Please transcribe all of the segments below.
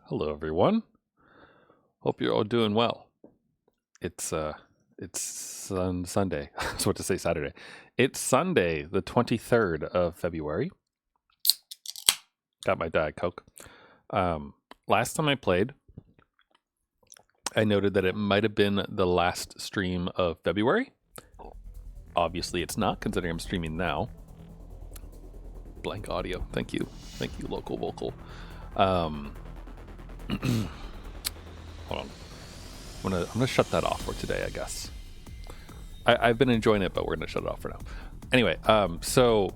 Hello, everyone. Hope you're all doing well. It's Sunday. I was about to say Saturday. It's Sunday, the 23rd of February. Got my Diet Coke. Last time I played, I noted that it might have been the last stream of February. Obviously, it's not, considering I'm streaming now. Blank audio. Thank you, local vocal. Hold on. I'm gonna shut that off for today, I guess. I've been enjoying it, but we're gonna shut it off for now. Anyway, so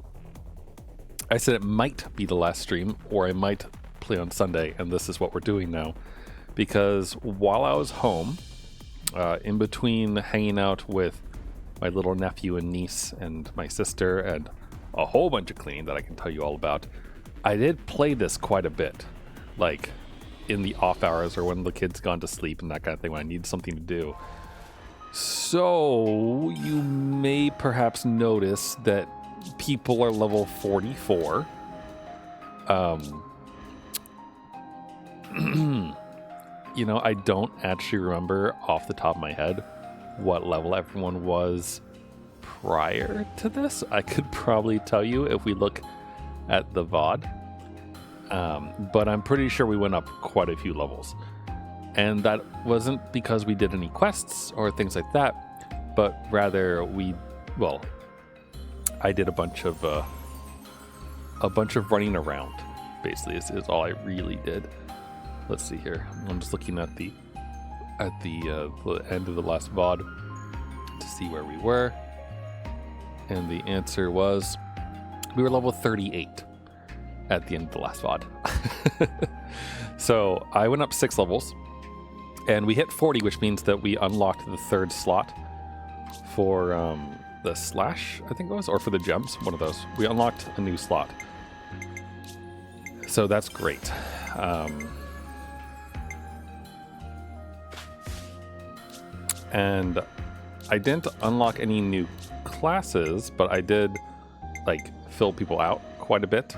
I said it might be the last stream, or I might play on Sunday, and this is what we're doing now. Because while I was home, in between hanging out with my little nephew and niece and my sister and a whole bunch of cleaning that I can tell you all about, I did play this quite a bit. Like in the off hours or when the kids gone to sleep and that kind of thing, when I need something to do. So you may perhaps notice that people are level 44. You know, I don't actually remember off the top of my head what level everyone was prior to this. I could probably tell you if we look at the VOD. But I'm pretty sure we went up quite a few levels. And that wasn't because we did any quests or things like that, but rather I did a bunch of running around, basically, is all I really did. Let's see here. I'm just looking at the end of the last VOD to see where we were. And the answer was we were level 38 at the end of the last VOD. So I went up 6 levels and we hit 40, which means that we unlocked the 3rd slot for the slash, I think it was, or for the gems, one of those. We unlocked a new slot. So that's great. And I didn't unlock any new classes, but I did fill people out quite a bit.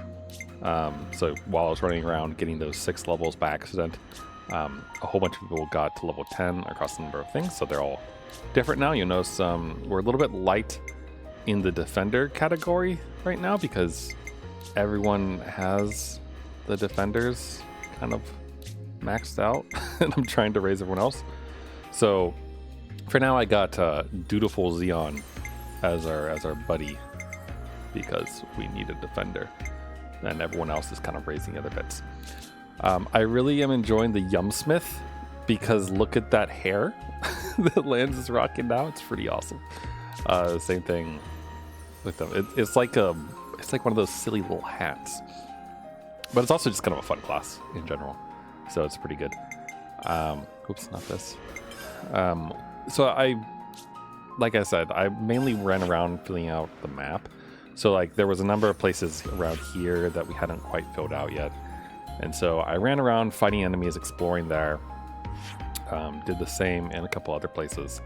So while I was running around getting those 6 levels by accident, a whole bunch of people got to level 10 across a number of things. So they're all different now. You'll notice we're a little bit light in the defender category right now because everyone has the defenders kind of maxed out and I'm trying to raise everyone else. So for now I got Dutiful Xeon as our buddy because we need a defender. And everyone else is kind of raising other bits. I really am enjoying the Yumsmith because look at that hair that Lanz is rocking now. It's pretty awesome. Same thing with them. It's like one of those silly little hats, but it's also just kind of a fun class in general. So it's pretty good. Oops, not this. So like I said, I mainly ran around filling out the map. So there was a number of places around here that we hadn't quite filled out yet. And so I ran around fighting enemies, exploring there. Did the same in a couple other places.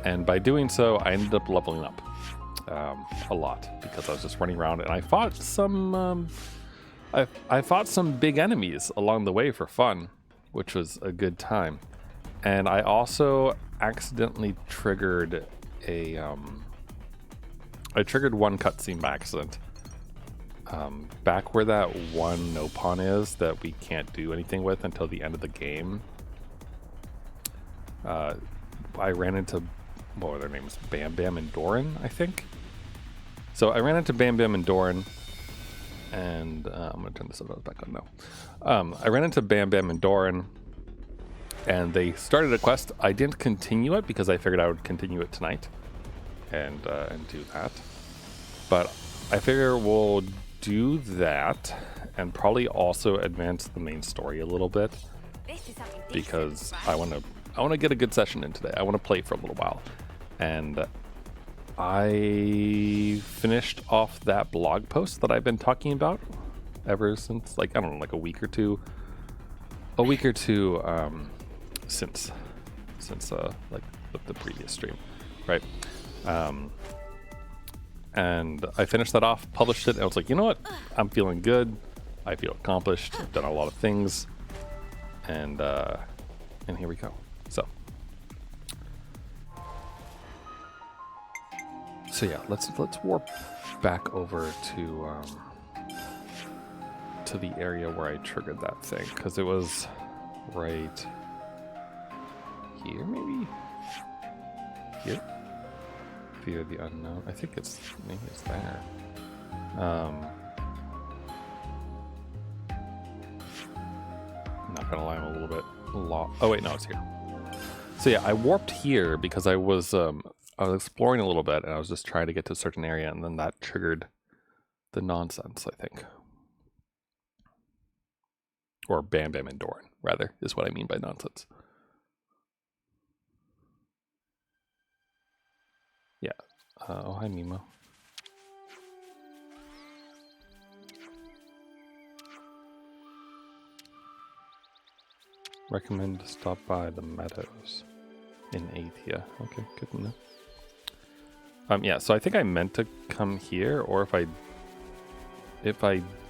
And by doing so, I ended up leveling up a lot because I was just running around and I fought some I fought some big enemies along the way for fun, which was a good time. And I also accidentally triggered I triggered one cutscene by accident. Back where that one no pawn is that we can't do anything with until the end of the game. I ran into, what were their names? Bam Bam and Doran, I think. So I ran into Bam Bam and Doran, and I'm gonna turn this back on now. I ran into Bam Bam and Doran, and they started a quest. I didn't continue it because I figured I would continue it tonight. And do that, but I figure we'll do that and probably also advance the main story a little bit because I want to get a good session in today. I want to play for a little while, and I finished off that blog post that I've been talking about ever since I don't know, a week or two since the previous stream, right? And I finished that off, published it, and I was like, you know what? I'm feeling good. I feel accomplished. I've done a lot of things. and here we go. So yeah, let's warp back over to the area where I triggered that thing, because it was right here, maybe here. Fear the unknown. I think maybe it's there. I'm not gonna lie, I'm a little bit lost. Oh wait, no, it's here. So yeah, I warped here because I was exploring a little bit, and I was just trying to get to a certain area, and then that triggered the nonsense, I think. Or Bam Bam and Joran, rather, is what I mean by nonsense. Yeah. Oh, hi, Mimo. Recommend to stop by the meadows in Athia. Okay, good to know. Yeah, so I think I meant to come here, or if I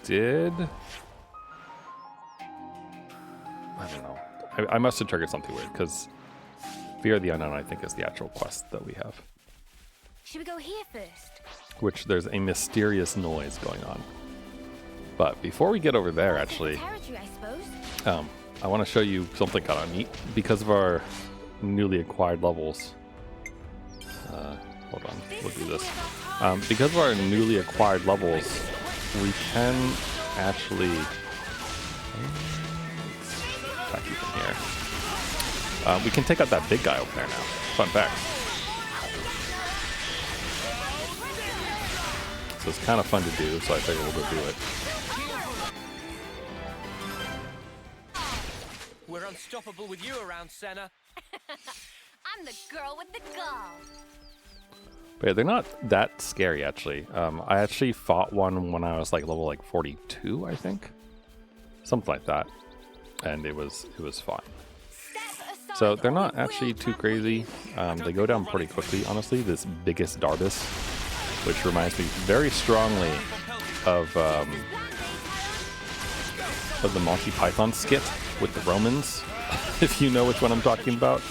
did, I don't know. I must have triggered something weird, because Fear the Unknown, I think, is the actual quest that we have. Should we go here first? Which there's a mysterious noise going on. But before we get over there, actually, Territory, I suppose. I want to show you something kind of neat. Because of our newly acquired levels. Hold on, we'll do this. Because of our newly acquired levels, we can actually attack you from here. We can take out that big guy over there now. Fun fact. So it's kind of fun to do, so I figured we'll go do it. We're unstoppable with you around, Senna. I'm the girl with the gall. But yeah, they're not that scary, actually. I actually fought one when I was like level 42, I think. Something like that. And it was fun. So they're not actually too crazy. They go down pretty quickly, honestly. This biggest Darbus, which reminds me very strongly of the Monty Python skit with the Romans, if you know which one I'm talking about.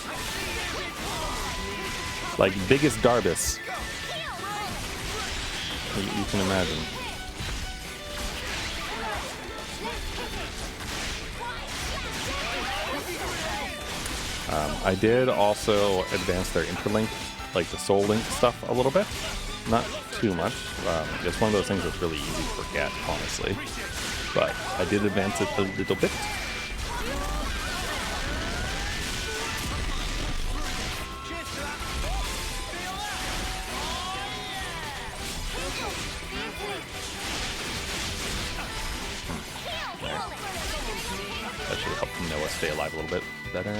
Like, biggest Darbus. You can imagine. I did also advance their interlink, like the soul link stuff, a little bit. Not too much. It's one of those things that's really easy to forget, honestly. But I did advance it a little bit. That should help Noah stay alive a little bit better.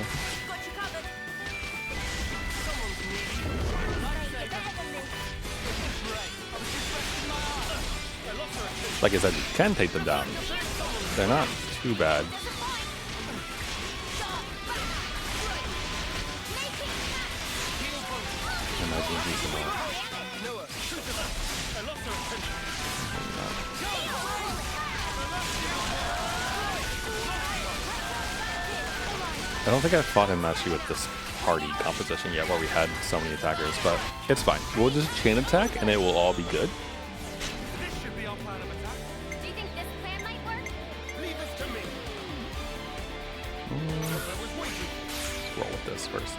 Like I said, you can take them down. They're not too bad. I don't think I've fought him actually with this party composition yet where we had so many attackers, but it's fine. We'll just chain attack and it will all be good. Do you think this plan might work? Leave us to me. Let's roll with this first.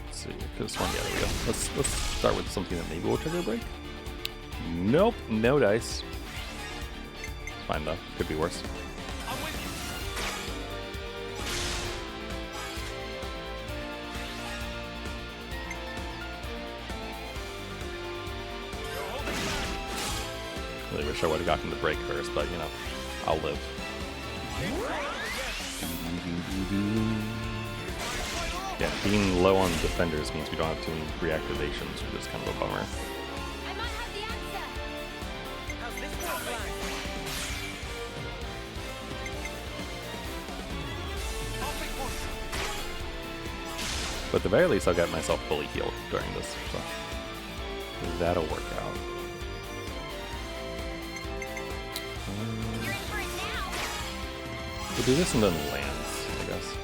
Let's see, this one, yeah, there we go. Let's start with something that maybe will trigger a break. Nope, no dice. Fine though, could be worse. I'm with Really wish I would have gotten the break first, but you know, I'll live. Yeah, being low on defenders means we don't have too many reactivations, which is kind of a bummer. I might have the answer. How's this for a plan? But at the very least, I'll get myself fully healed during this, so that'll work out. You're in for it now. We'll do this and then Lanz, I guess.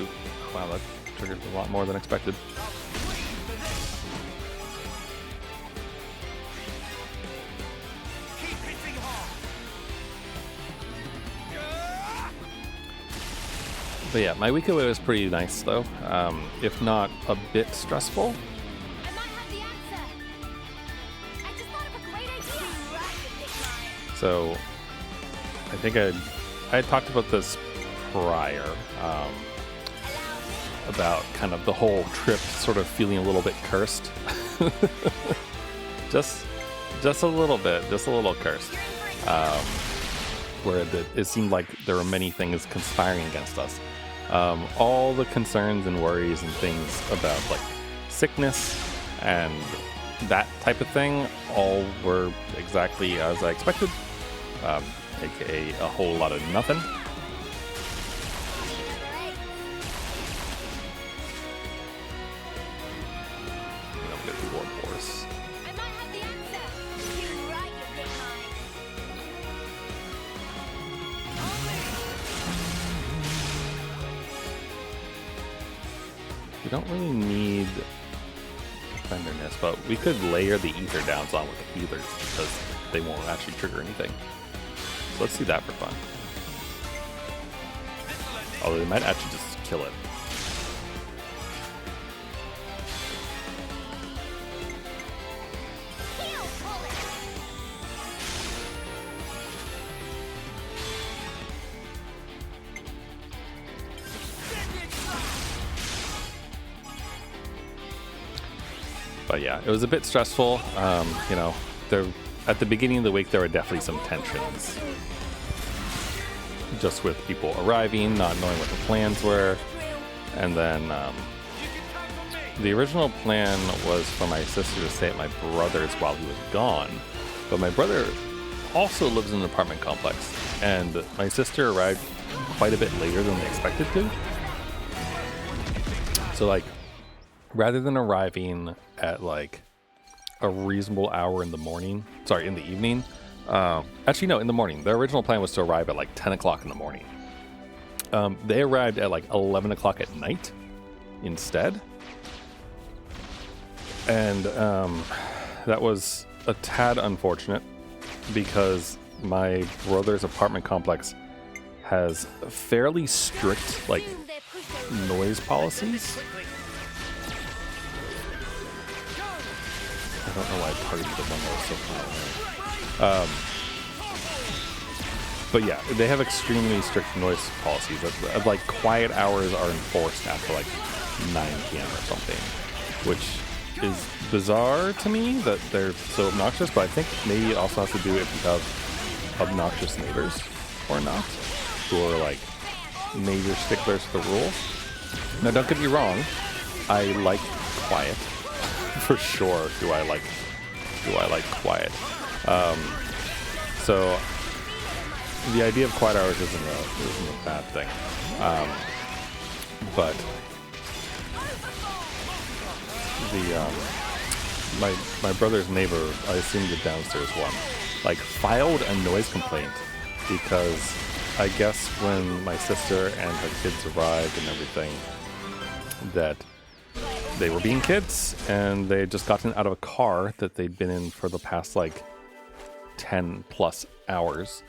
Oop, wow, that triggered a lot more than expected. Keep hitting hard. But yeah, my week away was pretty nice though. If not a bit stressful. I might have the answer. I just thought of a great idea. Right, big mind. So I think I had talked about this prior, about kind of the whole trip sort of feeling a little bit cursed. just a little bit, just a little cursed. Where it seemed like there were many things conspiring against us. All the concerns and worries and things about like sickness and that type of thing all were exactly as I expected, aka a whole lot of nothing. I'm gonna do War Force. I might have the answer. You're right, big mind. We don't really need defenderness, but we could layer the ether downs on with the healers because they won't actually trigger anything. So let's do that for fun. Although they might actually just kill it. Heal bullet. But yeah, it was a bit stressful. You know, there at the beginning of the week there were definitely some tensions. Just with people arriving, not knowing what the plans were, and then the original plan was for my sister to stay at my brother's while he was gone. But my brother also lives in an apartment complex, and my sister arrived quite a bit later than they expected to. So like, rather than arriving at like a reasonable hour in the morning, sorry, in the evening, actually no, in the morning. Their original plan was to arrive at like 10 o'clock in the morning. They arrived at like 11 o'clock at night instead. And that was a tad unfortunate because my brother's apartment complex has fairly strict like Soon they're pushed over. noise policies. I don't know why I targeted the one that was so far away. But yeah, they have extremely strict noise policies. Like quiet hours are enforced after like 9 p.m. or something, which is bizarre to me that they're so obnoxious. But I think maybe it also has to do if you have obnoxious neighbors or not, who are like major sticklers for the rules. Now, don't get me wrong, I like quiet. For sure, do I like quiet. So the idea of quiet hours isn't a bad thing. But my brother's neighbor, I assume the downstairs one, like filed a noise complaint because I guess when my sister and her kids arrived and everything, that they were being kids and they had just gotten out of a car that they'd been in for the past like 10 plus hours.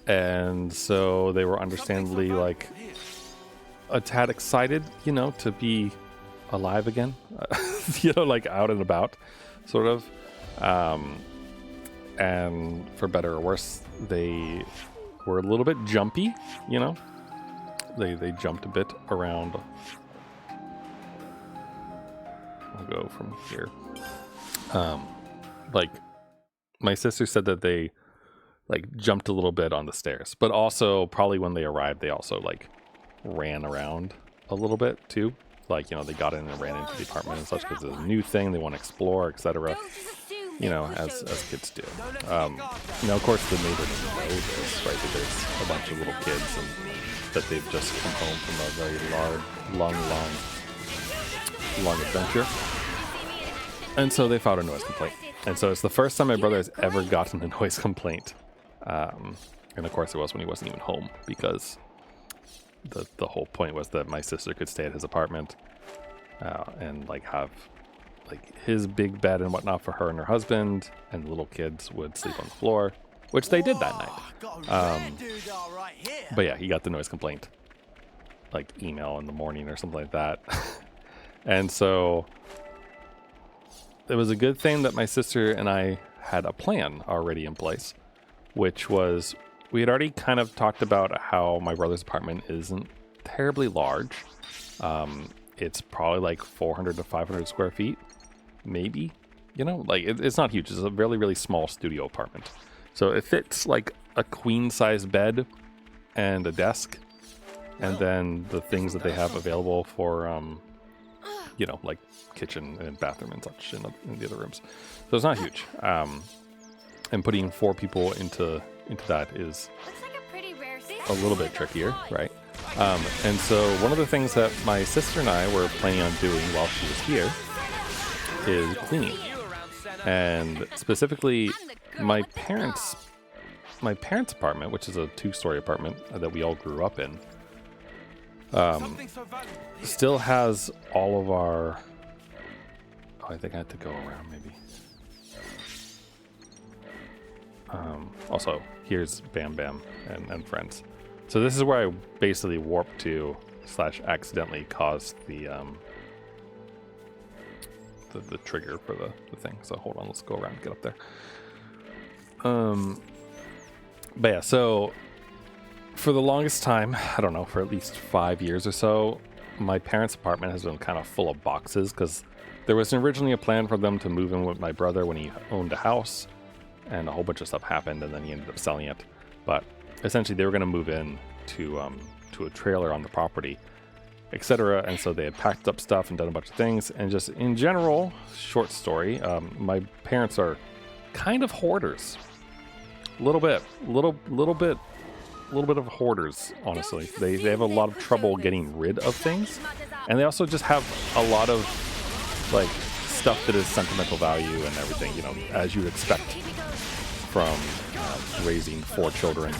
And so they were understandably like a tad excited, you know, to be alive again, you know, like out and about sort of. And for better or worse, they were a little bit jumpy, you know, they jumped a bit around. I'll go from here. Like my sister said that they like jumped a little bit on the stairs, but also probably when they arrived, they also like ran around a little bit too. Like, you know, they got in and ran into the apartment and such because it's a new thing. They want to explore, etc. Don't just assume You they're know, as pushovers. kids do. Now, of course, the neighbor doesn't know this, right? That there's a bunch of little kids and that they've just come home from a very long adventure. And so they filed a noise complaint. And so it's the first time my brother has ever gotten a noise complaint. And of course it was when he wasn't even home, because the whole point was that my sister could stay at his apartment and like have like his big bed and whatnot for her and her husband, and the little kids would sleep on the floor, which they did that night. But yeah, he got the noise complaint, like email in the morning or something like that. And so it was a good thing that my sister and I had a plan already in place, which was we had already kind of talked about how my brother's apartment isn't terribly large. It's probably like 400 to 500 square feet, maybe, you know, like it's not huge. It's a really, really small studio apartment. So it fits like a queen size bed and a desk, and then the things that they have available for, you know, like kitchen and bathroom and such in the other rooms. So it's not huge. And putting 4 people into that is Looks like a pretty rare a little bit trickier, right? And so one of the things that my sister and I were planning on doing while she was here is cleaning. You around, Senna. And specifically my parents' apartment, which is a 2-story apartment that we all grew up in, Something so valuable. still has all of our... Oh, I think I have to go around maybe. Also, here's Bam Bam and friends. So this is where I basically warped to / accidentally caused the trigger for the thing. So hold on, let's go around and get up there. But yeah, so for the longest time, I don't know, for at least 5 years or so, my parents' apartment has been kind of full of boxes, because there was originally a plan for them to move in with my brother when he owned a house, and a whole bunch of stuff happened, and then he ended up selling it. But essentially, they were going to move in to a trailer on the property, etc. And so they had packed up stuff and done a bunch of things. And just in general, short story, my parents are kind of hoarders. A little bit of hoarders, honestly. They have a lot of trouble getting rid of things, and they also just have a lot of like stuff that is sentimental value and everything, you know, as you'd expect from raising 4 children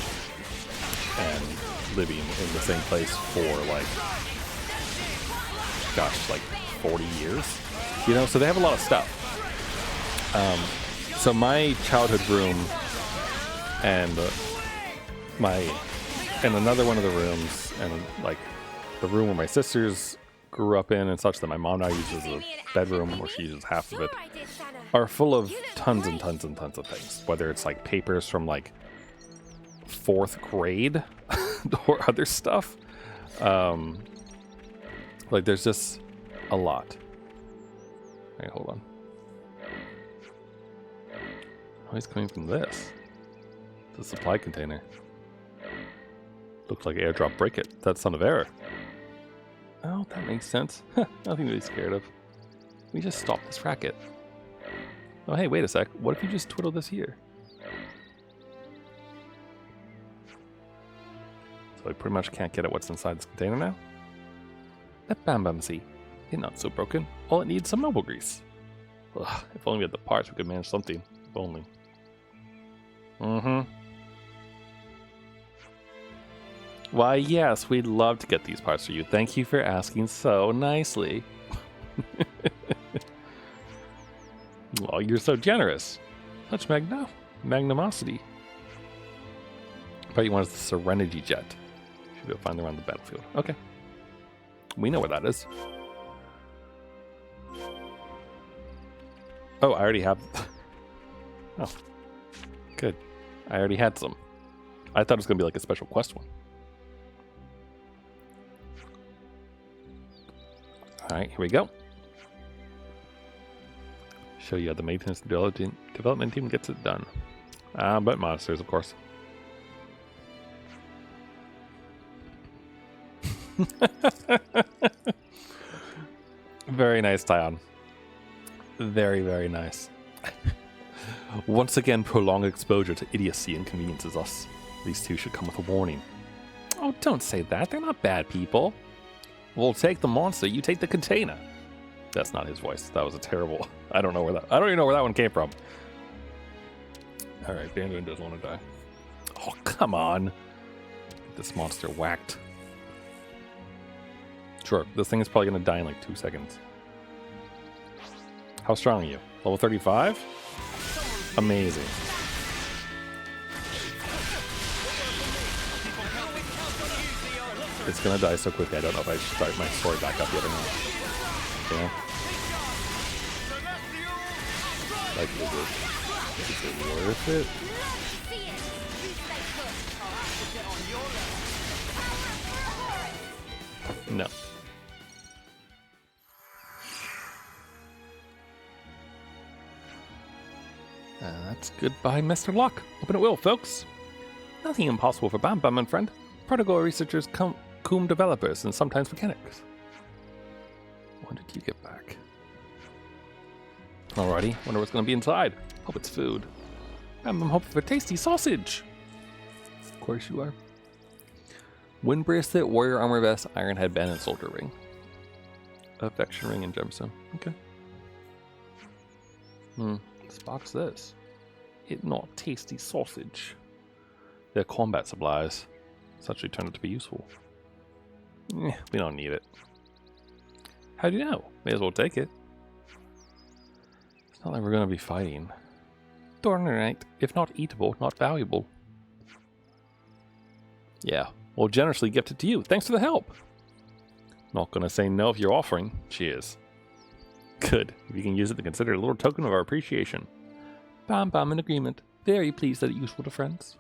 and living in the same place for like 40 years, you know, so they have a lot of stuff. So my childhood room and another one of the rooms, and like the room where my sisters grew up in and such, that my mom now uses as a bedroom, or she uses half of it, are full of tons and tons and tons of things, whether it's like papers from like 4th grade or other stuff. Like there's just a lot. Hey, hold on. Oh, he's coming from this. The supply container. Looks like airdrop break it. That's son of error. Oh, that makes sense. Nothing to be scared of. We just stop this racket. Oh, hey, wait a sec. What if you just twiddle this here? So I pretty much can't get at what's inside this container now? Let Bam Bam see. It's not so broken. All it needs is some elbow grease. Ugh, if only we had the parts, we could manage something. If only. Why, yes, we'd love to get these parts for you. Thank you for asking so nicely. Well, you're so generous. Such magnanimosity. Probably wants the Serenity Jet. Should be able to find them around the battlefield. Okay. We know where that is. Oh, I already have... Oh. Good. I already had some. I thought it was going to be like a special quest one. Alright, here we go. Show you how the maintenance development team gets it done. But monsters, of course. Very nice, Tyon. Very, very nice. Once again, prolonged exposure to idiocy inconveniences us. These two should come with a warning. Oh, don't say that. They're not bad people. We'll take the monster, you take the container. That's not his voice. That was a terrible... I don't even know where that one came from. Alright, Bandit doesn't want to die. Oh, come on. Get this monster whacked. Sure, this thing is probably going to die in like 2 seconds. How strong are you? Level 35? Amazing. It's going to die so quickly, I don't know if I should start my sword back up yet or not. Yeah. Like, is it worth it? No. That's goodbye, Mr. Locke. Open at will, folks. Nothing impossible for Bam Bam, my friend. Protocol researchers, cum developers, and sometimes mechanics. When did you get back? Alrighty, wonder what's going to be inside. Hope it's food. I'm hoping for tasty sausage. Of course you are. Wind bracelet, warrior armor vest, iron headband, and soldier ring. Affection ring and gemstone. Okay. This box this. It not tasty sausage. They're combat supplies. It's actually turned out to be useful. We don't need it. How do you know? May as well take it. It's not like we're going to be fighting. Darn right. If not eatable, not valuable. Yeah. Well, generously gifted to you. Thanks for the help. Not going to say no if you're offering. Cheers. Good. If you can use it to consider a little token of our appreciation. Bam Bam in agreement. Very pleased that it's useful to friends.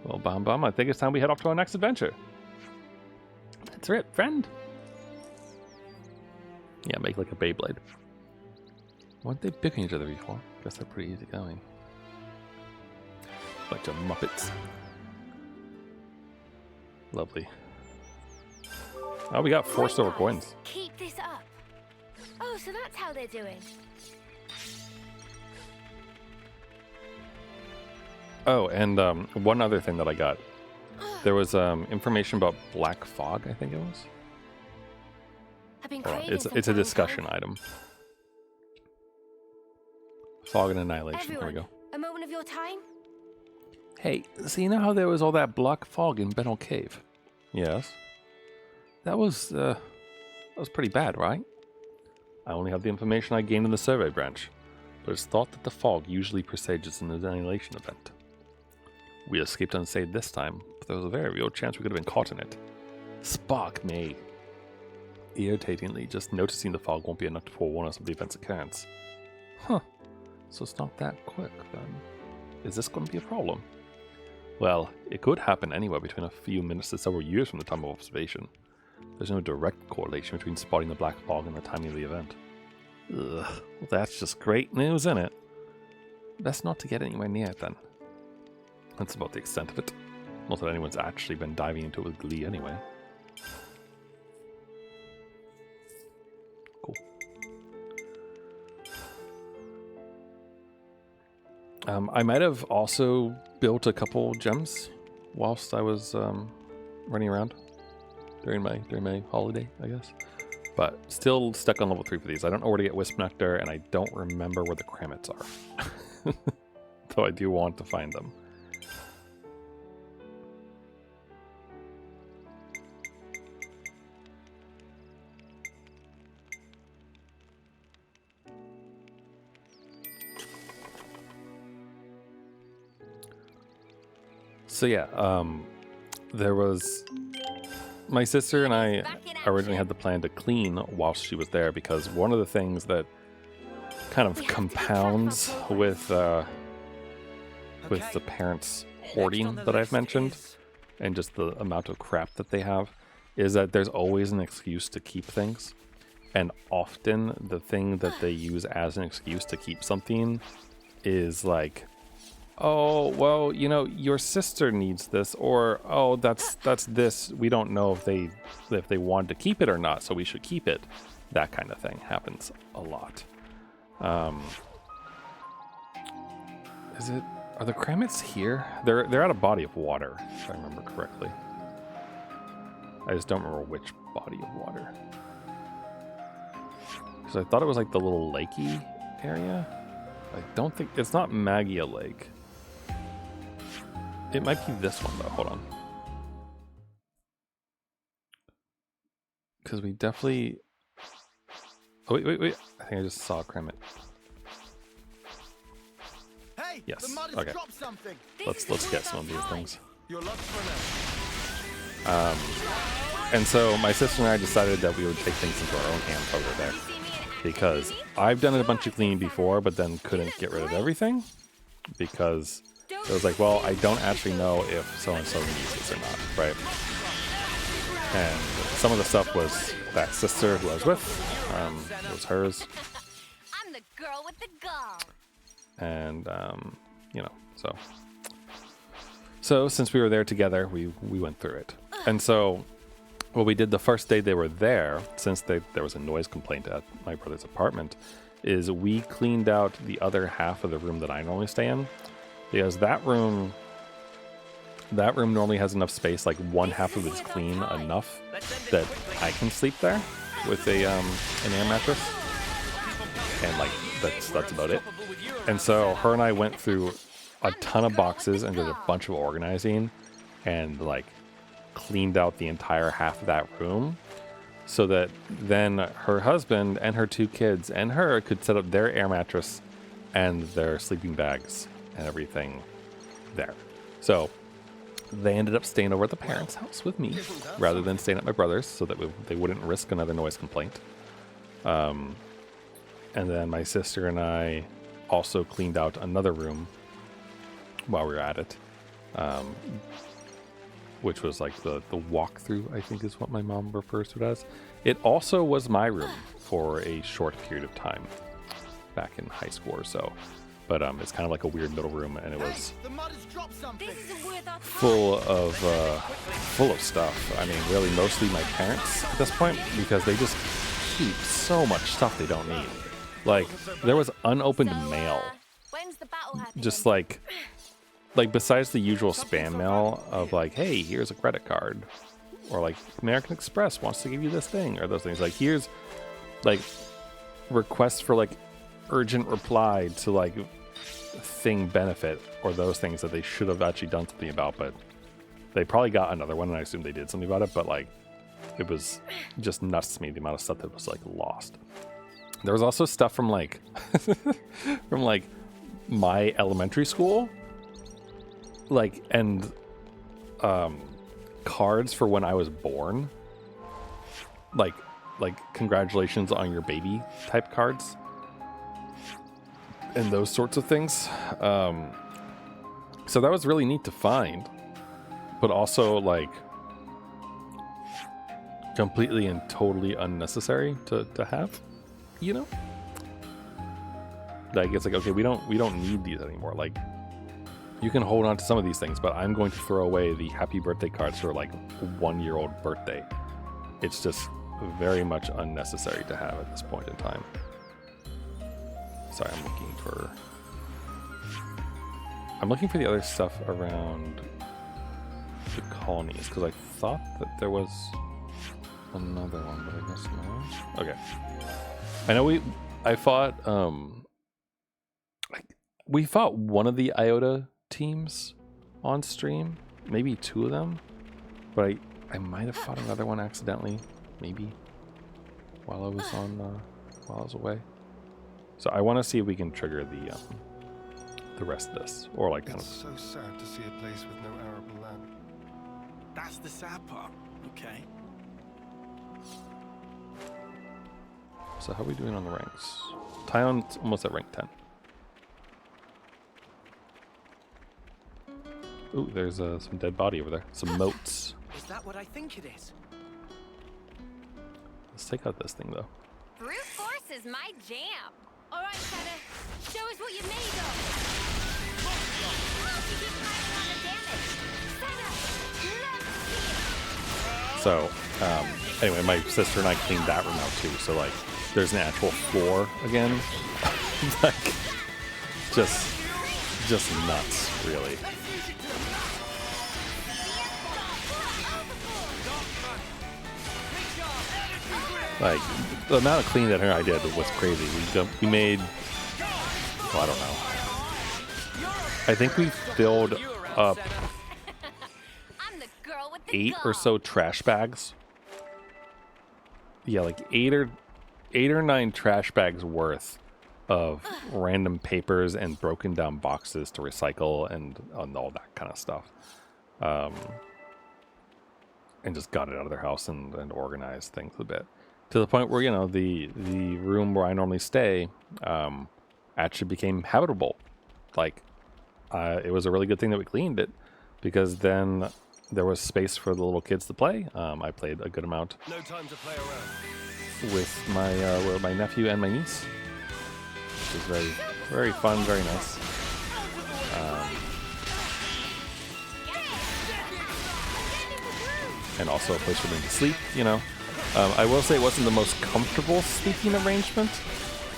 Well, Bam Bam, I think it's time we head off to our next adventure. That's it, friend. Yeah, make like a Beyblade. Weren't they picking each other before? Guess they're pretty easy going. Bunch of Muppets. Lovely. Oh, we got 4 silver coins. Keep this up. Oh, so that's how they're doing. Oh, and one other thing that I got. There was information about Black Fog, I think it was. I've been Hold on, craving it's a some discussion item. Fog and Annihilation. Everyone, There we go. a moment of your time? Hey, so you know how there was all that black fog in Benel Cave? Yes. That was pretty bad, right? I only have the information I gained in the survey branch, but it's thought that the fog usually presages an annihilation event. We escaped unsaved this time, but there was a very real chance we could have been caught in it. Spark me. Irritatingly, just noticing the fog won't be enough to forewarn us of the event's occurrence. Huh. So it's not that quick, then. Is this going to be a problem? Well, it could happen anywhere between a few minutes to several years from the time of observation. There's no direct correlation between spotting the black fog and the timing of the event. Ugh, well that's just great news, isn't it? Best not to get anywhere near it, then. That's about the extent of it. Not that anyone's actually been diving into it with glee anyway. Cool. I might have also built a couple gems whilst I was running around during my holiday, I guess. But still stuck on level 3 for these. I don't know where to get Wisp Nectar, and I don't remember where the Kramits are. Though I do want to find them. So yeah, there was my sister and I originally had the plan to clean whilst she was there, because one of the things that kind of compounds with the parents hoarding that I've mentioned, and just the amount of crap that they have, is that there's always an excuse to keep things, and often the thing that they use as an excuse to keep something is like, oh, well, you know, your sister needs this, or oh, that's this. We don't know if they wanted to keep it or not, so we should keep it. That kind of thing happens a lot. Are the Kramits here? They're at a body of water, if I remember correctly. I just don't remember which body of water. Because I thought it was like the little lakey area. I don't think it's not Magia Lake. It might be this one though. Hold on. Because we definitely. Oh, wait. I think I just saw Kremit. Hey, Yes. the mud has Okay. dropped something. Let's get some of these things. Your luck's run And so my sister and I decided that we would take things into our own hands over there. Because I've done a bunch of cleaning before, but then couldn't get rid of everything. Because it was like, well, I don't actually know if so-and-so needs this or not, right? And some of the stuff was that sister who I was with. It was hers. I'm the girl with the gall. And, you know, so since we were there together, we went through it. And so what we did the first day they were there, since there was a noise complaint at my brother's apartment, is we cleaned out the other half of the room that I normally stay in. Because that room normally has enough space, like one half of it's clean enough that I can sleep there with an air mattress. And like, that's about it. And so her and I went through a ton of boxes and did a bunch of organizing and like cleaned out the entire half of that room so that then her husband and her 2 kids and her could set up their air mattress and their sleeping bags and everything there. So they ended up staying over at the parents' house with me rather than staying at my brother's so that they wouldn't risk another noise complaint. And then my sister and I also cleaned out another room while we were at it, which was like the walkthrough, I think is what my mom refers to it as. It also was my room for a short period of time back in high school or so. But it's kind of like a weird middle room, and it was The mud has dropped something. This is worth our time. full of stuff. I mean, really mostly my parents at this point, because they just keep so much stuff they don't need. Like, there was unopened mail, When's the battle happening? just like besides the usual spam mail of like, hey, here's a credit card, or like American Express wants to give you this thing, or those things. Like, here's like requests for like urgent reply to like thing benefit, or those things that they should have actually done something about, but they probably got another one, and I assume they did something about it. But like, it was just nuts to me the amount of stuff that was like lost. There was also stuff from like from like my elementary school, like, and cards for when I was born, like congratulations on your baby type cards and those sorts of things. So that was really neat to find, but also like completely and totally unnecessary to have, you know? Like, it's like, okay, we don't need these anymore. Like, you can hold on to some of these things, but I'm going to throw away the happy birthday cards for like 1-year-old birthday. It's just very much unnecessary to have at this point in time. Sorry, I'm looking for the other stuff around the colonies, because I thought that there was another one, but I guess not. Okay. I know we fought one of the Iota teams on stream, maybe 2 of them, but I might have fought another one accidentally, maybe while I was away. So I want to see if we can trigger the rest of this, or like kind of. It's so sad to see a place with no arable land. That's the sad part. Okay. So how are we doing on the ranks? Tyon's almost at rank 10. Ooh, there's some dead body over there. Some moats. Is that what I think it is? Let's take out this thing though. Brute force is my jam. All right, Senna, show us what you're made of. Oh, you keep piling on the damage. Senna, let's see it. So, anyway, my sister and I cleaned that room out too. So like, there's an actual floor again. Like, just nuts, really. Like, the amount of cleaning that her and I did was crazy. We made well, I don't know. I think we filled up I'm the girl with the 8 gall. or so trash bags. Yeah, like 8 or 9 trash bags worth of random papers and broken down boxes to recycle and all that kind of stuff. And just got it out of their house and organized things a bit. To the point where, you know, the room where I normally stay actually became habitable. Like, it was a really good thing that we cleaned it, because then there was space for the little kids to play. I played a good amount No time to play around. with my nephew and my niece, which is very, very fun, very nice. And also a place for them to sleep, you know. I will say it wasn't the most comfortable sleeping arrangement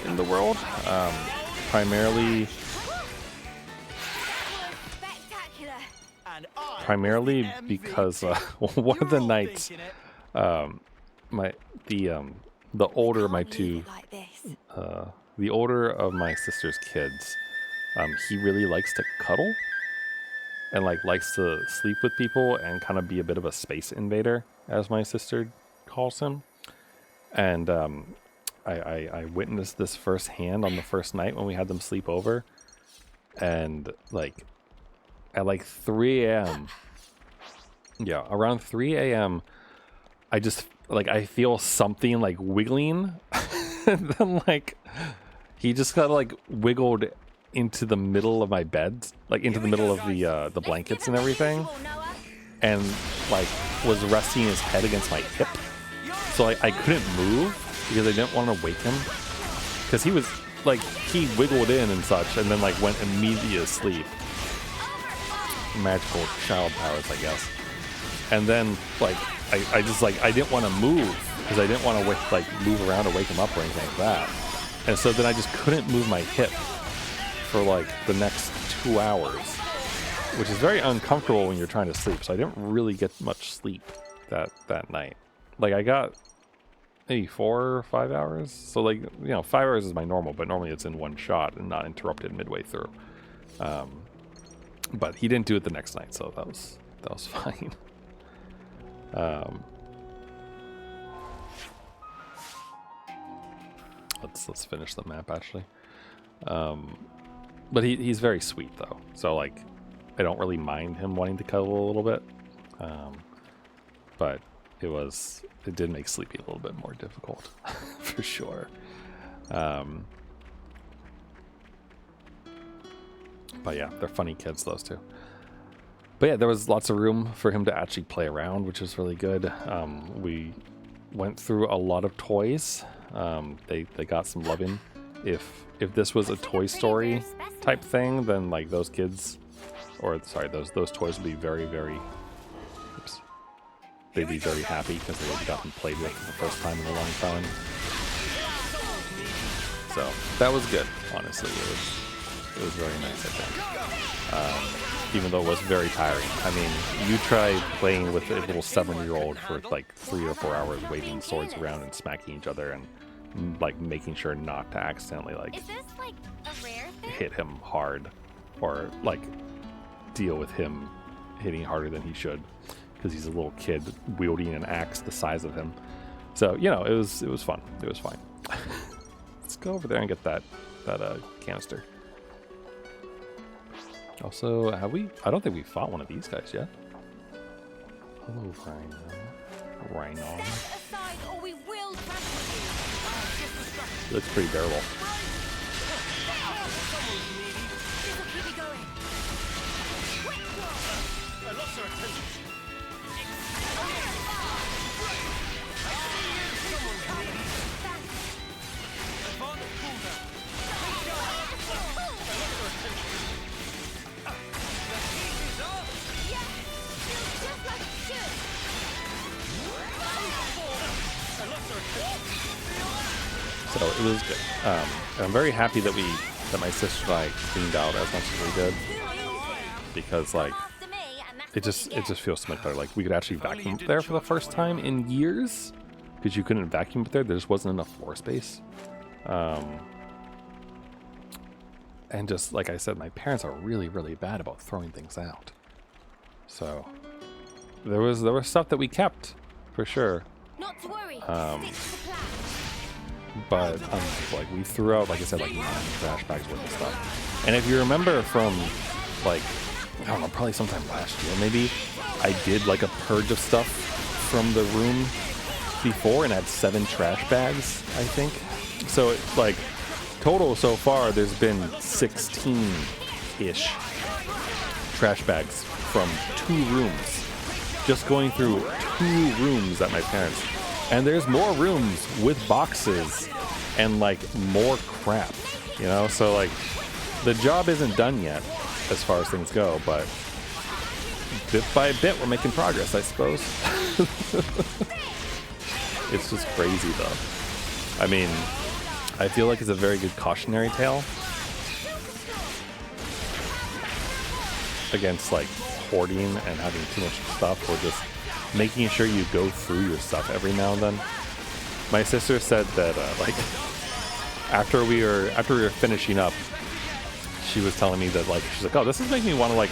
in the world. Primarily Spectacular. And I primarily was the because MVP. one of the You're all nights, thinking it. the older of my Can't leave two, it like this. the older of my sister's kids, he really likes to cuddle and like likes to sleep with people and kind of be a bit of a space invader, as my sister calls him. And I witnessed this firsthand on the first night when we had them sleep over, and like at like 3 a.m. Yeah, around 3 a.m. I just like I feel something like wiggling, and then like he just kind of like wiggled into the middle of my bed, like into the middle of the blankets and everything, and like was resting his head against my hip. So like I couldn't move because I didn't want to wake him, because he was like he wiggled in and such, and then like went immediately asleep. Magical child powers, I guess. And then like I just like I didn't want to move because I didn't want to move around or wake him up or anything like that. And so then I just couldn't move my hip for like the next 2 hours, which is very uncomfortable when you're trying to sleep. So I didn't really get much sleep that night. Like I got maybe 4 or 5 hours. So like, you know, 5 hours is my normal, but normally it's in one shot and not interrupted midway through. But he didn't do it the next night, so that was fine. Let's finish the map actually. But he's very sweet though, so like I don't really mind him wanting to cuddle a little bit. But it did make sleeping a little bit more difficult for sure. But yeah, they're funny kids, those two. But yeah, there was lots of room for him to actually play around, which was really good. We went through a lot of toys. They got some loving. If this was a Toy Story type thing, then like those kids, or sorry, those toys would be very, very. Oops. They'd be very happy because they had gotten played with for the first time in a long time. So that was good. Honestly, it was very nice, I think. Even though it was very tiring. I mean, you try playing with a little 7-year-old for like 3 or 4 hours, waving swords around and smacking each other and like making sure not to accidentally like Is this like a rare thing? hit him hard, or like deal with him hitting harder than he should, because he's a little kid wielding an axe the size of him. So, you know, it was fun. It was fine. Let's go over there and get that canister. Also, have we? I don't think we fought one of these guys yet. Hello, Rhino. Aside, or we will trample you. Looks pretty bearable. This'll keep me going. Just like it should. So it was good. And I'm very happy that my sister and I cleaned out as much as we did, because like After me, and that's it just feels so much better. Like we could actually vacuum up there for the first time in years, because you couldn't vacuum up there. There just wasn't enough floor space. And just like I said, my parents are really, really bad about throwing things out. So there was stuff that we kept for sure. Not to worry. Stick to the plan. But like we threw out, like I said, like 9 trash bags worth of stuff. And if you remember from like, I don't know, probably sometime last year maybe, I did like a purge of stuff from the room before and had 7 trash bags, I think. So it's like total so far there's been 16-ish trash bags from 2 rooms. Just going through 2 rooms at my parents'. And there's more rooms with boxes and like more crap, you know? So like the job isn't done yet as far as things go, but bit by bit we're making progress, I suppose. It's just crazy though. I mean, I feel like it's a very good cautionary tale against like hoarding and having too much stuff, or just making sure you go through your stuff every now and then. My sister said that like after we were finishing up, she was telling me that like she's like, oh, this is making me want to like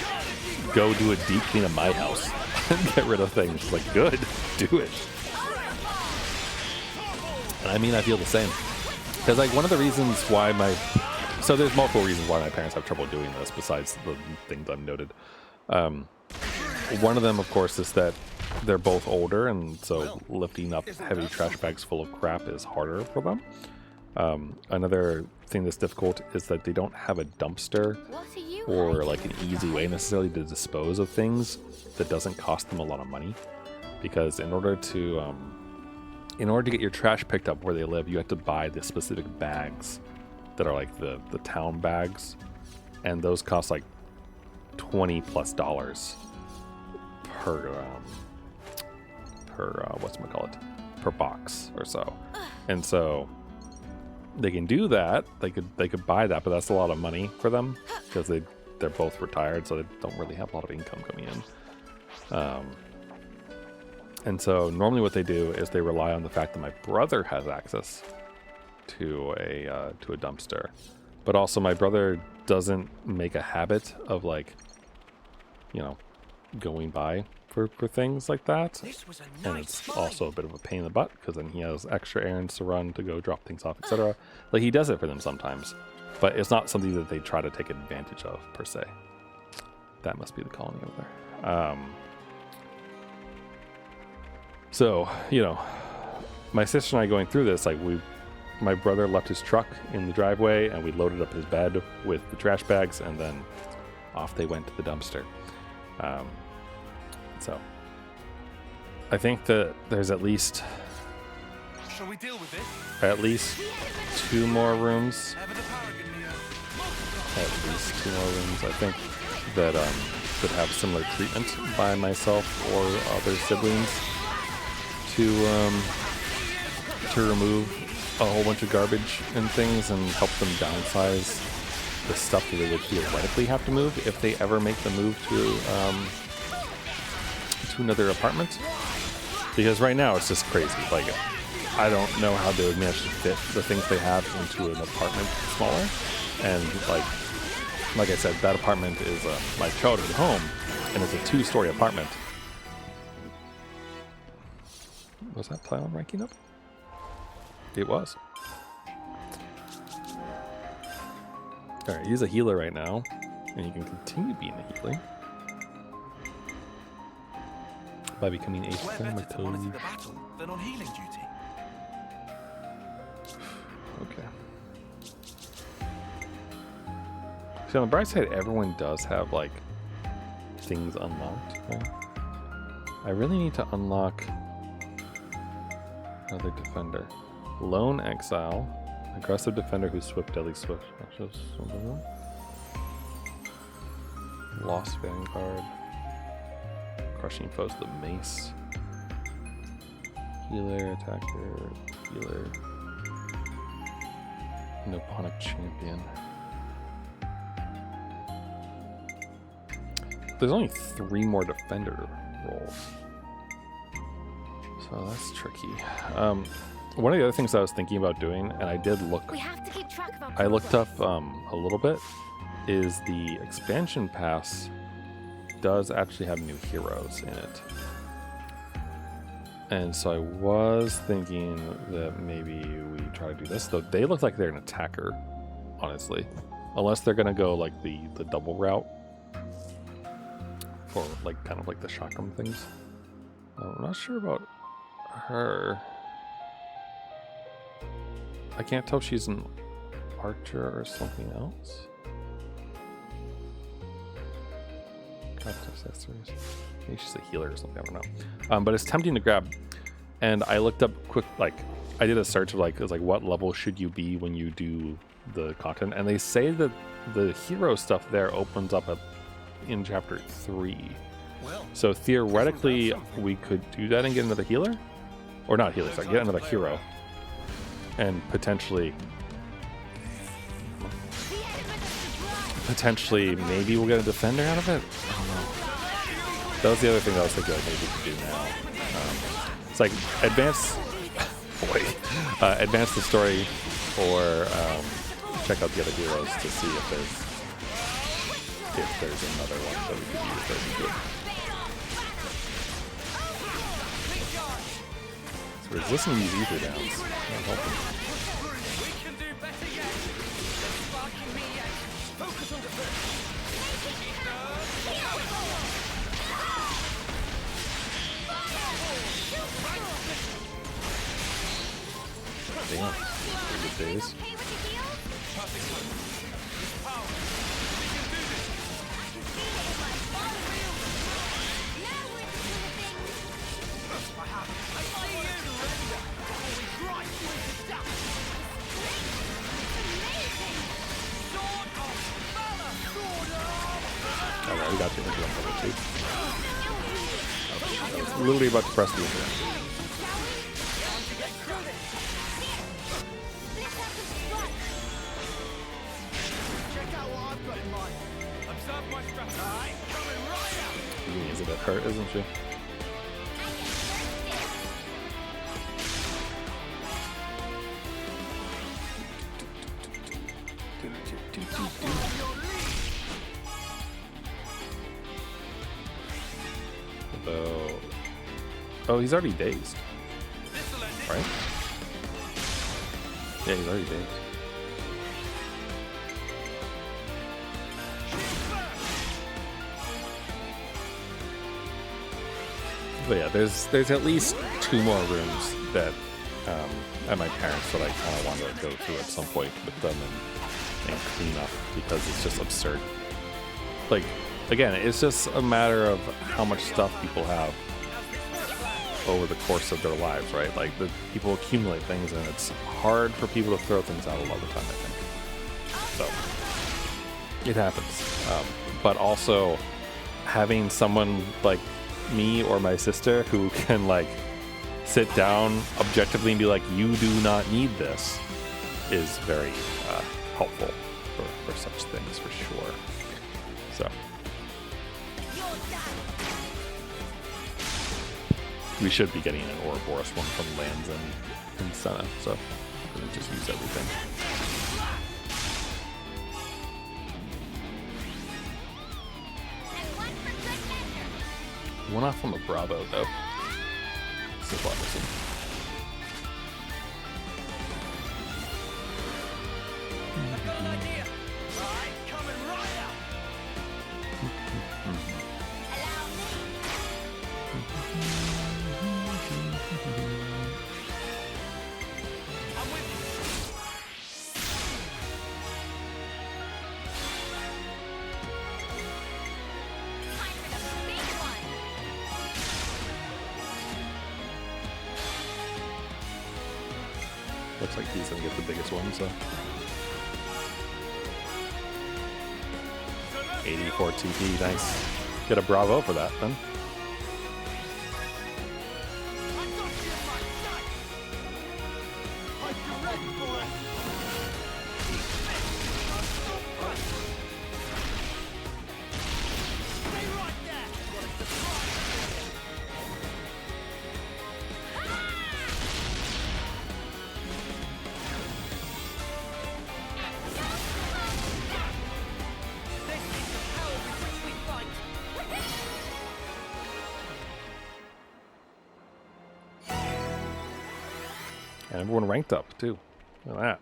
go do a deep clean of my house and get rid of things. She's like, good, do it. And I mean, I feel the same, because like one of the reasons why so there's multiple reasons why my parents have trouble doing this besides the things I've noted. One of them, of course, is that they're both older, and so lifting up heavy trash bags full of crap is harder for them. Another thing that's difficult is that they don't have a dumpster What are you or like an easy way necessarily to dispose of things that doesn't cost them a lot of money. Because in order to get your trash picked up where they live, you have to buy the specific bags that are like the town bags, and those cost like $20+ per box or so. And so they can do that, they could buy that, but that's a lot of money for them because they're both retired, so they don't really have a lot of income coming in. And so normally what they do is they rely on the fact that my brother has access to a dumpster, but also my brother doesn't make a habit of like, you know, going by for things like that. This was a And nice it's find. also a bit of a pain in the butt because then he has extra errands to run to go drop things off, etc. Like he does it for them sometimes, but it's not something that they try to take advantage of per se. That must be the colony over there. So, you know, my sister and I going through this, like my brother left his truck in the driveway and we loaded up his bed with the trash bags, and then off they went to the dumpster. So I think that there's at least Shall we deal with this? 2 more rooms. Ever the paragon, Neo? At least 2 more rooms, I think, that could have similar treatment by myself or other siblings to remove a whole bunch of garbage and things and help them downsize the stuff that they would theoretically have to move if they ever make the move to another apartment. Because right now it's just crazy. Like, I don't know how they would manage to fit the things they have into an apartment smaller. And like I said, that apartment is my childhood home, and it's a 2-story apartment. Was that Plylon ranking up? It was. Alright, he's a healer right now, and you can continue being a healer by becoming a We're better to monitor thaumaturge. the battle than on healing duty. Okay. See, on the bright side, everyone does have, like, things unlocked. Right? I really need to unlock another defender. Lone Exile. Aggressive defender who's swift, deadly swift. Lost Vanguard. Crushing foes with the mace. Healer, attacker, healer. Noponic champion. There's only 3 more defender roles. So that's tricky. One of the other things I was thinking about doing, and I did look, We have to keep track of our I looked up progress. a little bit is the expansion pass does actually have new heroes in it. And so I was thinking that maybe we try to do this, though they look like they're an attacker, honestly. Unless they're gonna go like the double route. For like kind of like the shotgun things. I'm not sure about her. I can't tell if she's an archer or something else. Accessories. Maybe she's a healer or something, I don't know. But it's tempting to grab. And I looked up quick, like, I did a search of like, it was like, what level should you be when you do the content? And they say that the hero stuff there opens up in chapter 3. Well, So theoretically, we could do that and get another healer? Or not healer, sorry, get another hero. And potentially, maybe we'll get a defender out of it? I don't know. That was the other thing that I was thinking like maybe we could do now. It's like advance the story, or check out the other heroes to see if there's another one that we could use that would be good. So resisting these ether downs. I'm hoping. We can do better yet. Sparking me yet. Focus on defense. Damn. Pretty good days. Okay with the heels? perfect move. This power. We can do this. I can see it in my body. Now we're into the thing. I see you, Lambda. Always right with the duck. Amazing. Sword of valor. Sword of Alright, we got the internet level 2. I was literally about to press the internet. Check out what I've got in mind. Observe my strategy. Coming right out. Is a bit hurt, isn't she? Although, oh, he's already dazed, This'll end it. right? Yeah, he's already dazed. But yeah, there's at least 2 more rooms that at my parents that I kind of want to go through at some point with them and clean up, because it's just absurd. Like, again, it's just a matter of how much stuff people have over the course of their lives, right? Like, the people accumulate things, and it's hard for people to throw things out a lot of the time, I think. So it happens. But also having someone like me or my sister who can like sit down objectively and be like, you do not need this, is very helpful for such things, for sure. So we should be getting an Ouroboros one from Lanz and Senna, so we can just use everything. One off on the Bravo, though. So bothersome. Idea. Right, coming right out. I'm with you. Time for the big one. Looks like he's gonna get the biggest one, so. 84 TP, nice. Get a Bravo for that, then. I got you in my sight. I'm direct for it. Stay right there. What a surprise. And everyone ranked up too. Look at that.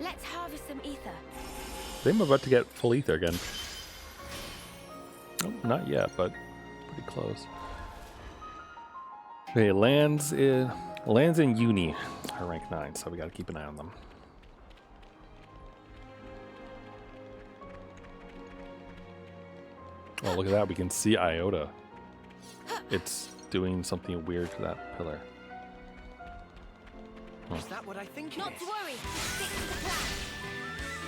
Let's harvest some ether. I think I'm about to get full ether again. Oh, not yet, but pretty close. Okay, Lanz in Uni are rank 9, so we gotta keep an eye on them. Oh, look at that. We can see Iota. It's doing something weird to that pillar. Huh. Is that what I think Not it to is? worry. Stick to the plan.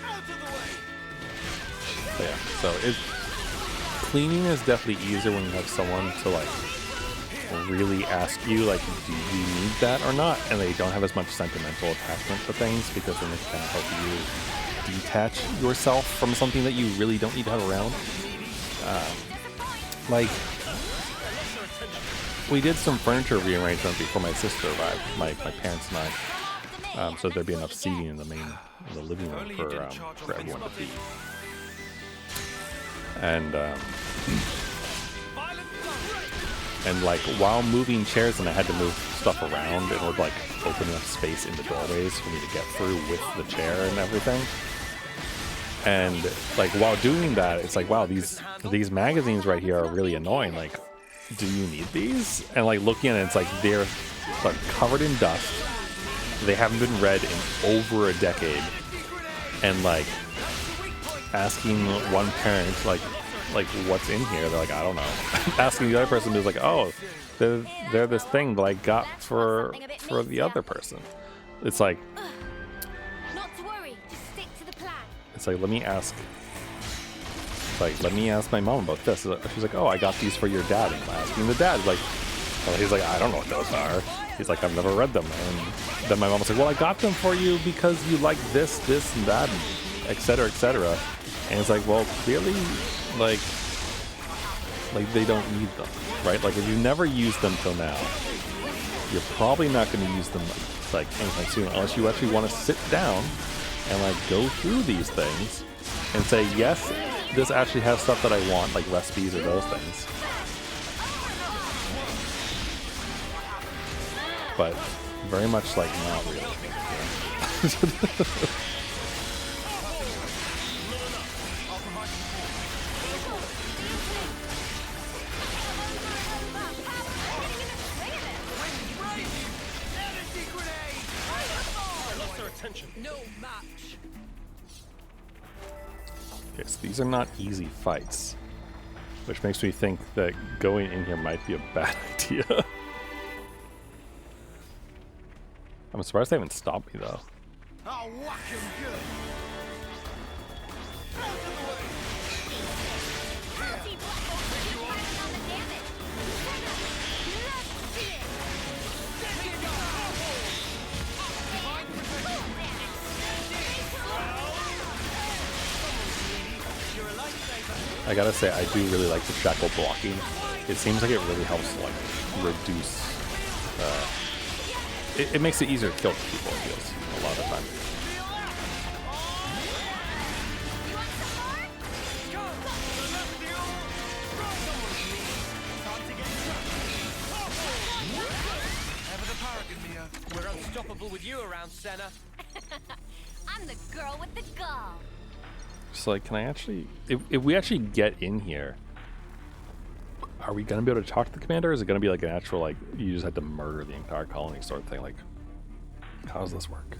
Out of the way! So yeah, so cleaning is definitely easier when you have someone to like really ask you like, do you need that or not, and they don't have as much sentimental attachment to things, because then it can kind of help you detach yourself from something that you really don't need to have around. Like, we did some furniture rearrangement before my sister arrived, my parents and I, so there'd be enough seating in the living room for everyone to be. And like while moving chairs, and I had to move stuff around in order to like open enough space in the doorways for me to get through with the chair and everything. And like while doing that, it's like, wow, these magazines right here are really annoying. Like, do you need these? And like looking at it, it's like they're like covered in dust. They haven't been read in over a decade. And like asking one parent like what's in here, they're like, I don't know. Asking the other person who's like, oh, they're this thing that I got for the other person. It's like, Not to worry. Just stick to the plan. it's like, let me ask my mom about this. She's like, oh, I got these for your dad. And I'm asking the dad, like, well, he's like, I don't know what those are. He's like, I've never read them. And then my mom was like, well, I got them for you because you like this, and that, and et cetera, et cetera. And it's like, well, clearly, like they don't need them, right? Like, if you never used them till now, you're probably not going to use them like anytime soon, unless you actually want to sit down and like go through these things and say, yes, this actually has stuff that I want, like recipes or those things. But very much like not really. No match. Okay, so these are not easy fights, which makes me think that going in here might be a bad idea. I'm surprised they haven't stopped me though. I'll whack him good. See Black Bolt keep piling on the damage. Love to see it. I gotta say, I do really like the shackle blocking. It seems like it really helps like reduce. It makes it easier to kill people. It feels a lot of the time. We're unstoppable with you around, Senna. I'm the girl with the gall. So like, can I actually, if we actually get in here, are we gonna be able to talk to the commander? Or is it gonna be like an actual, like, you just had to murder the entire colony sort of thing? Like, how does this work?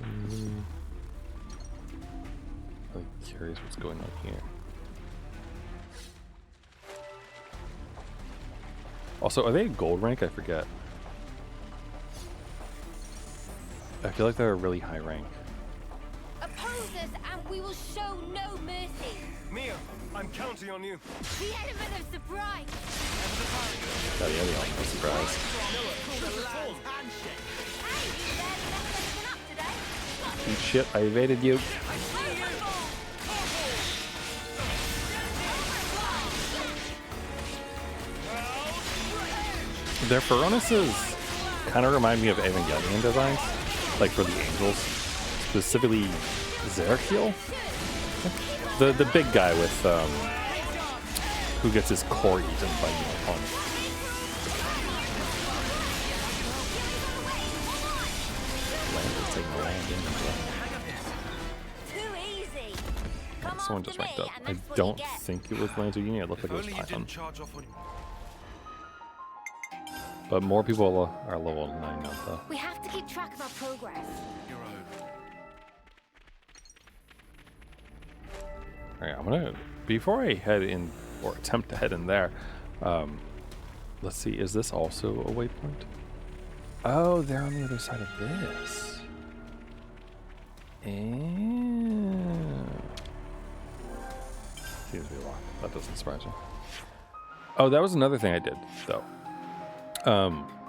I'm curious what's going on here. Also, are they a gold rank? I forget. I feel like they're a really high rank. Oppose us and we will show no mercy. Mia, I'm counting on you. The element of surprise. Got the other element of surprise. Hey, you barely left anything up today. Eat shit, I evaded you. Their Furonuses kind of remind me of Evangelion designs, like for the angels, specifically Zerkiel, the big guy with who gets his core eaten by your opponent. It's like land in. Too easy. Come Someone after just ranked me, up. and I that's what don't you get. think it was Lanz or Union. It looked like it was Only you Python. didn't charge off on. But more people are level 9 now, though. We have to keep track of our progress. Your own. Alright, I'm gonna, before I head in, or attempt to head in there, let's see, is this also a waypoint? Oh, they're on the other side of this. And seems to be locked. That doesn't surprise me. Oh, that was another thing I did, though.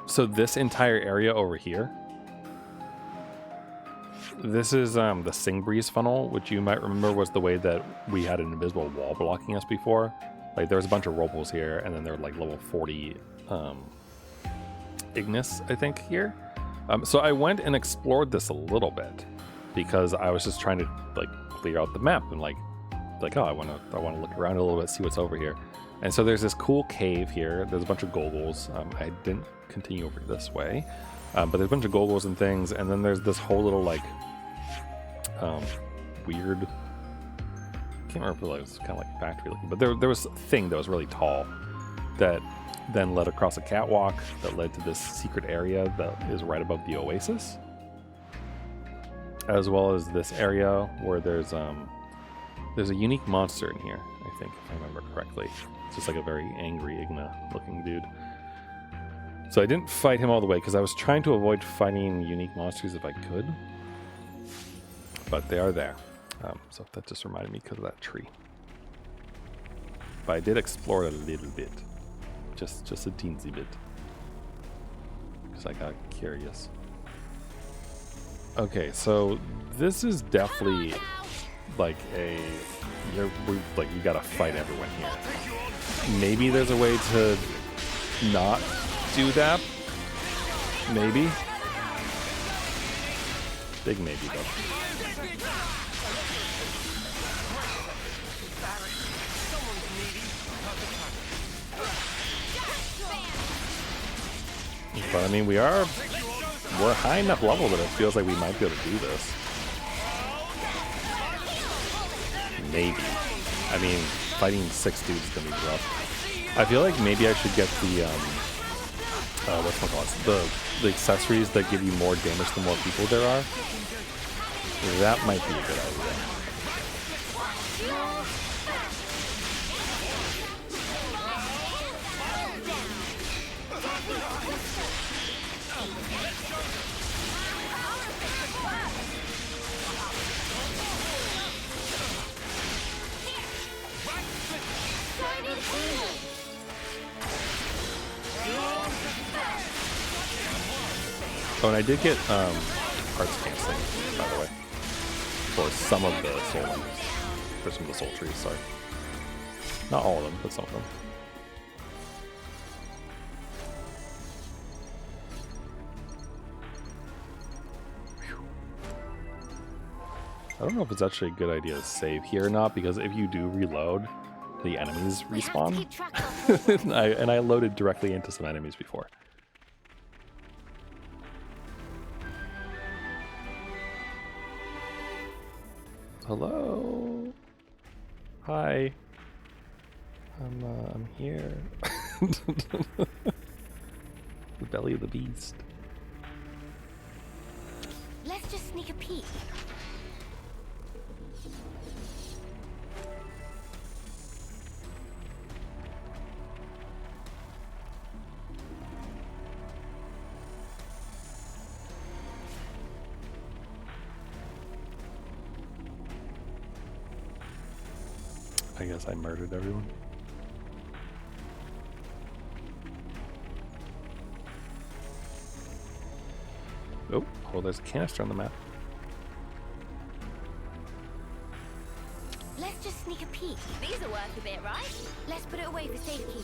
So this entire area over here, this is the Sing Breeze funnel, which you might remember was the way that we had an invisible wall blocking us before. Like there was a bunch of robles here, and then there were like level 40 Ignis, I think, here. So I went and explored this a little bit because I was just trying to like clear out the map and like oh, I want to look around a little bit, see what's over here. And so there's this cool cave here. There's a bunch of goggles. I didn't continue over this way, but there's a bunch of goggles and things. And then there's this whole little like weird. I can't remember if it was kind of like factory looking, but there was a thing that was really tall that then led across a catwalk that led to this secret area that is right above the oasis, as well as this area where there's a unique monster in here, I think, if I remember correctly. It's just like a very angry Igna looking dude. So I didn't fight him all the way because I was trying to avoid fighting unique monsters if I could, but they are there. So that just reminded me because of that tree. But I did explore it a little bit. Just a teensy bit. Because I got curious. Okay, so this is definitely like you gotta fight everyone here. Maybe there's a way to not do that. Maybe. Big maybe though. But I mean, we're high enough level that it feels like we might be able to do this. Maybe. I mean, fighting 6 dudes is gonna be rough. I feel like maybe I should get the the accessories that give you more damage the more people there are. That might be a good idea. Oh, and I did get hearts canceling, by the way, for some of the soul ones. For some of the soul trees, sorry. Not all of them, but some of them. Whew. I don't know if it's actually a good idea to save here or not, because if you do reload, the enemies respawn. and I loaded directly into some enemies before. Hello. Hi. I'm here. The belly of the beast. Let's just sneak a peek. I guess I murdered everyone. Oh, well, there's a canister on the map. Let's just sneak a peek. These are worth a bit, right? Let's put it away for safekeeping.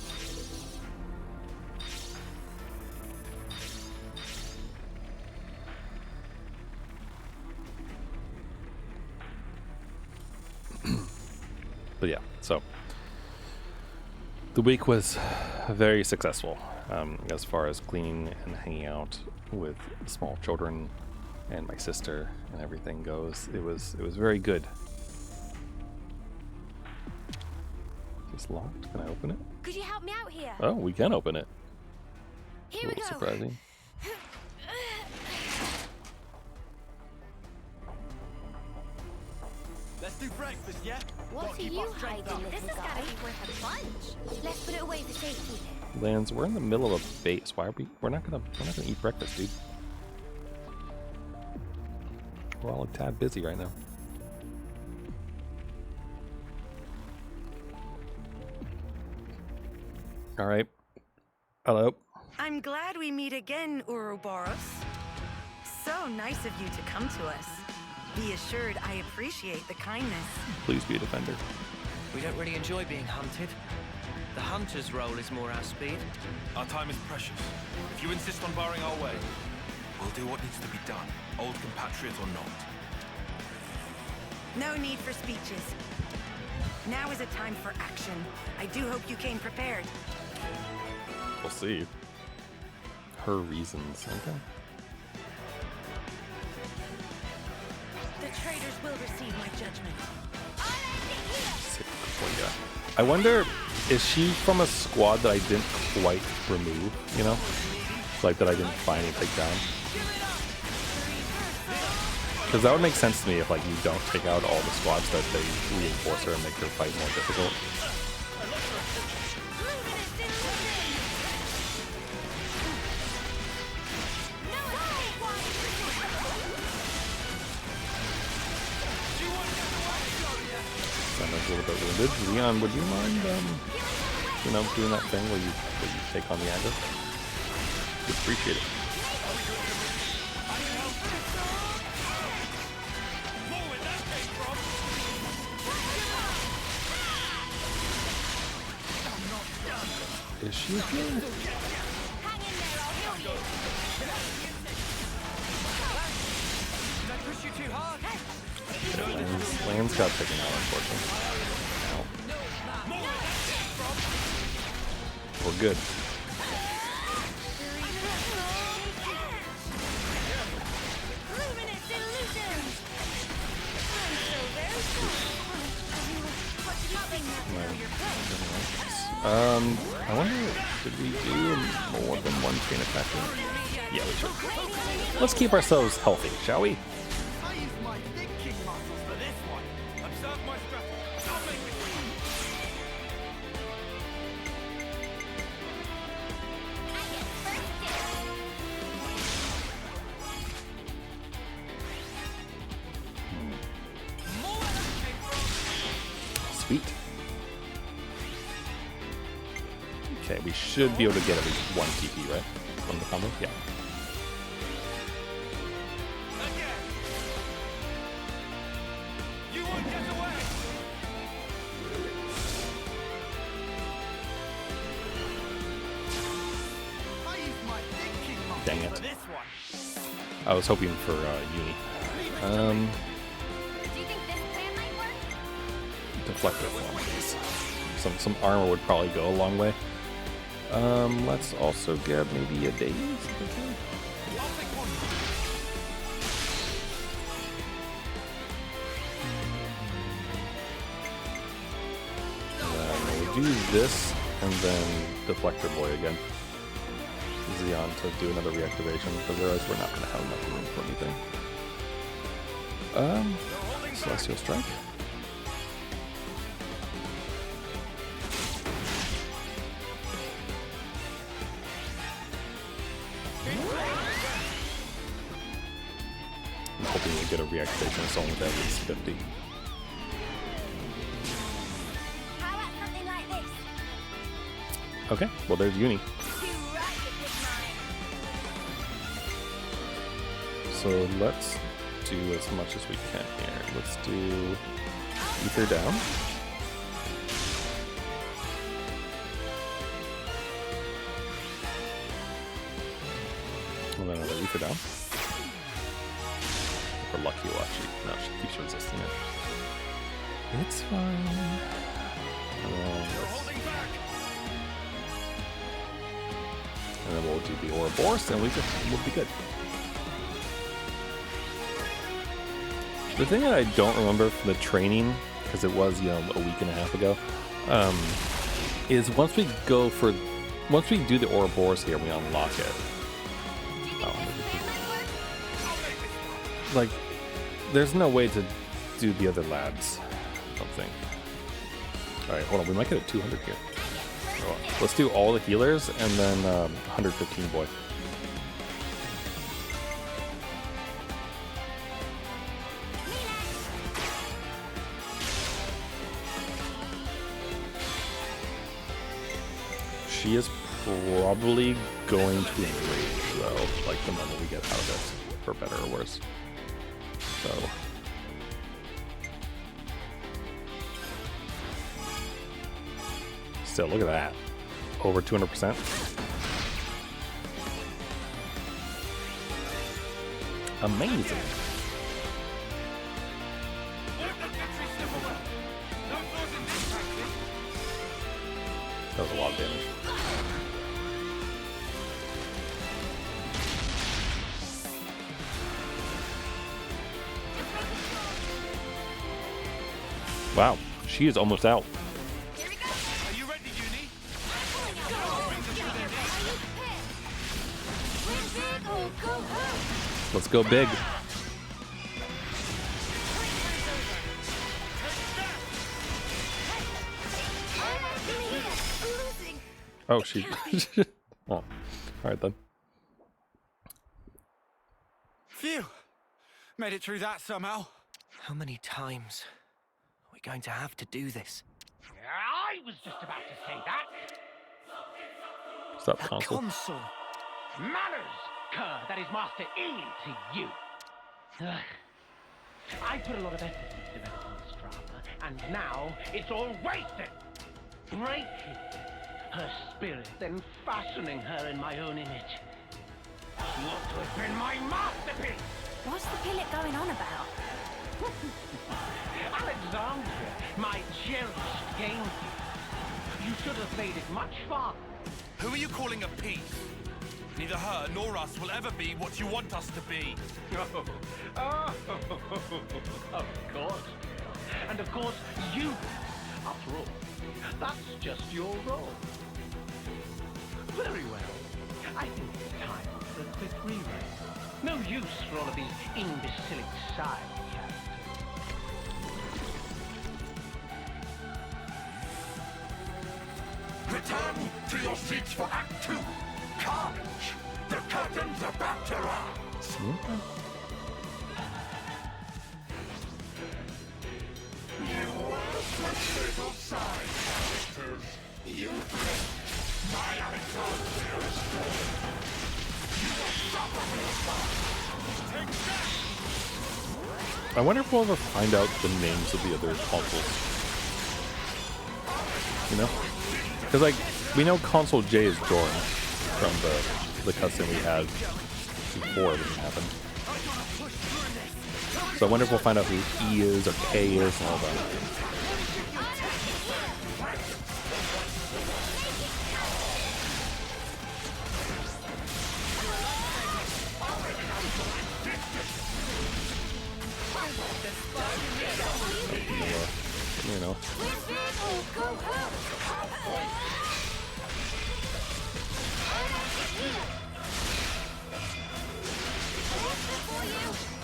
But yeah, so the week was very successful as far as cleaning and hanging out with small children and my sister and everything goes. It was very good. Is this locked? Can I open it? Could you help me out here? Oh, we can open it. Here A we little go. surprising. Let's do breakfast, yeah? What Gotta are keep you our strength hiding, up. little This has guy? gotta be worth a bunch. Let's put it away for safety. Lanz, we're in the middle of a base. Why are we? We're not gonna eat breakfast, dude. We're all a tad busy right now. All right. Hello. I'm glad we meet again, Ouroboros. So nice of you to come to us. Be assured I appreciate the kindness. Please be a defender. We don't really enjoy being hunted. The hunter's role is more our speed. Our time is precious. If you insist on barring our way, we'll do what needs to be done, old compatriot or not. No need for speeches. Now is a time for action. I do hope you came prepared. We'll see. Her reasons. Okay. The traitors will receive my judgment. Sick Koya. I wonder, is she from a squad that I didn't quite remove? You know, like that I didn't finally take down. Because that would make sense to me if like you don't take out all the squads that they reinforce her and make her fight more difficult. Senna's a little bit wounded. Leon, would you mind, you know, doing that thing where you take on the aggro? Would appreciate it. Is she here? Hang in there, I'll heal you. Don't push you too hard. Lanz got taken out, unfortunately. Ow. We're good. Luminous illusions. I'm so very cool. What should you think? I wonder, did we do more than one chain attack? Yeah, we should. Let's keep ourselves healthy, shall we? I use my thinking muscles for this one. Observe my strategy. Don't make me Sweet. Okay, we should be able to get at least one TP, right? From the combo? Yeah. again. You won't get away. I use my thinking muscles Dang it. for this one. I was hoping for Uni. Do you think this plan might work? Deflector form, please. Some armor would probably go a long way. Let's also get maybe a daze. Okay. I'll take one. We'll do this and then Deflector Boy again. Xeon to do another reactivation, because otherwise we're not going to have enough room for anything. Celestial Strike. I'm hoping we get a reactivation. It's only at least 50. How about something like this? Okay, well there's Uni. Too right with this mind. So let's do as much as we can here. Let's do Ether down. And then another Ether down. If we're lucky, we'll actually. No, she keeps resisting it. It's fine. And then we'll do the Ouroboros and we'll be good. The thing that I don't remember from the training, because it was, a week and a half ago, is once we do the Ouroboros here, we unlock it. Like, there's no way to do the other labs, I don't think. Alright, hold on, we might get a 200 here. Oh, let's do all the healers and then 115 boy. She is probably going to enrage, though, like the moment we get out of it, for better or worse. So. Still, look at that. Over 200%. Amazing. That was a lot of damage. Wow, she is almost out. Are you ready, Uni? Let's go big. Oh, she. Oh, all right then. Phew! Made it through that somehow. How many times are we going to have to do this? I was just about to say that. Stop console. Console. Manners, cur, that is Master E to you. Ugh. I put a lot of effort into developing this drama, and now it's all wasted. Breaking her spirit, then fashioning her in my own image. She ought to have been my masterpiece. What's the pilot going on about? Alexandria, my cherished gamekeeper. You should have made it much farther. Who are you calling a piece? Neither her nor us will ever be what you want us to be. Oh, of course. And of course, you, after all, that's just your role. Very well. I think it's time for a quick rewrite. No use for all of these imbecilic side characters. Return to your seats for Act 2. Carnage! The curtains are about to rise. You little side characters. You my Alexandria story. You will suffer for your I wonder if we'll ever find out the names of the other consoles. You know? Because, like, we know console J is Joran from the cutscene we had before everything happened. So I wonder if we'll find out who E is or K is and all that. You know.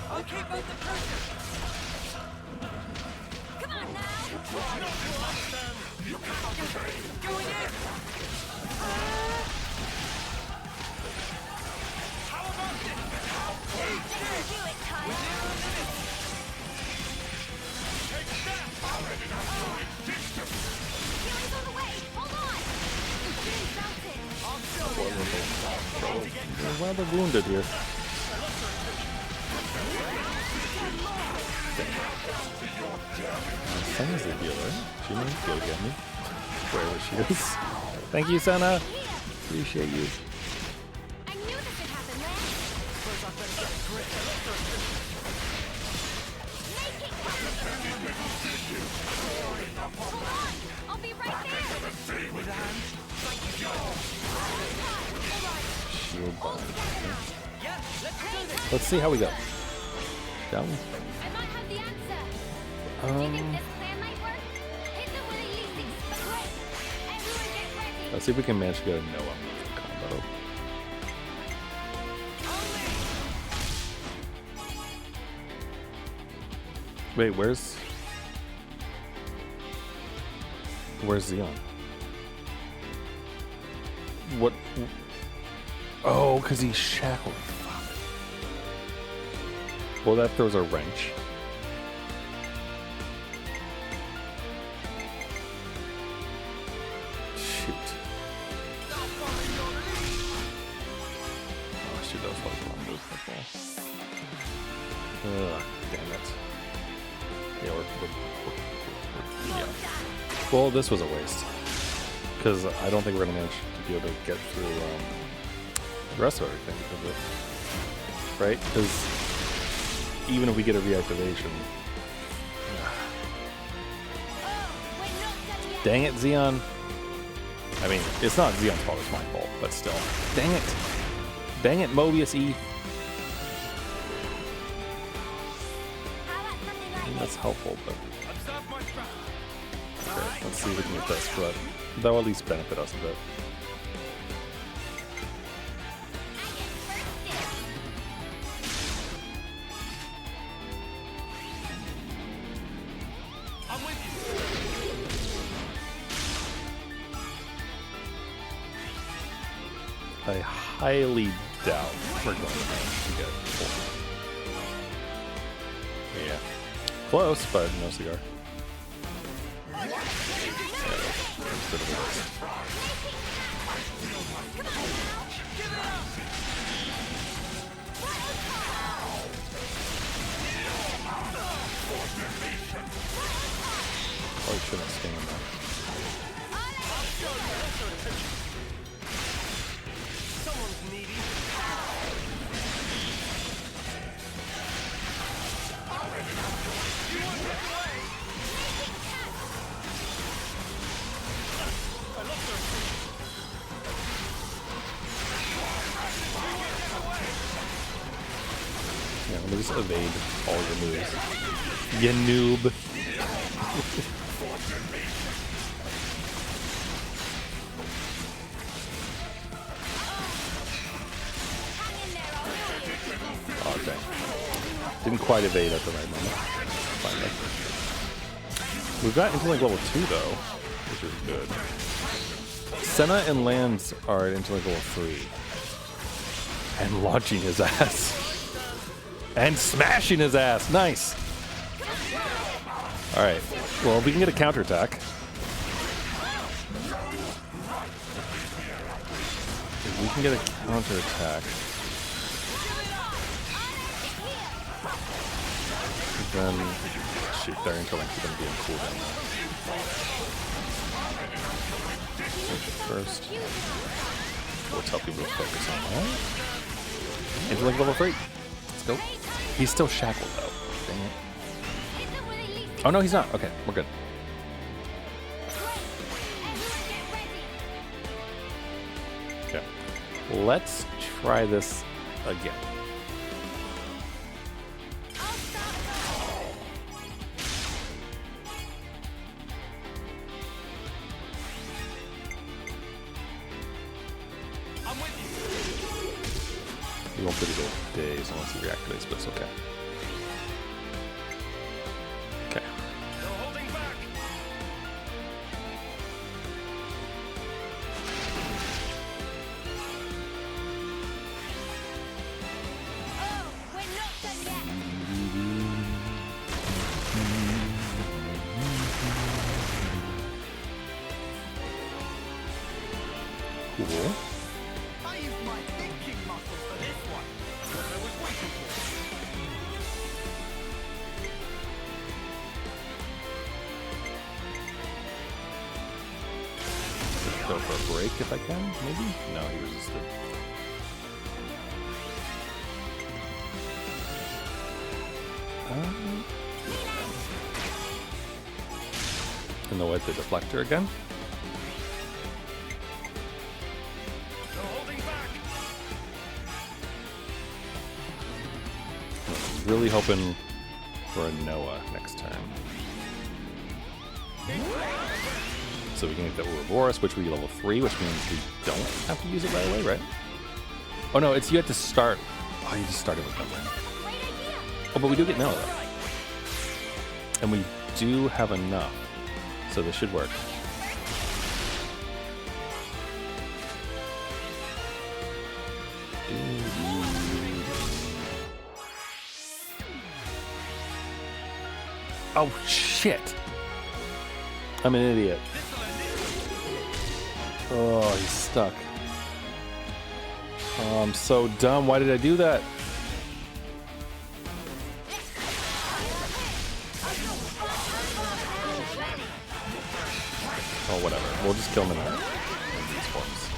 I'll keep out the pressure. Come on now. Going in. How about this? Do it, Kyle. Healing's on the way. Hold on. It's been melted. We're rather wounded here. Senna's a healer. She may go get me. Wherever she is. Thank you, Senna. Appreciate you. I knew this would happen, Lanz. Make it come. Hold on. I'll be right there. Shield bomb. Yeah, let's do this. Let's see how we go. Down. I might have the answer. Do you think this plan might work? Hit them with a least great. Everyone get ready. Let's see if we can manage to get a Noah move combo. Wait, where's Xeon? What? Oh, because he's shackled. Fuck. Well, that throws a wrench. Shoot. Oh, shoot, that was like one move. Ugh, damn it. Yeah, yeah. Well, this was a waste. Because I don't think we're going to manage to be able to get through the rest of everything because of it. Right? Because even if we get a reactivation. Dang it, Xeon. I mean, it's not Xeon's fault, it's my fault, but still. Dang it. Dang it, Mobius E. That's helpful, but okay, let's see if we can get this, but that'll at least benefit us a bit. I'm with you. I highly doubt we're going to manage to get full. Yeah. Close, but no cigar. Yeah, that's a bit of a waste. Probably shouldn't have stayed in there. Someone's needy. Yeah, let me just evade all your moves. You noob. Oh, dang. Didn't quite evade at the right moment. Finally. We've got Interlink level 2 though, which is good. Senna and Lanz are at Interlink level 3. And launching his ass. And smashing his ass. Nice. Alright. Well, we can get a counterattack. If we can get a counterattack, then shoot, their Interlinks are going to be in cooldown. First, we'll tell people to focus on that. Interlink level 3. Let's go. He's still shackled though. Dang it. Oh no, he's not. Okay, we're good. Okay. Let's try this again. I'm with you. We won't be able to go days unless he reactivates, but it's okay. Okay. No holding back. Oh, we're not done yet. Cool. I used my thinking muscle for this one. I was waiting for it. Go for a break if I can, maybe? No, he resisted. And the white the deflector again. No holding back. I'm really hoping for a Noah next turn. So we can get the Ouroboros, which we level 3, which means we don't have to use it right away, right? Oh no, it's you have to start. Oh, you just started with that one. Oh, but we do get Nella though. And we do have enough. So this should work. Oh shit! I'm an idiot. Oh, he's stuck. Oh, I'm so dumb. Why did I do that? Oh, whatever. We'll just kill him in these forms.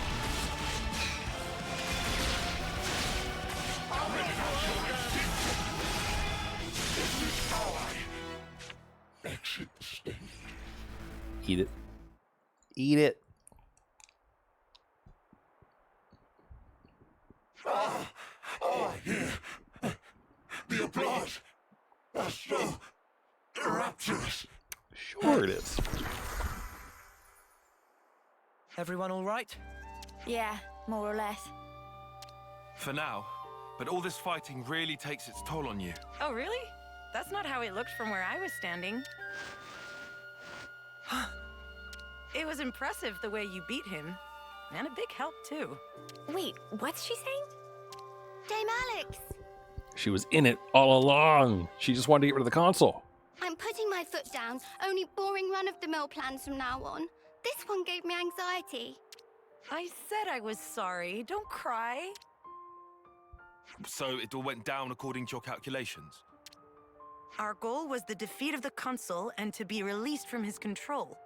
Eat it. Eat it. The applause are so rapturous. Sure it is. Everyone all right? Yeah, more or less. For now. But all this fighting really takes its toll on you. Oh, really? That's not how it looked from where I was standing. It was impressive the way you beat him. And a big help, too. Wait, what's she saying? Dame Alex, She was in it all along. She just wanted to get rid of the console. I'm putting my foot down. Only boring run-of-the-mill plans from now on. This one gave me anxiety. I said I was sorry. Don't cry. So it all went down according to your calculations? Our goal was the defeat of the consul and to be released from his control.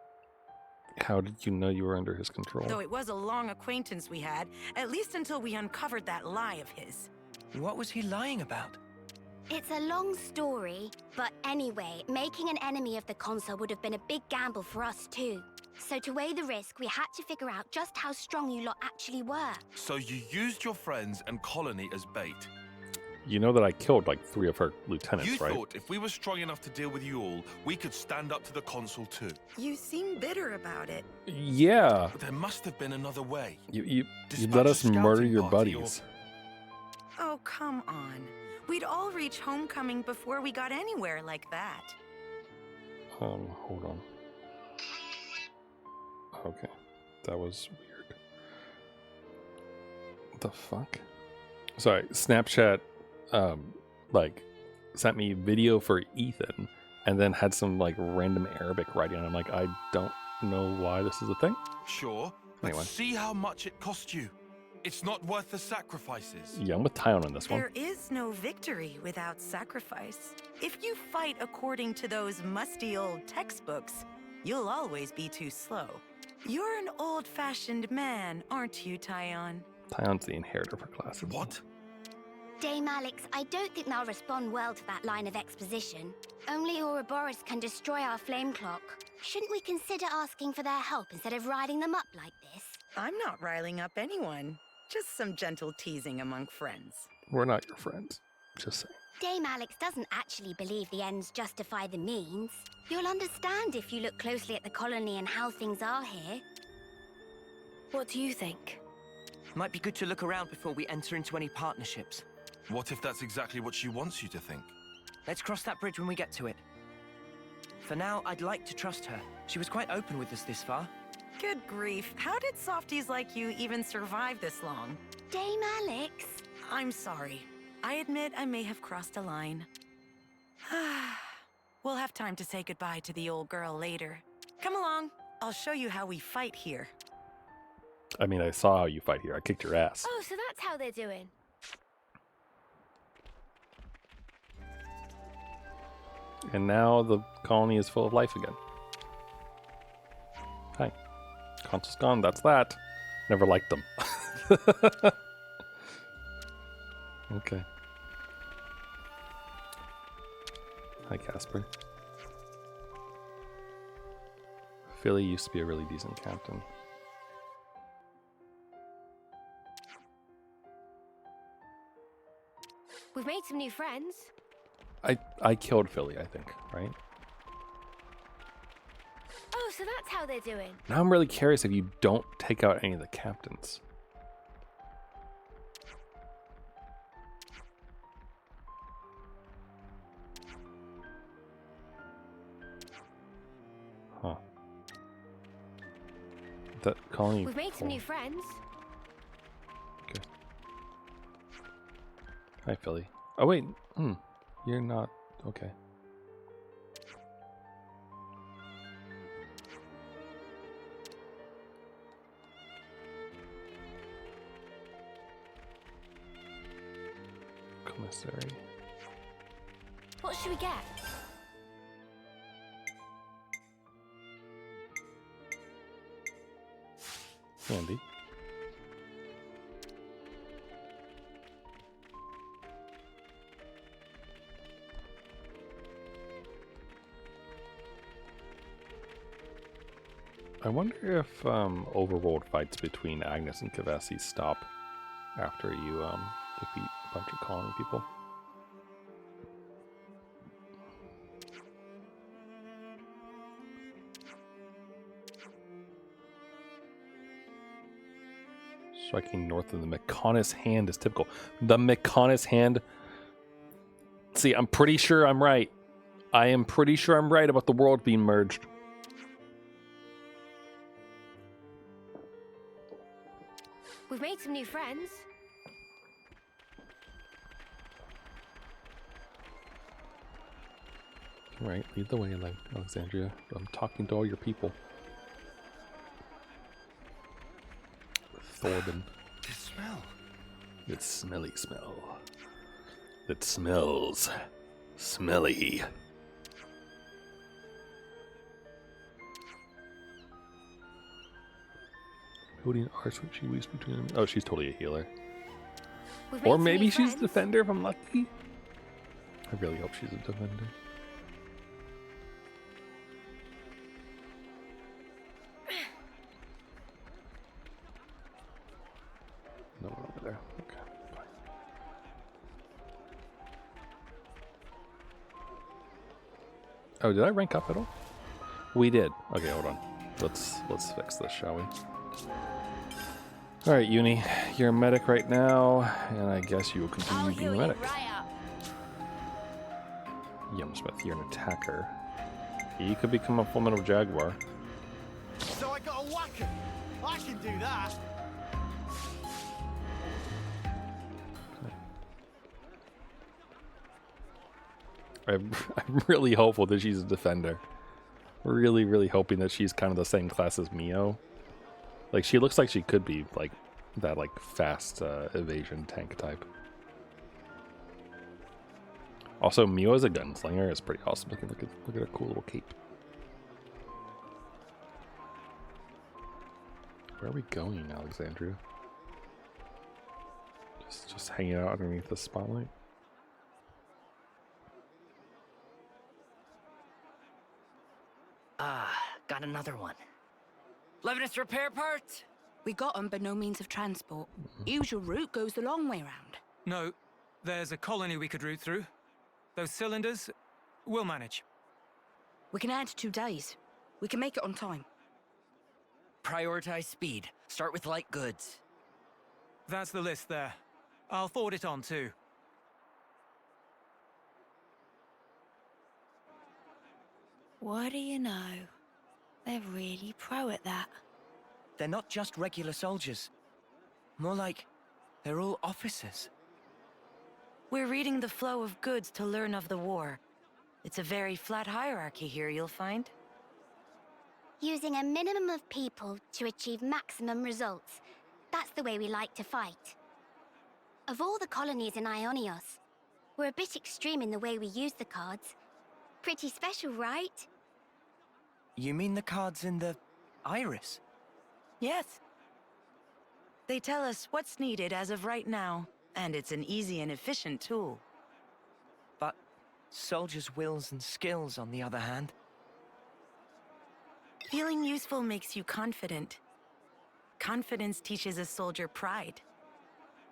How did you know you were under his control? Though it was a long acquaintance we had, at least until we uncovered that lie of his. What was he lying about? It's a long story, but anyway, making an enemy of the consul would have been a big gamble for us too. So to weigh the risk, we had to figure out just how strong you lot actually were. So you used your friends and colony as bait? You know that I killed like 3 of her lieutenants, You right? thought if we were strong enough to deal with you all, we could stand up to the consul too. You seem bitter about it. Yeah. But there must have been another way. You Dispatch let a us murder scouting your party buddies. Oh, come on. We'd all reach homecoming before we got anywhere like that. Hold on. Okay. That was weird. What the fuck? Sorry, Snapchat like sent me video for Ethan and then had some like random Arabic writing on it. I'm like, I don't know why this is a thing. Sure, but Anyway. see how much it cost you. It's not worth the sacrifices. Yeah, I'm with Tyon on this one. There is no victory without sacrifice. If you fight according to those musty old textbooks, you'll always be too slow. You're an old-fashioned man, aren't you, Tyon? Tyon's the inheritor for classes. What? Dame Alex, I don't think they'll respond well to that line of exposition. Only Ouroboros can destroy our flame clock. Shouldn't we consider asking for their help instead of riding them up like this? I'm not riling up anyone. Just some gentle teasing among friends. We're not your friends. Just saying. Dame Alex doesn't actually believe the ends justify the means. You'll understand if you look closely at the colony and how things are here. What do you think? Might be good to look around before we enter into any partnerships. What if that's exactly what she wants you to think? Let's cross that bridge when we get to it. For now, I'd like to trust her. She was quite open with us this far. Good grief. How did softies like you even survive this long? Dame Alex? I'm sorry. I admit I may have crossed a line. We'll have time to say goodbye to the old girl later. Come along. I'll show you how we fight here. I mean, I saw how you fight here. I kicked your ass. Oh, so that's how they're doing. And now the colony is full of life again. Hi. Consul's gone. That's that. Never liked them. Okay. Hi, Casper. Philly used to be a really decent captain. We've made some new friends. I killed Philly, I think, right? So that's how they're doing. Now I'm really curious if you don't take out any of the captains. Huh. That colony. We've made some new friends. Okay. Hi, Philly. Oh wait, you're not okay. Commissary. What should we get? Handy. I wonder if overworld fights between Agnes and Kavesi stop after you defeat a bunch of colony people. Striking north of the Mechonis hand is typical. The Mechonis hand. See, I'm pretty sure I'm right. I am pretty sure I'm right about the world being merged. We've made some new friends. All right, lead the way, Alexandria. I'm talking to all your people. Thorben. The smell. It's smelly smell. It smells smelly. Holding arts when she weaves between them. Oh, she's totally a healer. We've made Or some maybe new she's friends. defender if I'm lucky. I really hope she's a defender. No one over there. Okay, fine. Oh, did I rank up at all? We did. Okay, hold on. Let's fix this, shall we? All right, Uni, you're a medic right now, and I guess you will continue I'll being a heal you medic. right up. Yumsmith, you're an attacker. You could become a full metal jaguar. So I got a whacker. I can do that. I'm really hopeful that she's a defender. Really, really hoping that she's kind of the same class as Mio. Like, she looks like she could be, like, that, like, fast evasion tank type. Also, Mio as a gunslinger is pretty awesome. Look at her cool little cape. Where are we going, Alexandria? Just hanging out underneath the spotlight? Got another one. Levinus repair parts? We got them, but no means of transport. Usual route goes the long way round. No, there's a colony we could route through. Those cylinders, we'll manage. We can add 2 days. We can make it on time. Prioritize speed. Start with light goods. That's the list there. I'll forward it on too. What do you know? They're really pro at that. They're not just regular soldiers. More like they're all officers. We're reading the flow of goods to learn of the war. It's a very flat hierarchy here, you'll find. Using a minimum of people to achieve maximum results. That's the way we like to fight. Of all the colonies in Ionios, we're a bit extreme in the way we use the cards. Pretty special, right? You mean the cards in the iris? Yes. They tell us what's needed as of right now, and it's an easy and efficient tool. But soldiers' wills and skills, on the other hand. Feeling useful makes you confident. Confidence teaches a soldier pride.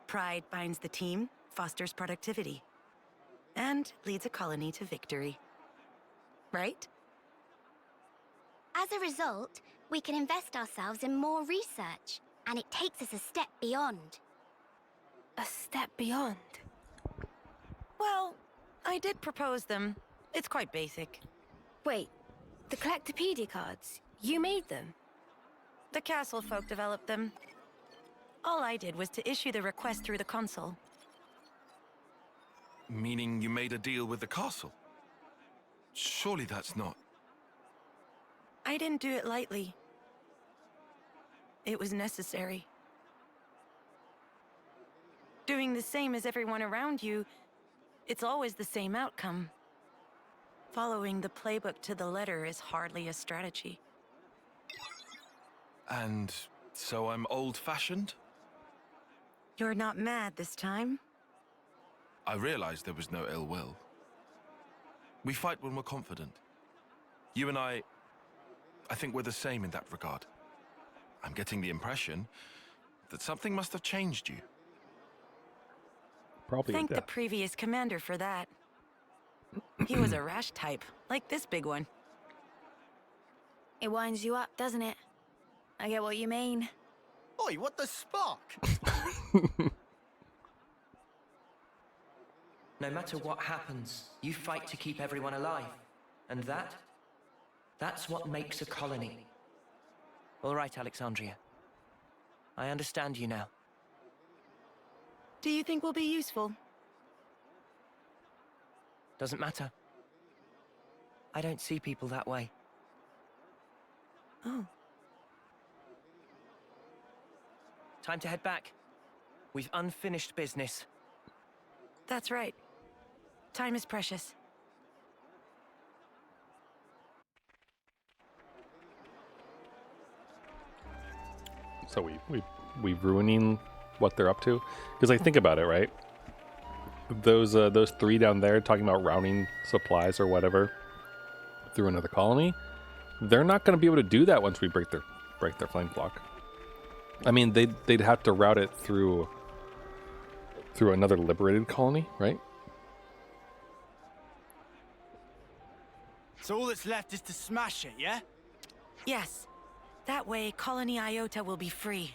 Pride binds the team, fosters productivity, and leads a colony to victory. Right? As a result, we can invest ourselves in more research, and it takes us a step beyond. A step beyond. Well, I did propose them. It's quite basic. Wait, the Collectopedia cards, you made them? The castle folk developed them. All I did was to issue the request through the console. Meaning you made a deal with the castle? Surely that's not... I didn't do it lightly. It was necessary. Doing the same as everyone around you, it's always the same outcome. Following the playbook to the letter is hardly a strategy. And so I'm old-fashioned? You're not mad this time? I realized there was no ill will. We fight when we're confident. You and I think we're the same in that regard. I'm getting the impression that something must have changed you. Probably. Thank the previous commander for that. He was a rash type, like this big one. It winds you up, doesn't it? I get what you mean. Oi, what the spark? No matter what happens, you fight to keep everyone alive. And that's what makes a colony. All right, Alexandria. I understand you now. Do you think we'll be useful? Doesn't matter. I don't see people that way. Oh. Time to head back. We've unfinished business. That's right. Time is precious. So we ruining what they're up to? Because like think about it, right? Those three down there talking about routing supplies or whatever through another colony, they're not going to be able to do that once we break their flame clock. I mean, they'd have to route it through another liberated colony, right? So all that's left is to smash it, yeah? Yes. That way, Colony Iota will be free.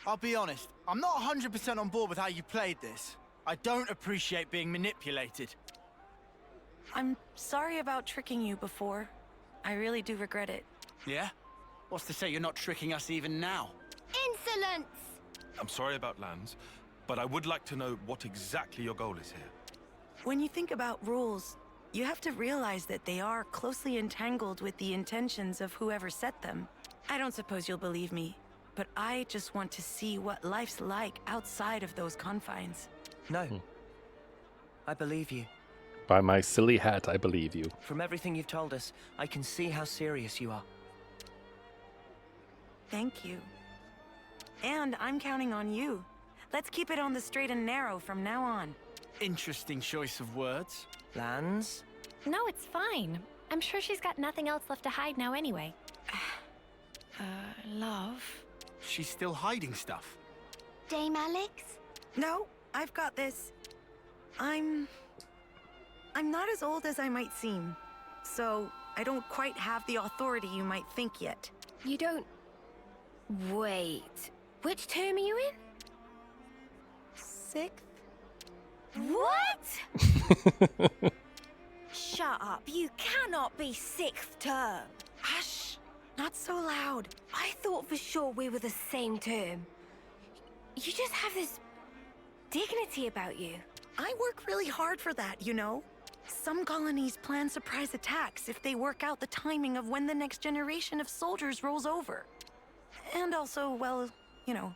I'll be honest, I'm not 100% on board with how you played this. I don't appreciate being manipulated. I'm sorry about tricking you before. I really do regret it. Yeah? What's to say you're not tricking us even now? Insolence! I'm sorry about Lanz, but I would like to know what exactly your goal is here. When you think about rules, you have to realize that they are closely entangled with the intentions of whoever set them. I don't suppose you'll believe me, but I just want to see what life's like outside of those confines. No. I believe you. By my silly hat, I believe you. From everything you've told us, I can see how serious you are. Thank you. And I'm counting on you. Let's keep it on the straight and narrow from now on. Interesting choice of words. Lanz? No, it's fine. I'm sure she's got nothing else left to hide now anyway. Love? She's still hiding stuff. Dame Alex? No, I've got this. I'm not as old as I might seem, so I don't quite have the authority you might think yet. You don't... Wait. Which term are you in? 6th? What? Shut up. You cannot be 6th term. Hush! Not so loud. I thought for sure we were the same term. You just have this dignity about you. I work really hard for that, you know? Some colonies plan surprise attacks if they work out the timing of when the next generation of soldiers rolls over. And also, well, you know,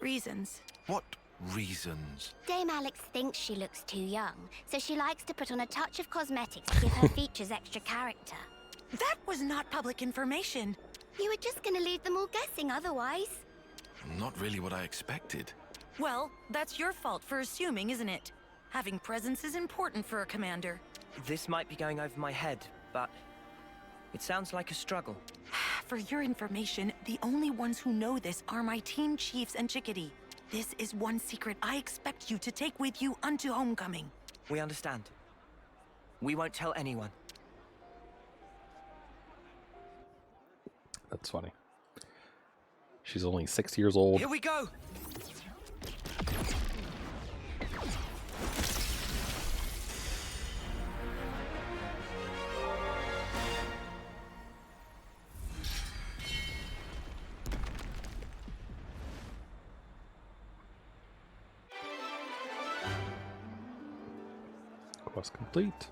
reasons. What reasons? Dame Alex thinks she looks too young, so she likes to put on a touch of cosmetics to give her features extra character. That was not public information. You were just gonna leave them all guessing otherwise. Not really what I expected. Well, that's your fault for assuming, isn't it? Having presence is important for a commander. This might be going over my head, but it sounds like a struggle. For your information, the only ones who know this are my team chiefs and Chickadee. This is one secret I expect you to take with you unto homecoming. We understand. We won't tell anyone. That's funny. She's only 6 years old. Here we go. Quest complete.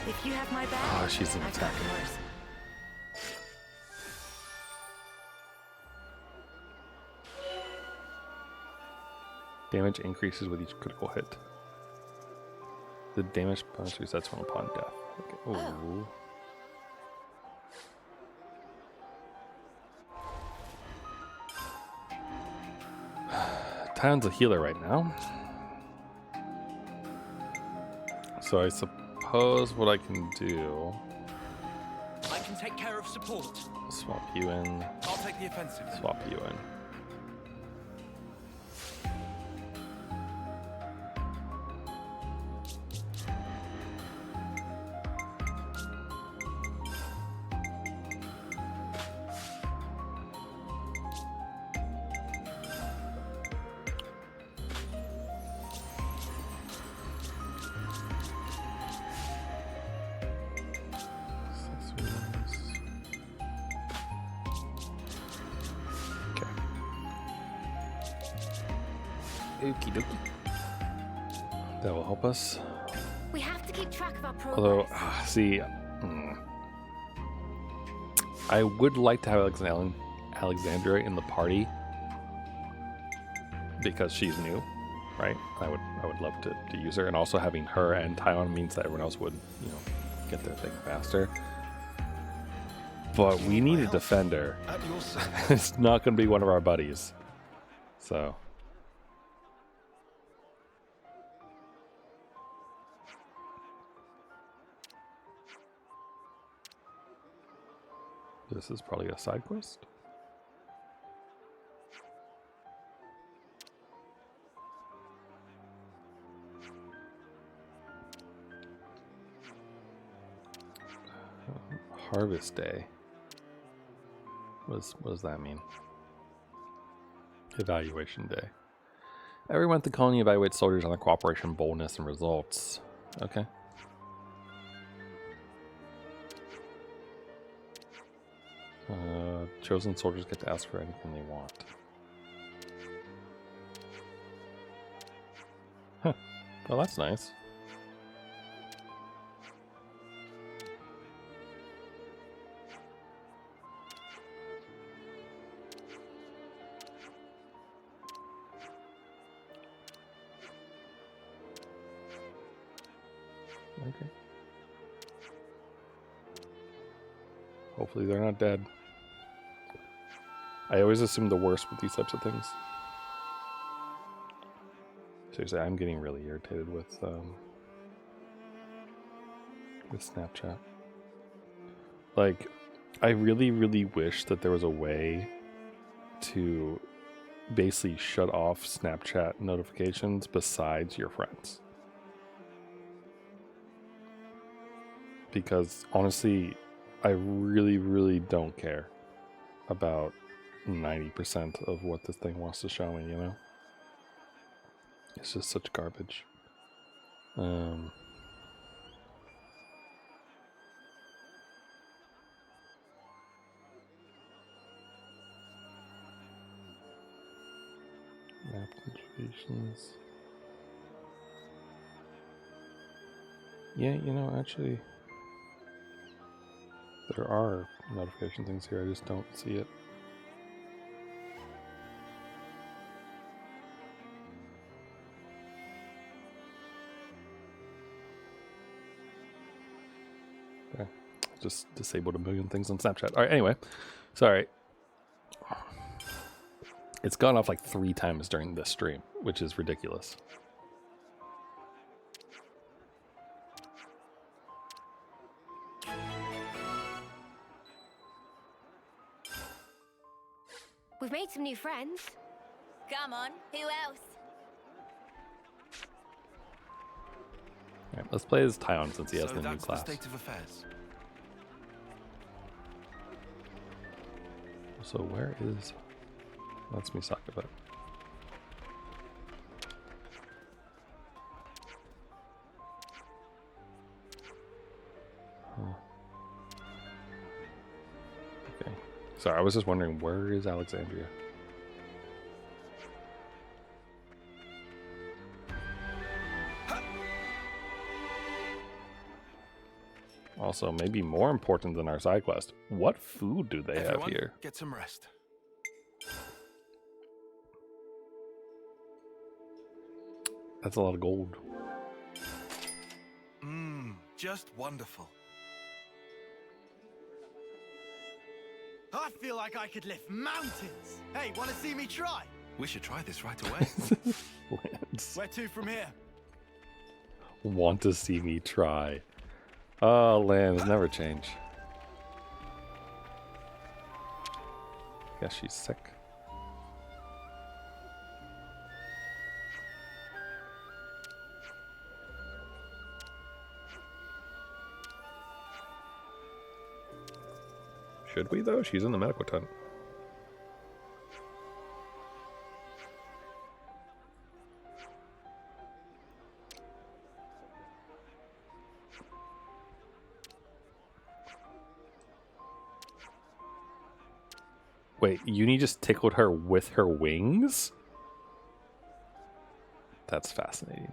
If you have my back, Ah, she's an I've got attacker. yours. Damage increases with each critical hit. The damage bonus resets when upon death. Okay. Ooh. Tion's a healer right now. So I suppose what I can do, I can take care of support. swap you in, I'll take the offensive. swap you in. Okie dokie. That will help us. We have to keep track of our progress. Although, see, I would like to have Alexandria in the party because she's new, right? I would love to use her, and also having her and Taiwan means that everyone else would, you know, get their thing faster. But we need a defender. At your service. It's not going to be one of our buddies, so. This is probably a side quest. Harvest Day. What does that mean? Evaluation Day. Every month the colony evaluates soldiers on their cooperation, boldness, and results. Okay. Chosen soldiers get to ask for anything they want. Huh. Well, that's nice. Okay. Hopefully they're not dead. I always assume the worst with these types of things. Seriously, I'm getting really irritated with Snapchat. Like, I really, really wish that there was a way to basically shut off Snapchat notifications besides your friends. Because honestly, I really, really don't care about 90% of what this thing wants to show me, you know? It's just such garbage. Map contributions. Yeah, you know, actually, there are notification things here, I just don't see it. Okay, just disabled a million things on Snapchat. Alright, anyway, sorry. It's gone off like 3 times during this stream, which is ridiculous. We've made some new friends. Come on, who else? Alright, Let's play as Tyon since he has So the new that's class. the state of affairs. So where is... That's Misaka, but... Oh. Okay. Sorry, I was just wondering, where is Alexandria? Also, maybe more important than our side quest, what food do they Everyone, have here? get some rest. That's a lot of gold. Just wonderful. I feel like I could lift mountains. Hey, want to see me try? We should try this right away. Lanz. Where to from here? Want to see me try. Oh, Lanz, never change. Guess she's sick. Should we, though? She's in the medical tent. Wait, Uni just tickled her with her wings? That's fascinating.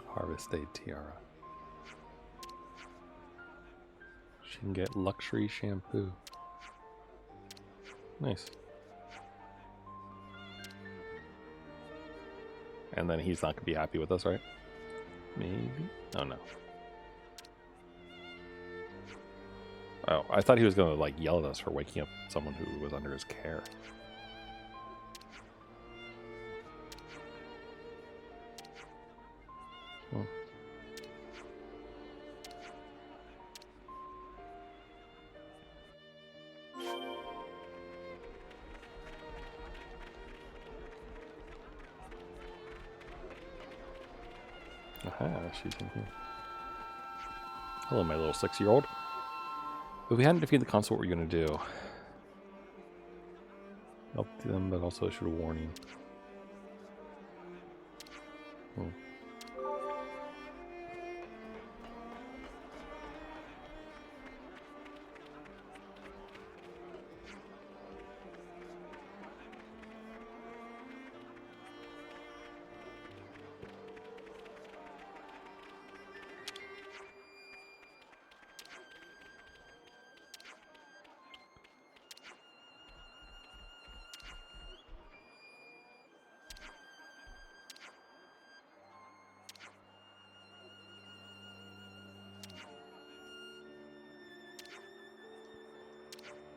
Harvest Day Tiara. She can get luxury shampoo. Nice. And then he's not going to be happy with us, right? Maybe? Oh, no. Oh, I thought he was going to, like, yell at us for waking up someone who was under his care. Hmm. Aha, she's in here. Hello, my little 6-year-old. If we hadn't defeated the console, what were you going to do? Help them, but also issue a warning. Hmm.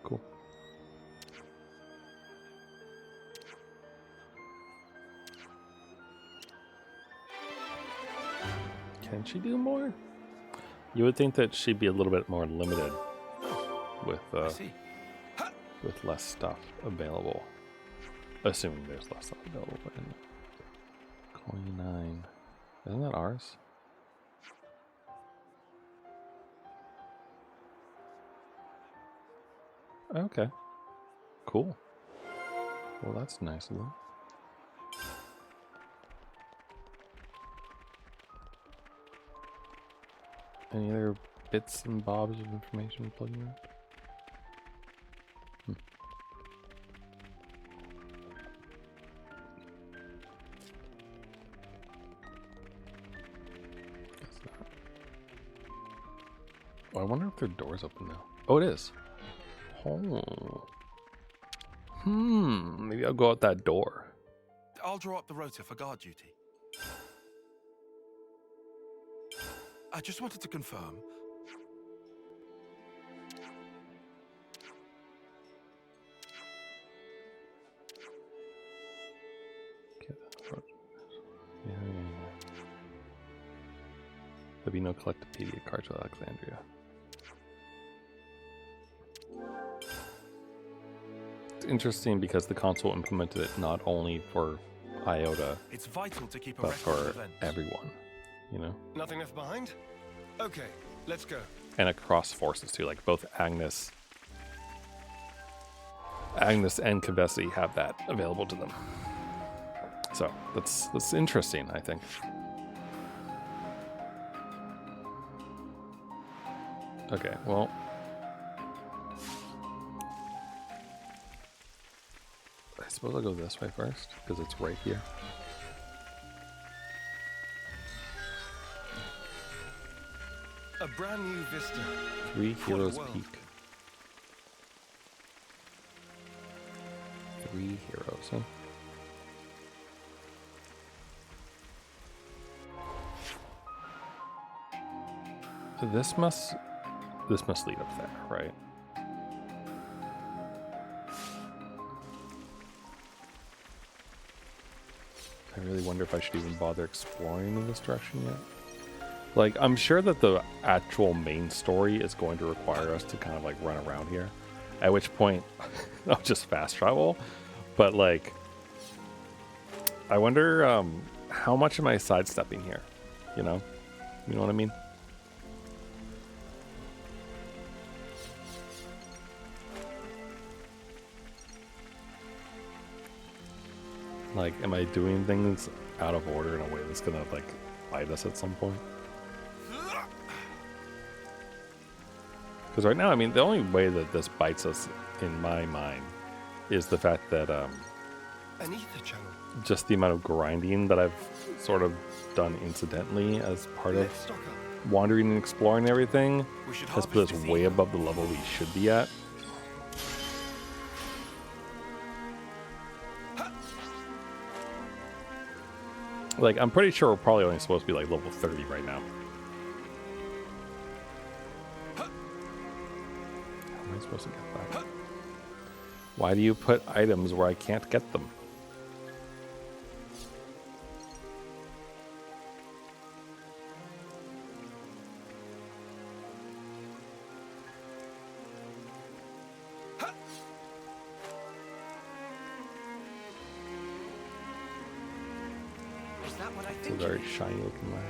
Cool. Can she do more? You would think that she'd be a little bit more limited with less stuff available. Assuming there's less stuff available. But in 29. Isn't that ours? Okay. Cool. Well, that's nice of them. Any other bits and bobs of information plugging in? Guess not. Oh, I wonder if their door's open now. Oh, it is. Oh. Maybe I'll go out that door. I'll draw up the rota for guard duty. I just wanted to confirm. Yeah. There'll be no collectopedia cards with Alexandria. interesting because the console implemented it not only for Iota, It's vital to keep a but record of for events. everyone, you know? Nothing left behind? Okay, let's go. And across forces too, like both Agnes and Kavesi have that available to them. So that's interesting, I think. Okay, well, I suppose I'll go this way first because it's right here. A brand new vista. 3 What a Heroes world. Peak. 3 heroes, huh? So this must lead up there, right? I really wonder if I should even bother exploring in this direction yet. Like, I'm sure that the actual main story is going to require us to kind of like run around here, at which point I'll just fast travel. But like, I wonder how much am I sidestepping here? You know what I mean? Like, am I doing things out of order in a way that's gonna like bite us at some point? Because right now, I mean, the only way that this bites us, in my mind, is the fact that An ether channel. just the amount of grinding that I've sort of done incidentally as part of Let's stock up. wandering and exploring everything We should has put us harvest way this above the level we should be at. Like, I'm pretty sure we're probably only supposed to be like level 30 right now. How am I supposed to get that? Why do you put items where I can't get them? Is that what I It's a think? very shiny looking lad.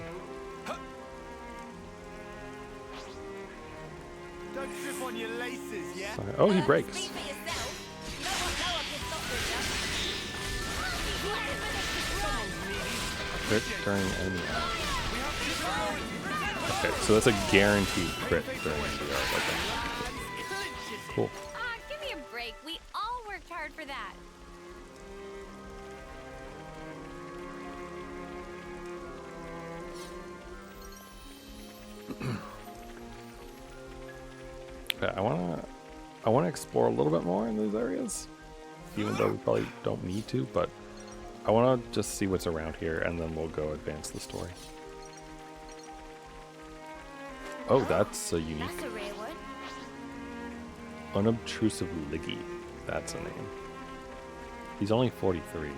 Don't trip on your laces, yeah? Sorry. Oh, he breaks. Speak for yourself. No one know I can stop this, Crit during enemy attack. Okay, so that's a guaranteed crit during enemy attack. Okay. Cool. Ah, give me a break. We all worked hard for that. Okay, I wanna explore a little bit more in these areas, even though we probably don't need to. But I wanna just see what's around here, and then we'll go advance the story. Oh, that's a unique, That's a rare one. unobtrusive Liggy. That's a name. He's only 43,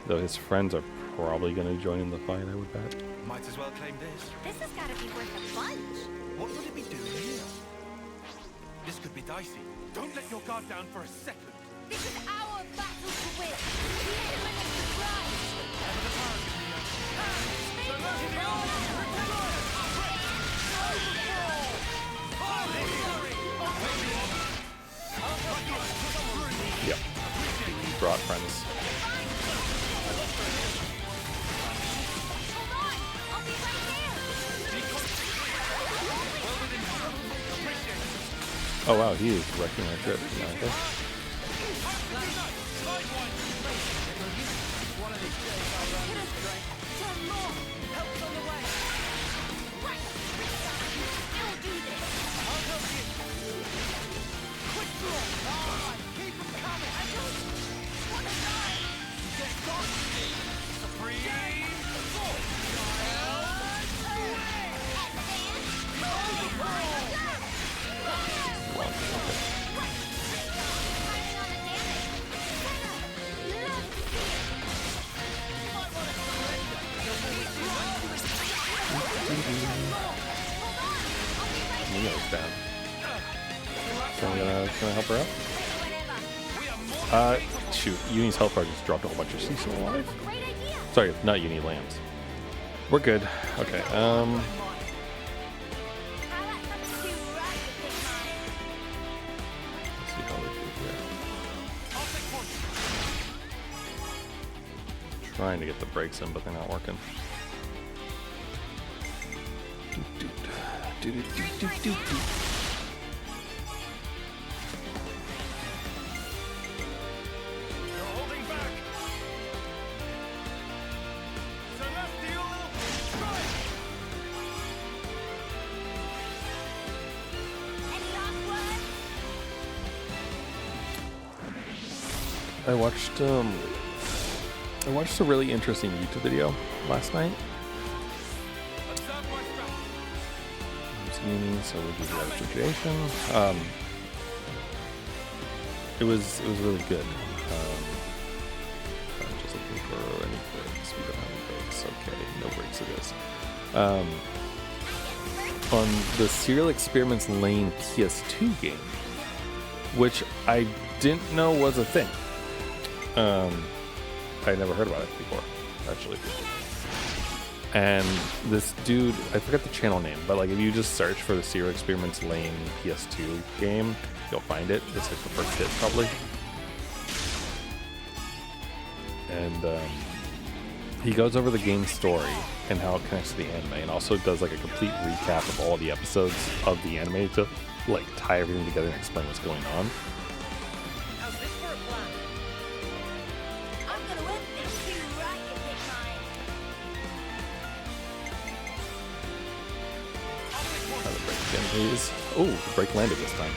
though his friends are probably gonna join in the fight, I would bet. Might as well claim this. This has got to be worth a bunch. What would it be doing here? This could be dicey. Don't let your guard down for a second. This is our battle to win. We eliminate the prize. Yep. He brought friends. Hold on. I'll be right there. Oh wow, he is wrecking our trip. Yeah, okay. Turn more. Help's on the way. Right. I'll do this. I'll help you. Quick draw. All right. Keep them coming. I don't want to die. Get gone. Supreme. Neo's down. So I'm gonna help her out. Shoot, Uni's health bar just dropped a whole bunch of season alive. Great idea. Sorry, not Uni, Lambs. We're good. Okay, How about something to ride the big man? let's see how we do here. Trying to get the brakes in, but they're not working. You're holding back. Celestial strike. Any last words? I watched a really interesting YouTube video last night. Observe my strategy. Uni, so we'll do the refrigeration. It was really good. I'm just looking for any breaks. We don't have any breaks. Okay, no breaks it is. On the Serial Experiments Lane PS2 game, which I didn't know was a thing. I never heard about it before, actually. And this dude, I forget the channel name, but like if you just search for the Serial Experiments Lane PS2 game, you'll find it. It's like the first hit probably. And he goes over the game's story and how it connects to the anime, and also does like a complete recap of all the episodes of the anime to like tie everything together and explain what's going on. How's this for a plan? I'm gonna win this to ride the big man. Try to break again, please. Oh, the break landed this time.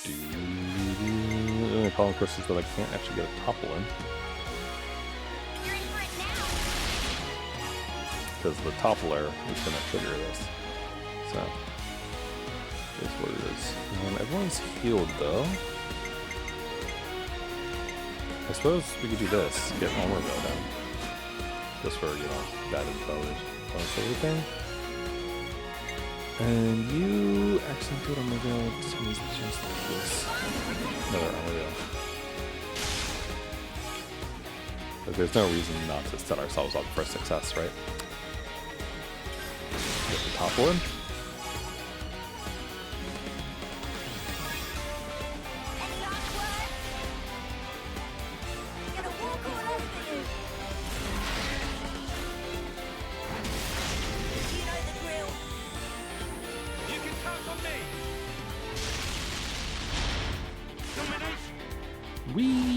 The only problem, of course, is that I can't actually get a topple in. You're in for it now. Because the toppler is going to trigger this. So, here's what it is. Everyone's healed, though. I suppose we could do this. Get armor go down. Just for, bad info and everything. And you actually do it on the go. Just needs the chance like this. Another armor go. But there's no reason not to set ourselves up for success, right? Get the top one. Any last words? Gonna walk all over you. You know the drill. You can count on me. Domination. Whee!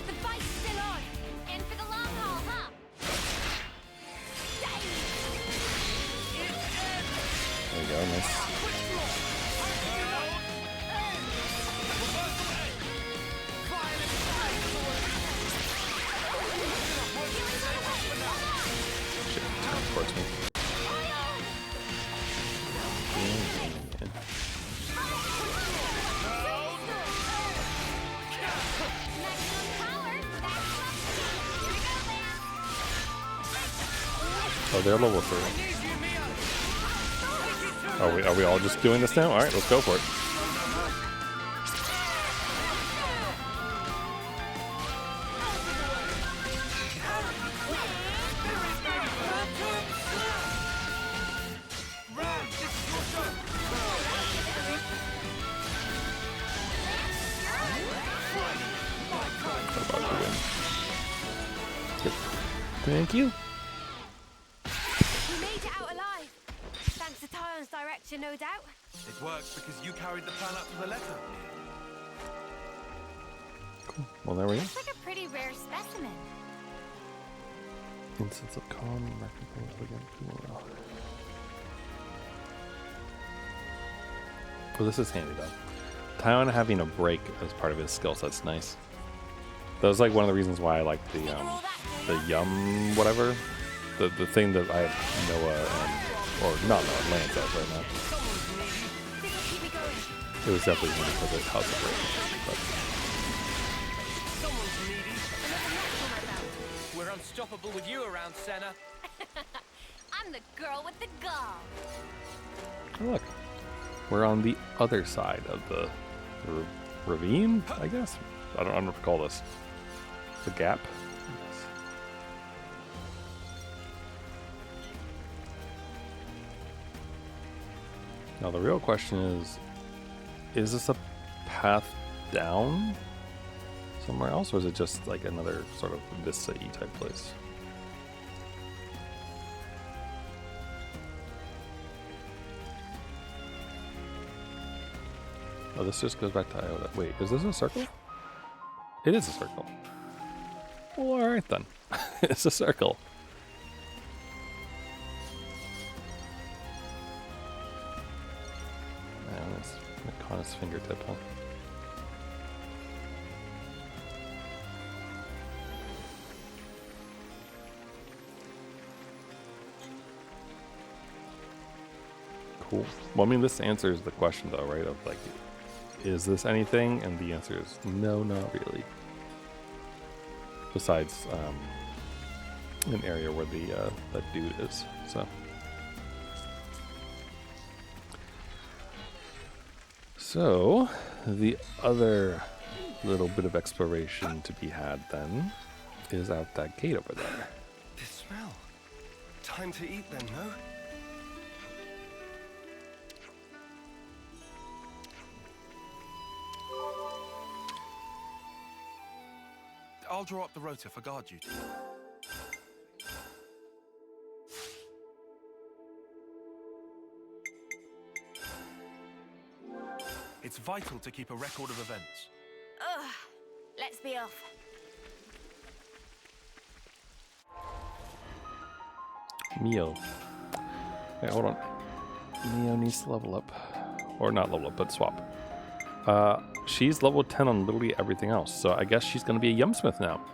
The fight's still on. In for the long haul, huh? There we go, nice. Shit, turn towards me. Oh, they're level 3. Are we all just doing this now? All right, let's go for it. About to win. Yep. Thank you. We made it out alive. Thanks to Tyon's direction, no doubt. It works because you carried the plan up to the letter. Cool. Well, there we go. Looks like a pretty rare specimen. Instance of calm, well, this is handy though. Tyon having a break as part of his skill set's nice. That was like one of the reasons why I like the yum whatever, the thing that I have Noah and, or not Noah, Lanz does right now. It was definitely one because it has a break. But We're unstoppable with you around, Senna. I I'm the girl with the gall. Oh, look. We're on the other side of the ravine, I guess? I don't know what to call this. The gap? Now the real question is this a path down somewhere else, or is it just like another sort of Vista-y type place? Oh, this just goes back to Iota. Wait, is this a circle? It is a circle. Well, alright then. It's a circle. Man, it's Makana's fingertip, huh? Cool. Well, I mean, this answers the question, though, right? Of like, is this anything? And the answer is no, not really. Besides an area where the that dude is. So the other little bit of exploration to be had then is out that gate over there. This smell. Time to eat then, no? I'll draw up the rota for guard duty. It's vital to keep a record of events. Ugh, let's be off. Mio. Hey, hold on. Mio needs to level up. Or not level up, but swap. She's level 10 on literally everything else, so I guess she's going to be a Yumsmith now.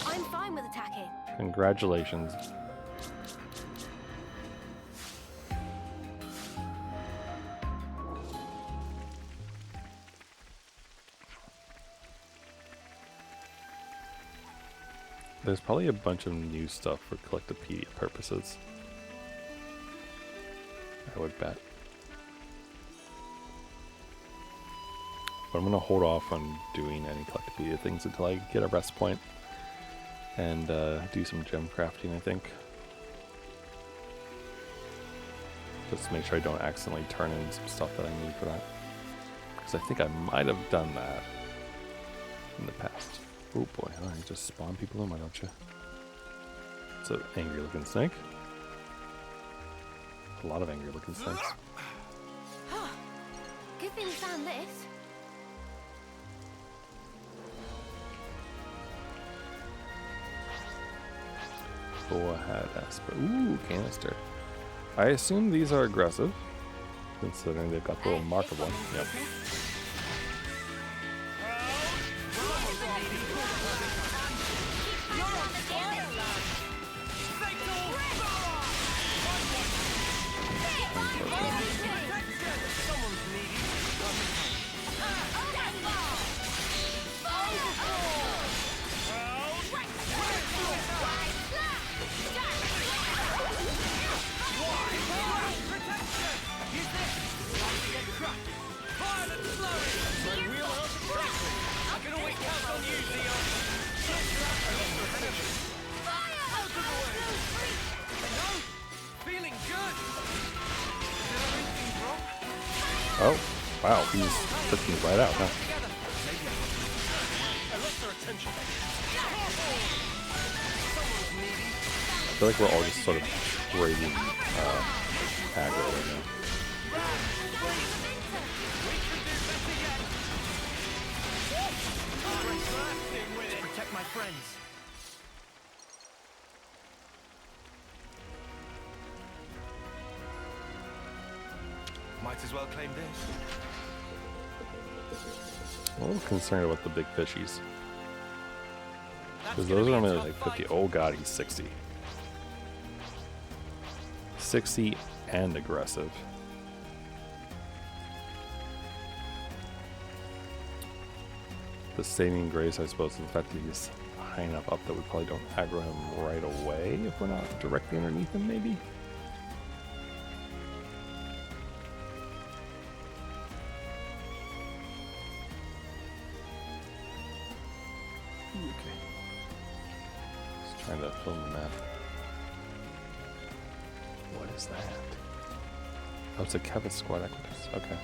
I'm fine with attacking. Congratulations. There's probably a bunch of new stuff for collectopedia purposes, I would bet. But I'm going to hold off on doing any collectopedia things until I get a rest point and do some gem crafting, I think. Just to make sure I don't accidentally turn in some stuff that I need for that. Because I think I might have done that in the past. Oh boy, you just spawn people in, why don't you? It's an angry looking snake. A lot of angry looking snakes. Good thing we found this. Had Asper. Ooh, canister. I assume these are aggressive, considering they've got the little marker one. Yep. Oh, wow, he's took me right out, huh? I feel like we're all just sort of trading aggro right now. Protect my friends. Might as well claim this. I'm a little concerned about the big fishies. Because those are only like 50. Oh god, he's 60. 60 and aggressive. The saving grace, I suppose, is the fact that he's high enough up that we probably don't aggro him right away if we're not directly underneath him, maybe? Okay. Just trying to film the map. What is that? Oh, it's a Kevin Squad Equities. Okay.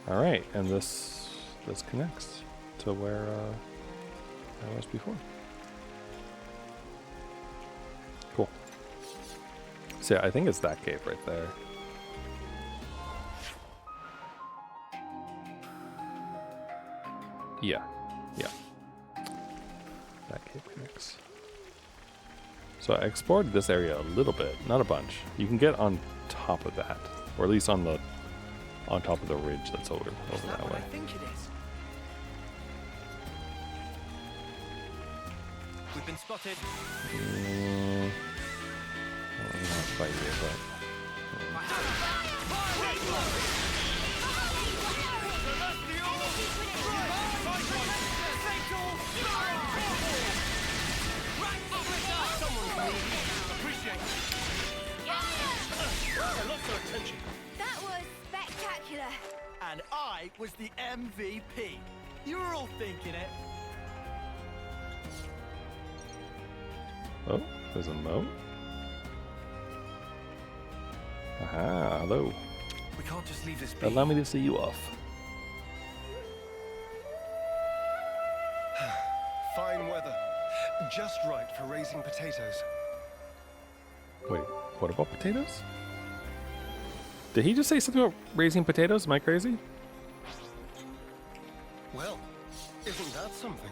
All right, and this connects to where I was before. Cool. So yeah, I think it's that cave right there. Yeah. That cave connects. So I explored this area a little bit, not a bunch. You can get on top of that, or at least on top of the ridge that's over that way. I think it is. We've been spotted. I don't know how to fight you, but That was spectacular. And I was the MVP. You were all thinking it. oh, there's a moat. Aha, hello. We can't just leave this be. Allow me to see you off. Fine weather. Just right for raising potatoes. Wait, what about potatoes? Did he just say something about raising potatoes? Am I crazy? Well, isn't that something?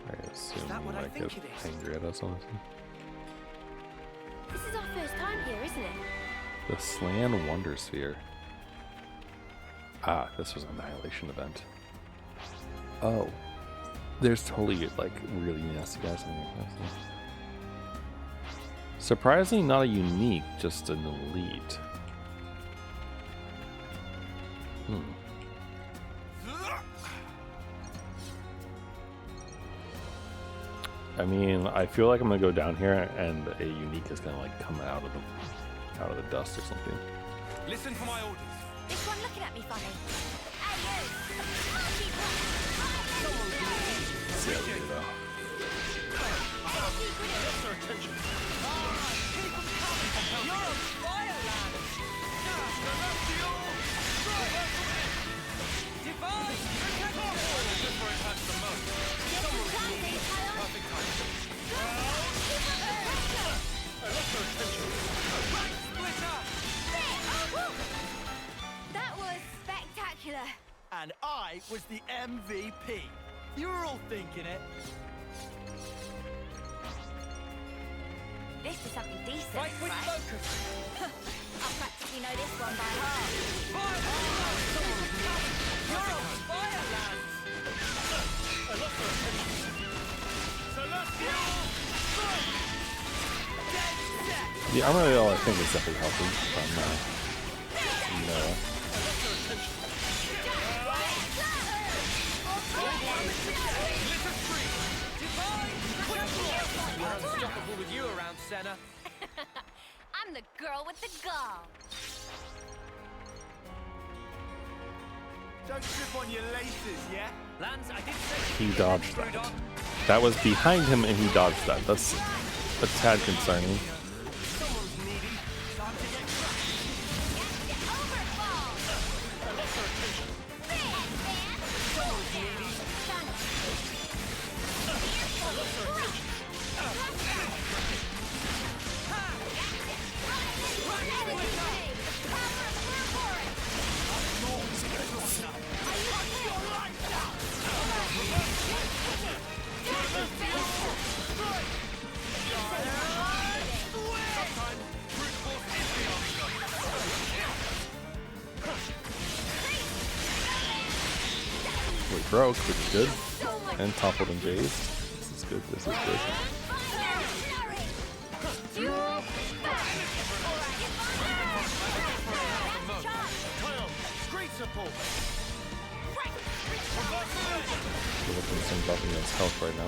I assume that what I might think get it is? angry at us, honestly. This is our first time here, isn't it? The Slan Wonder Sphere. Ah, this was an Annihilation event. Oh. There's totally, like, really nasty guys in there. Surprisingly, not a unique, just an elite. I mean, I feel like I'm gonna go down here and a unique is gonna like come out of the dust or something. Listen for my orders. This one looking at me funny. See how we do though. You're on fire, Lanz. Divine Just where it hurts the most. Perfect That was spectacular. And I was the MVP. You were all thinking it. This is something decent, Fight with right? focus. I'll practically know this one by heart. You're on fire, Lanz. The armor wheel, I think, is definitely helping from Noah. We're unstoppable with you around, Senna. I'm the girl with the gall. Don't strip on your laces, yeah? Lanz, I did say He dodged that. That was behind him and he dodged that. That's a tad concerning. Someone's needy. Time to get We broke, which is good. And toppled and phased. This is good, this is good. We're looking at some buffing his health right now.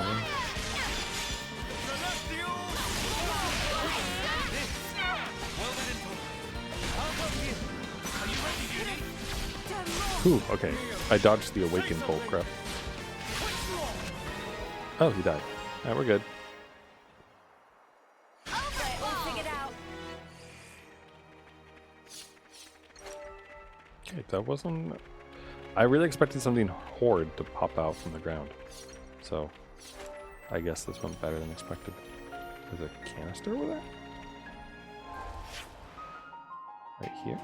Well, then, I'll help you. Are you ready, Judy? Ooh, okay. I dodged the awakened bull crap. Oh, he died. Alright, we're good. Okay, that wasn't... I really expected something horrid to pop out from the ground. So, I guess this went better than expected. There's a canister over there? Right here?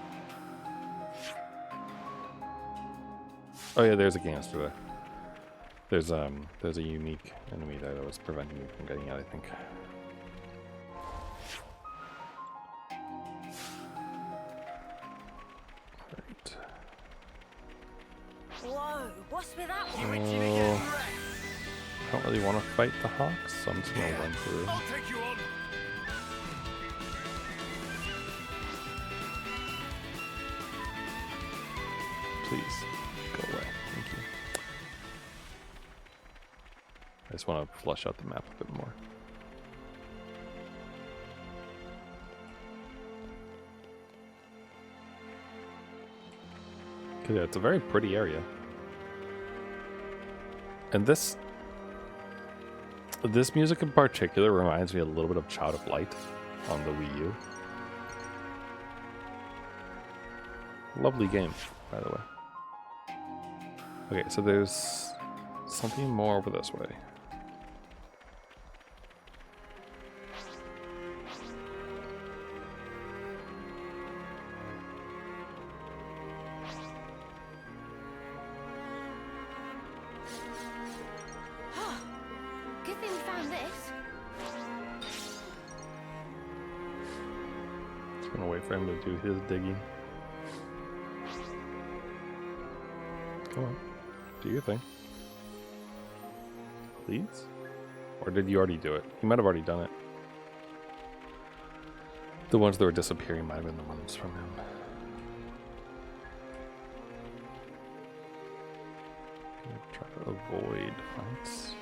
Oh yeah, there's a canister there. There's a unique enemy there that was preventing me from getting out, I think. Alright. Whoa, what's with that one? I don't really want to fight the hawks, so I'm just gonna run through. I'll take you on. Please, go away. Thank you. I just want to flush out the map a bit more. Okay, yeah, it's a very pretty area. And this music in particular reminds me a little bit of Child of Light on the Wii U. Lovely game, by the way. Okay, so there's something more over this way. Good thing we found this. Just gonna wait for him to do his digging. Come on, do your thing. Please? Or did you already do it? You might have already done it. The ones that were disappearing might have been the ones from him. Try to avoid fights.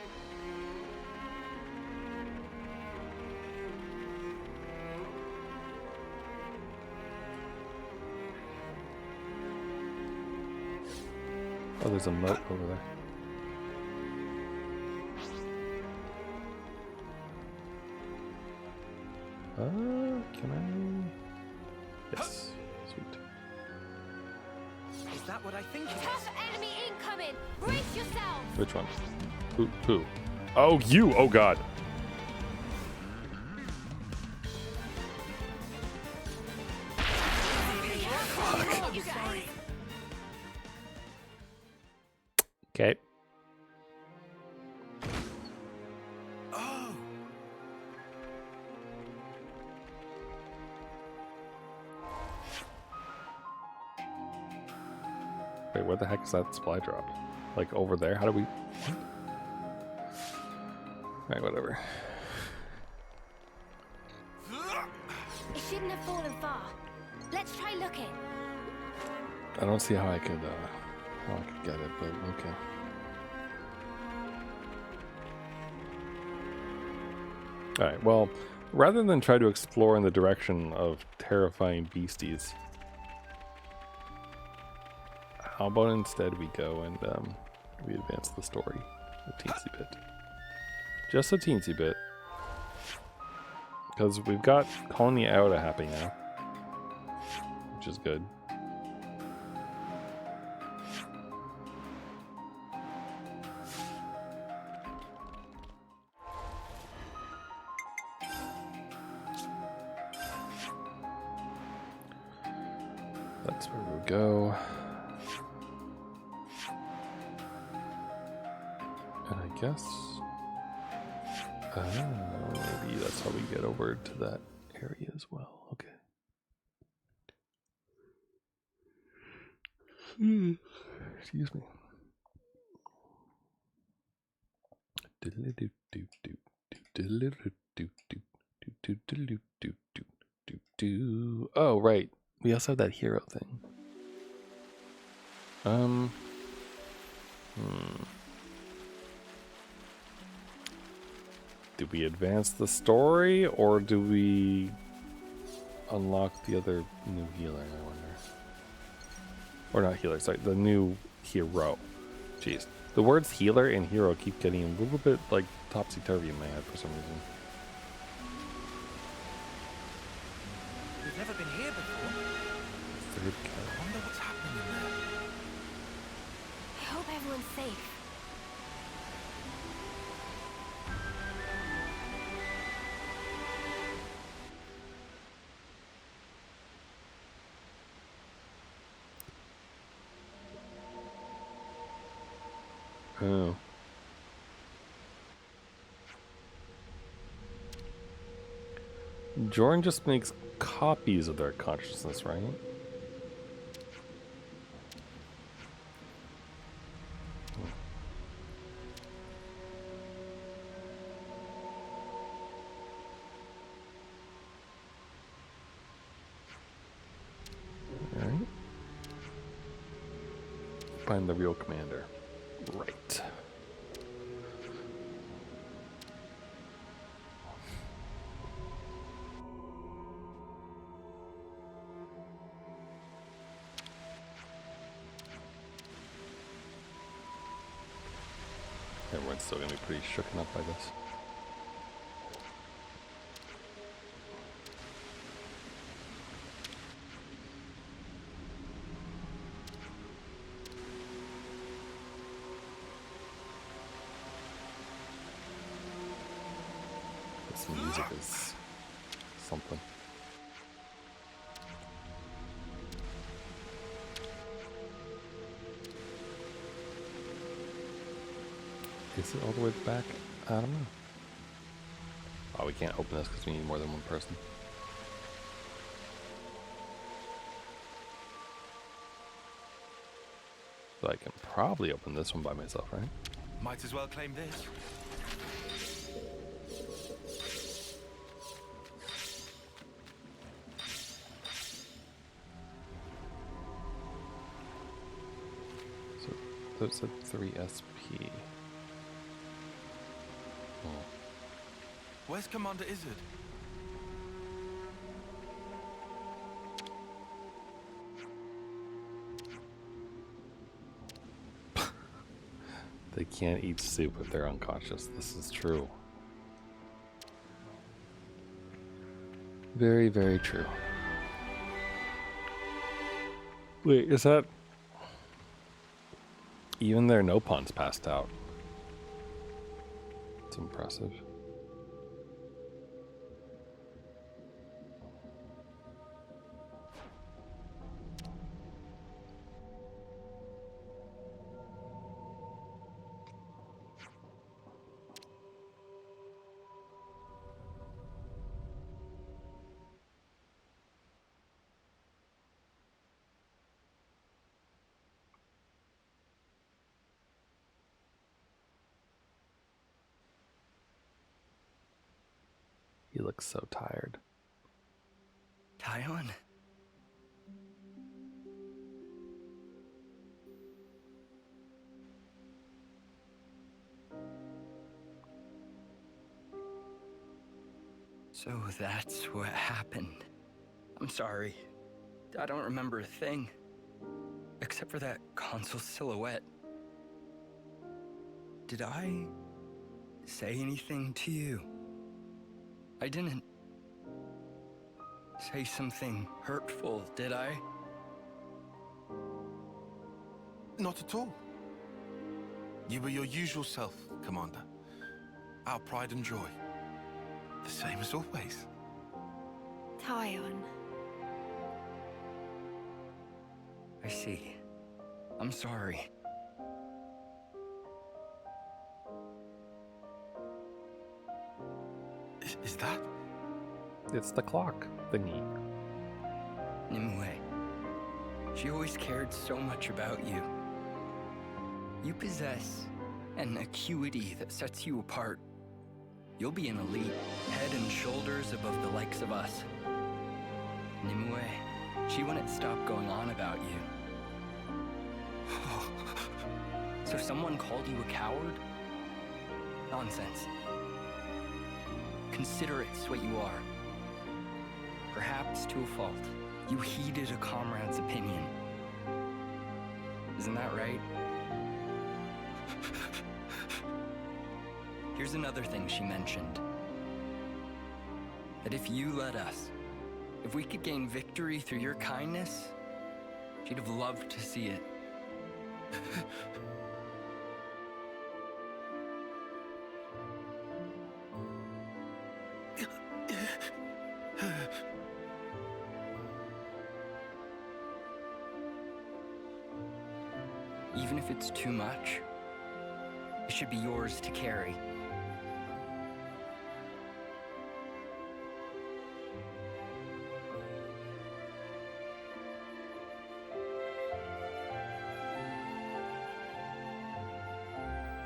Oh, there's a moat over there. Can I? Yes. Sweet. Is that what I think it is? Tough enemy incoming! Brace yourself! Which one? Who? Oh, you! Oh, God. Okay. Oh, Wait, where the heck is that supply drop? Like over there? How do we... Alright, whatever. It shouldn't have fallen far. Let's try looking. I don't see how I could get it, but okay. Alright, well, rather than try to explore in the direction of terrifying beasties, how about instead we go and we advance the story a teensy bit. Just a teensy bit. Because we've got Colony Iota happening now, which is good. That's where we'll go. And I guess... maybe that's how we get over to that area as well. Okay. Excuse me. Oh, right. We also have that hero thing. Do we advance the story, or do we unlock the other new healer, I wonder? Or not healer, sorry, the new hero. Jeez. The words healer and hero keep getting a little bit like topsy-turvy in my head for some reason. We've never been here before. Third I count. wonder what's happening in there. I hope everyone's safe. Oh. Joran just makes copies of their consciousness, right? Alright. Find the real commander. Right. Everyone's still gonna be pretty shooken up by this. This music is something. Is it all the way back? I don't know. Oh, we can't open this because we need more than one person. So I can probably open this one by myself, right? Might as well claim this. So those said 3 SP. Oh. Where's Commander Izzard? They can't eat soup if they're unconscious. This is true. Very, very true. Wait, is that... Even their no-puns passed out. It's impressive. He looks so tired. Tyon? So that's what happened. I'm sorry. I don't remember a thing. Except for that console silhouette. Did I say anything to you? I didn't say something hurtful, did I? Not at all. You were your usual self, Commander. Our pride and joy. The same as always. Tyon. I see. I'm sorry. Is that? It's the clock thingy. Nimue. She always cared so much about you. You possess an acuity that sets you apart. You'll be an elite, head and shoulders above the likes of us. Nimue, she wouldn't stop going on about you. So someone called you a coward? Nonsense. Consider it's what you are. Perhaps to a fault. You heeded a comrade's opinion. Isn't that right? Here's another thing she mentioned. That if you let us, if we could gain victory through your kindness, she'd have loved to see it. Even if it's too much, it should be yours to carry.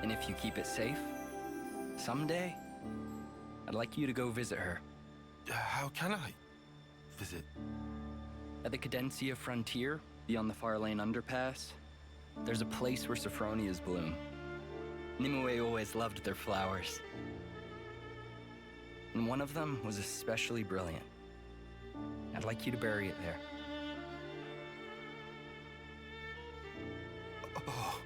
And if you keep it safe, someday, I'd like you to go visit her. How can I visit? At the Cadencia frontier, beyond the Far Lane underpass, there's a place where sophronias bloom. Nimue always loved their flowers. And one of them was especially brilliant. I'd like you to bury it there. Oh.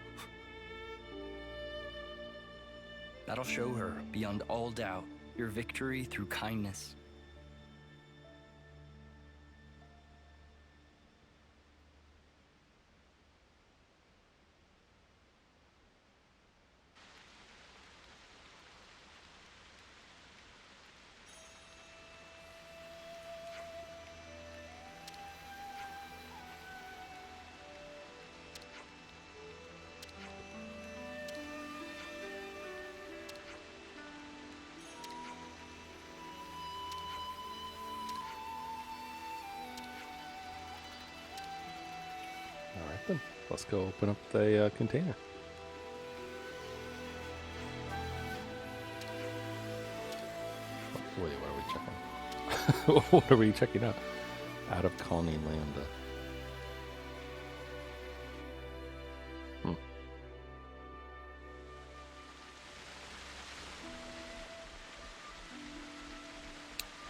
That'll show her, beyond all doubt, your victory through kindness. Alright then, let's go open up the container. Wait, what are we checking? What are we checking out? Out of colony Lambda.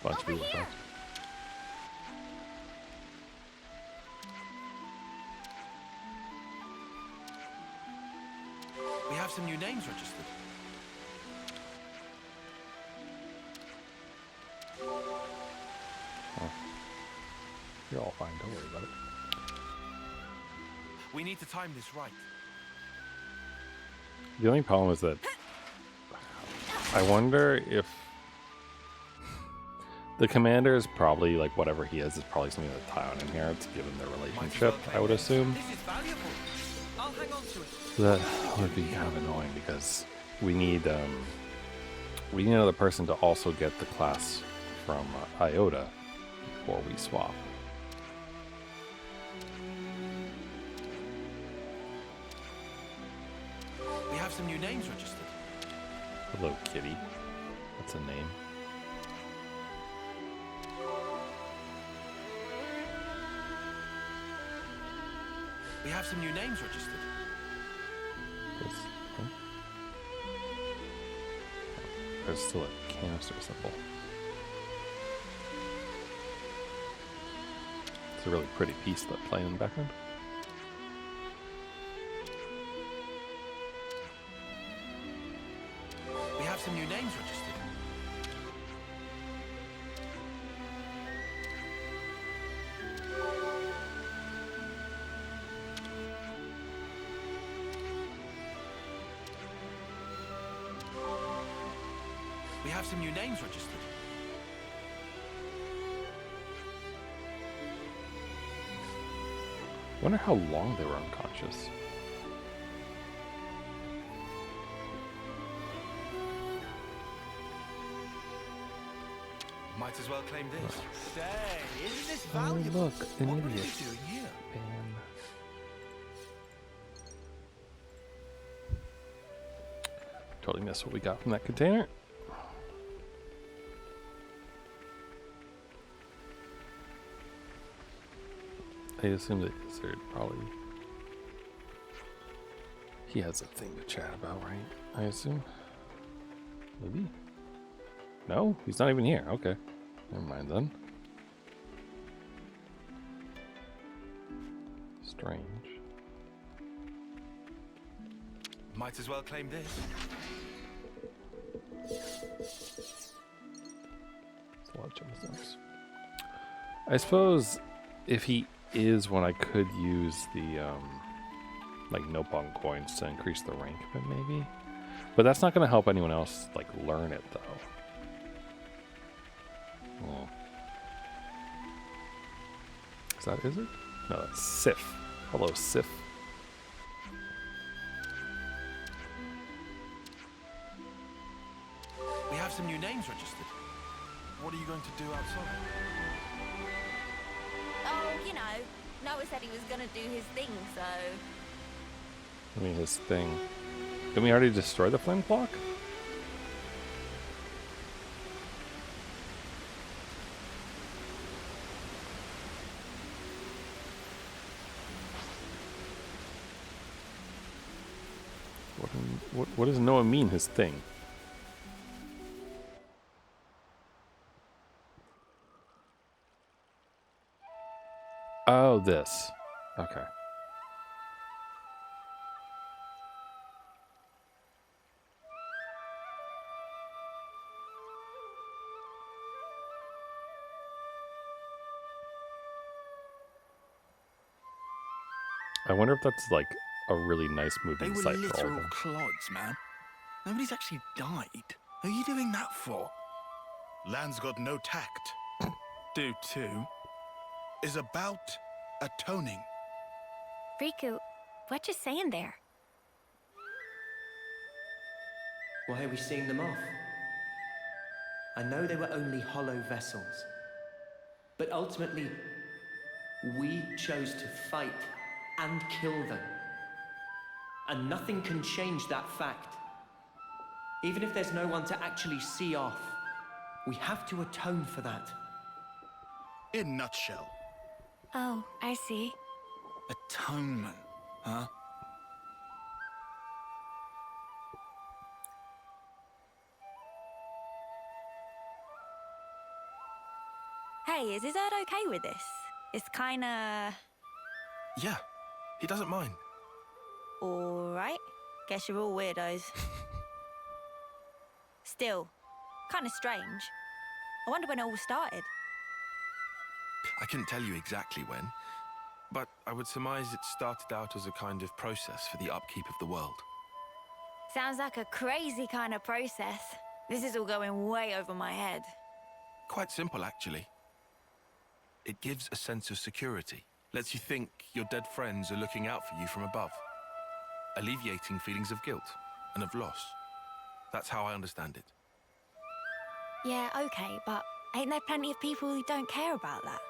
Bunch of people. We have some new names registered. Oh. You're all fine, don't worry about it. We need to time this right. The only problem is that I wonder if the commander is probably, like, whatever he is probably something that Tyon inherits, given their relationship, I would assume. This is valuable. I'll hang on to it. That would be kind of annoying because we need another person to also get the class from Iota before we swap. We have some new names registered. Hello, kitty. That's a name. We have some new names registered. Yes. Huh? There's still a canister symbol. It's a really pretty piece that playing in the background. We have some new names registered. We have some new names registered. Wonder how long they were unconscious. Might as well claim this. Say, isn't this Oh, valuable? look, an What were idiot. they doing here? Ban. Totally missed what we got from that container. I assume that Gizzard probably... He has a thing to chat about, right? I assume. Maybe? No? He's not even here. Okay. Never mind then. Strange. Might as well claim this. It's a lot of gemstones. I suppose if he is one, I could use the like Nopong coins to increase the rank of it, maybe. But that's not going to help anyone else like learn it, though. Oh. Is it? No, that's Sif. Hello, Sif. We have some new names registered. What are you going to do outside? Oh, you know, Noah said he was gonna do his thing, so... I mean, his thing. Didn't we already destroy the flame clock? What does Noah mean, his thing? Oh, this. Okay. I wonder if that's like a really nice They moving were site for all of literal them. clods, man. Nobody's actually died. Who are you doing that for? Lanz got no tact. Do too. Is about atoning. Riku, what you saying there? Why are we seeing them off? I know they were only hollow vessels. But ultimately, we chose to fight and kill them. And nothing can change that fact. Even if there's no one to actually see off, we have to atone for that. In nutshell. Oh, I see. Atonement, huh? Hey, is his dad okay with this? It's kinda... Yeah, he doesn't mind. Alright. Guess you're all weirdos. Still, kinda strange. I wonder when it all started. I couldn't tell you exactly when, but I would surmise it started out as a kind of process for the upkeep of the world. Sounds like a crazy kind of process. This is all going way over my head. Quite simple, actually. It gives a sense of security, lets you think your dead friends are looking out for you from above, alleviating feelings of guilt and of loss. That's how I understand it. Yeah, okay, but ain't there plenty of people who don't care about that?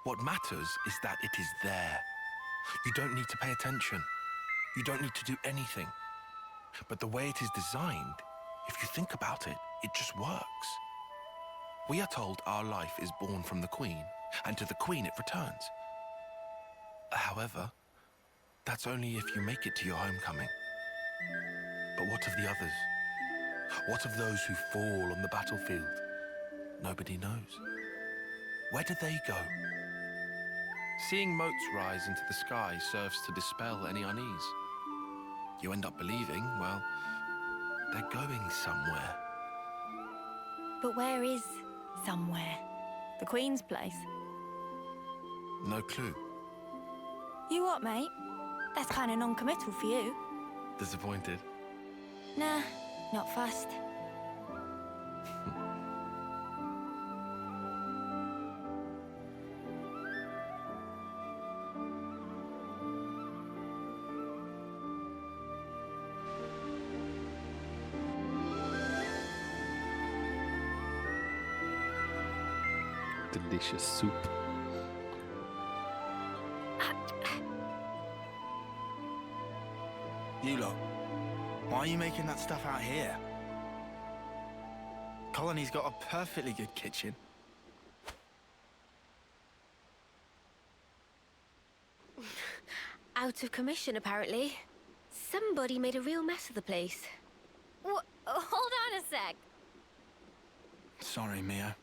What matters is that it is there. You don't need to pay attention. You don't need to do anything. But the way it is designed, if you think about it, it just works. We are told our life is born from the Queen, and to the Queen it returns. However, that's only if you make it to your homecoming. But what of the others? What of those who fall on the battlefield? Nobody knows. Where do they go? Seeing motes rise into the sky serves to dispel any unease. You end up believing, well, they're going somewhere. But where is somewhere? The Queen's place? No clue. You what, mate? That's kind of non-committal for you. Disappointed? Nah, not fussed. Delicious soup. You lot, why are you making that stuff out here? Colony's got a perfectly good kitchen. Out of commission, apparently. Somebody made a real mess of the place. Hold on a sec. Sorry, Mia.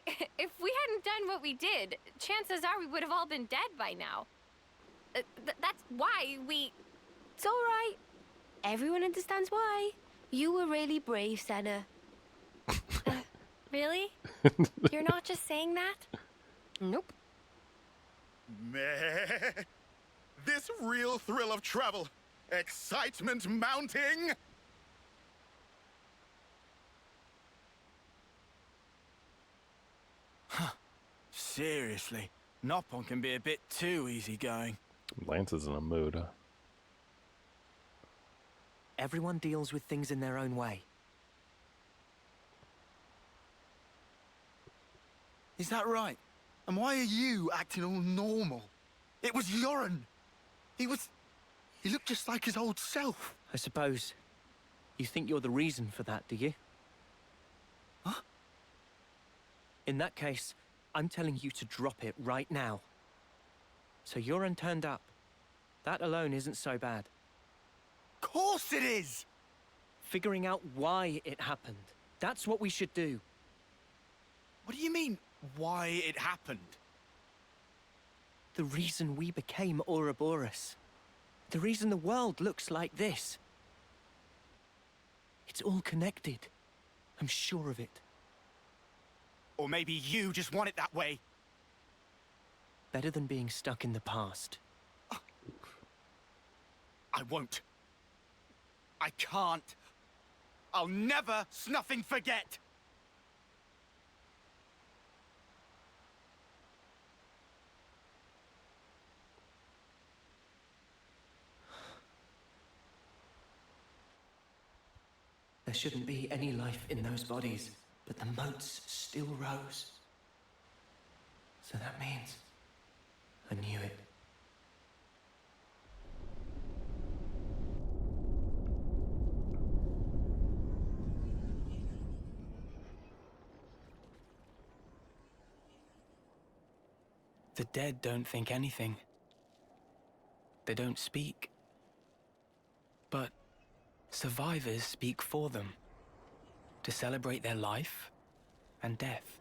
If we hadn't done what we did, chances are we would have all been dead by now. That's why we... It's all right. Everyone understands why. You were really brave, Senna. Really? You're not just saying that? Nope. Meh. This real thrill of travel. Excitement mounting. Seriously, Noppon can be a bit too easygoing. Lance is in a mood. Everyone deals with things in their own way. Is that right? And why are you acting all normal? It was Joran. He looked just like his old self. I suppose you think you're the reason for that, do you? Huh? In that case, I'm telling you to drop it right now. So Joran turned up. That alone isn't so bad. Of course it is! Figuring out why it happened. That's what we should do. What do you mean, why it happened? The reason we became Ouroboros. The reason the world looks like this. It's all connected. I'm sure of it. Or maybe you just want it that way. Better than being stuck in the past. I won't. I can't. I'll never snuffing forget. There shouldn't be any life in those bodies, but the moats still rose. So that means I knew it. The dead don't think anything. They don't speak. But survivors speak for them, to celebrate their life and death.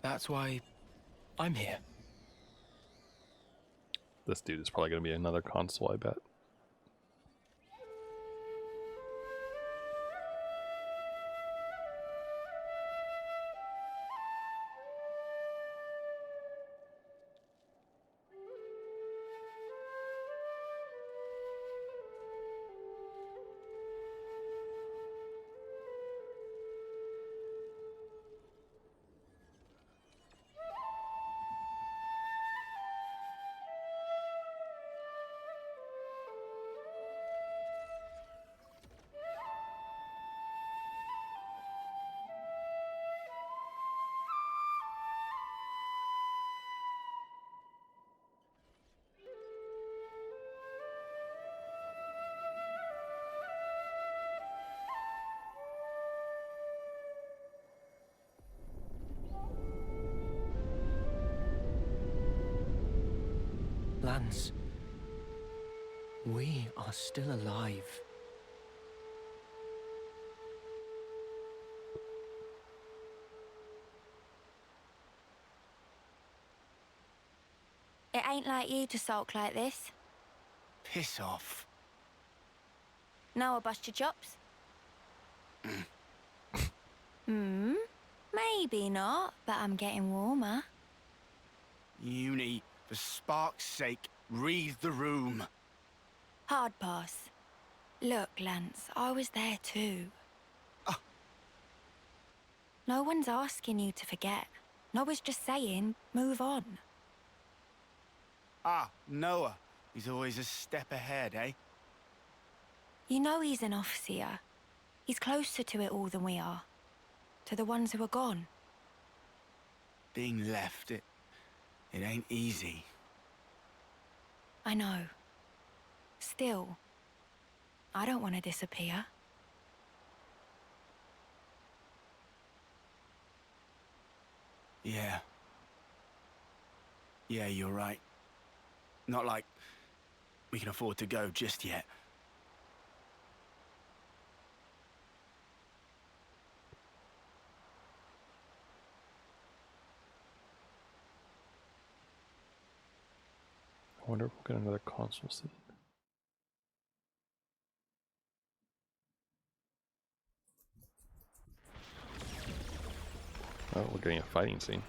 That's why I'm here. This dude is probably going to be another console, I bet. Lanz, we are still alive. It ain't like you to sulk like this. Piss off. Now I'll bust your chops. Maybe not, but I'm getting warmer. Uni, for spark's sake, read the room. Hard pass. Look, Lance, I was there too. No one's asking you to forget. Noah's just saying, move on. Noah. He's always a step ahead, eh? You know he's an overseer. He's closer to it all than we are. To the ones who are gone. Being left, it ain't easy. I know. Still, I don't want to disappear. Yeah. Yeah, you're right. Not like we can afford to go just yet. wonder if we'll get another console scene. Oh, we're getting a fighting scene.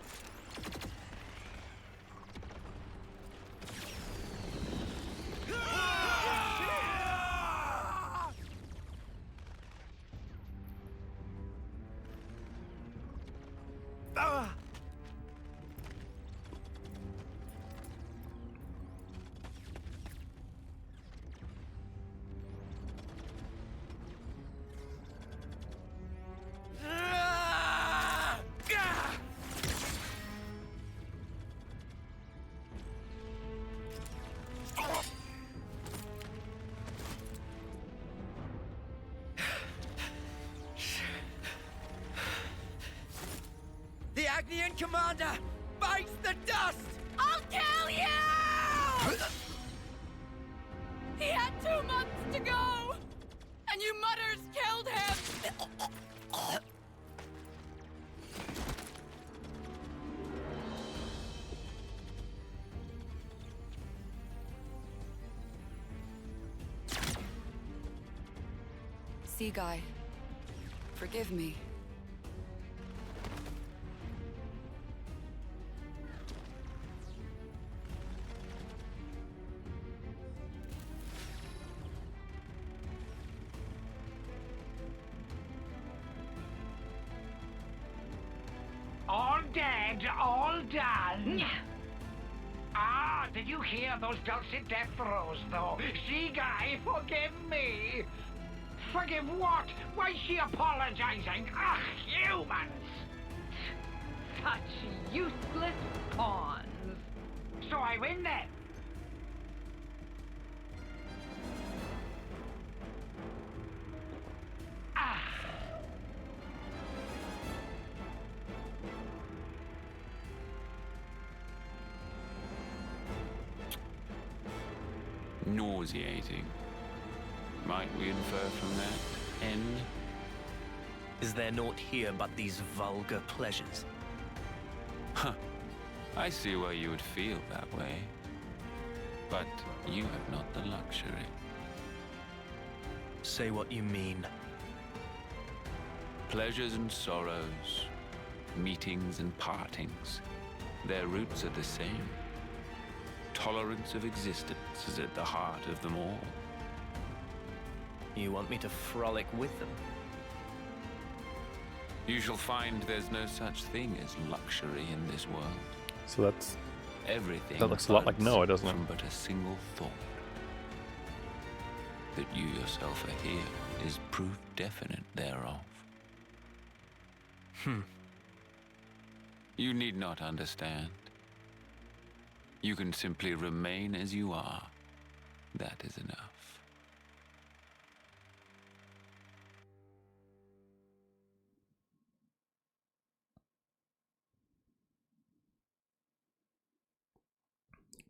The Agnian commander bites the dust! I'll kill you! He had 2 months to go! And you mutters killed him! Sea Guy, forgive me. All dead, all done. Ah, did you hear those dulcet death throes, though? Sea Guy, forgive me. Forgive what? Why is she apologizing? Ugh, humans! Such useless pawns. So I win then. Nauseating. Might we infer from that? N? Is there naught here but these vulgar pleasures? Huh. I see why you would feel that way. But you have not the luxury. Say what you mean. Pleasures and sorrows, meetings and partings, their roots are the same. Tolerance of existence is at the heart of them all. You want me to frolic with them? You shall find there's no such thing as luxury in this world. So that's... Everything that looks a lot like Noah, doesn't it? from but a single thought. That you yourself are here is proof definite thereof. You need not understand. You can simply remain as you are. That is enough.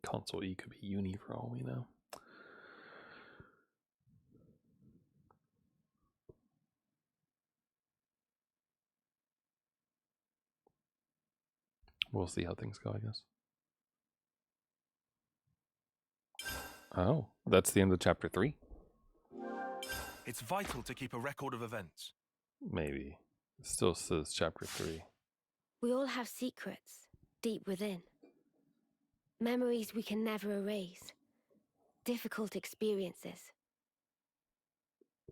Console E could be uni for all we know. We'll see how things go, I guess. Oh, that's the end of chapter 3? It's vital to keep a record of events. Maybe. It still says chapter 3. We all have secrets, deep within. Memories we can never erase. Difficult experiences.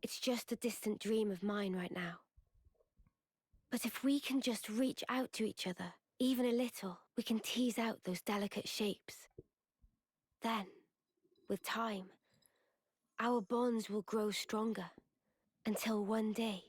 It's just a distant dream of mine right now. But if we can just reach out to each other, even a little, we can tease out those delicate shapes. Then, with time, our bonds will grow stronger, until one day,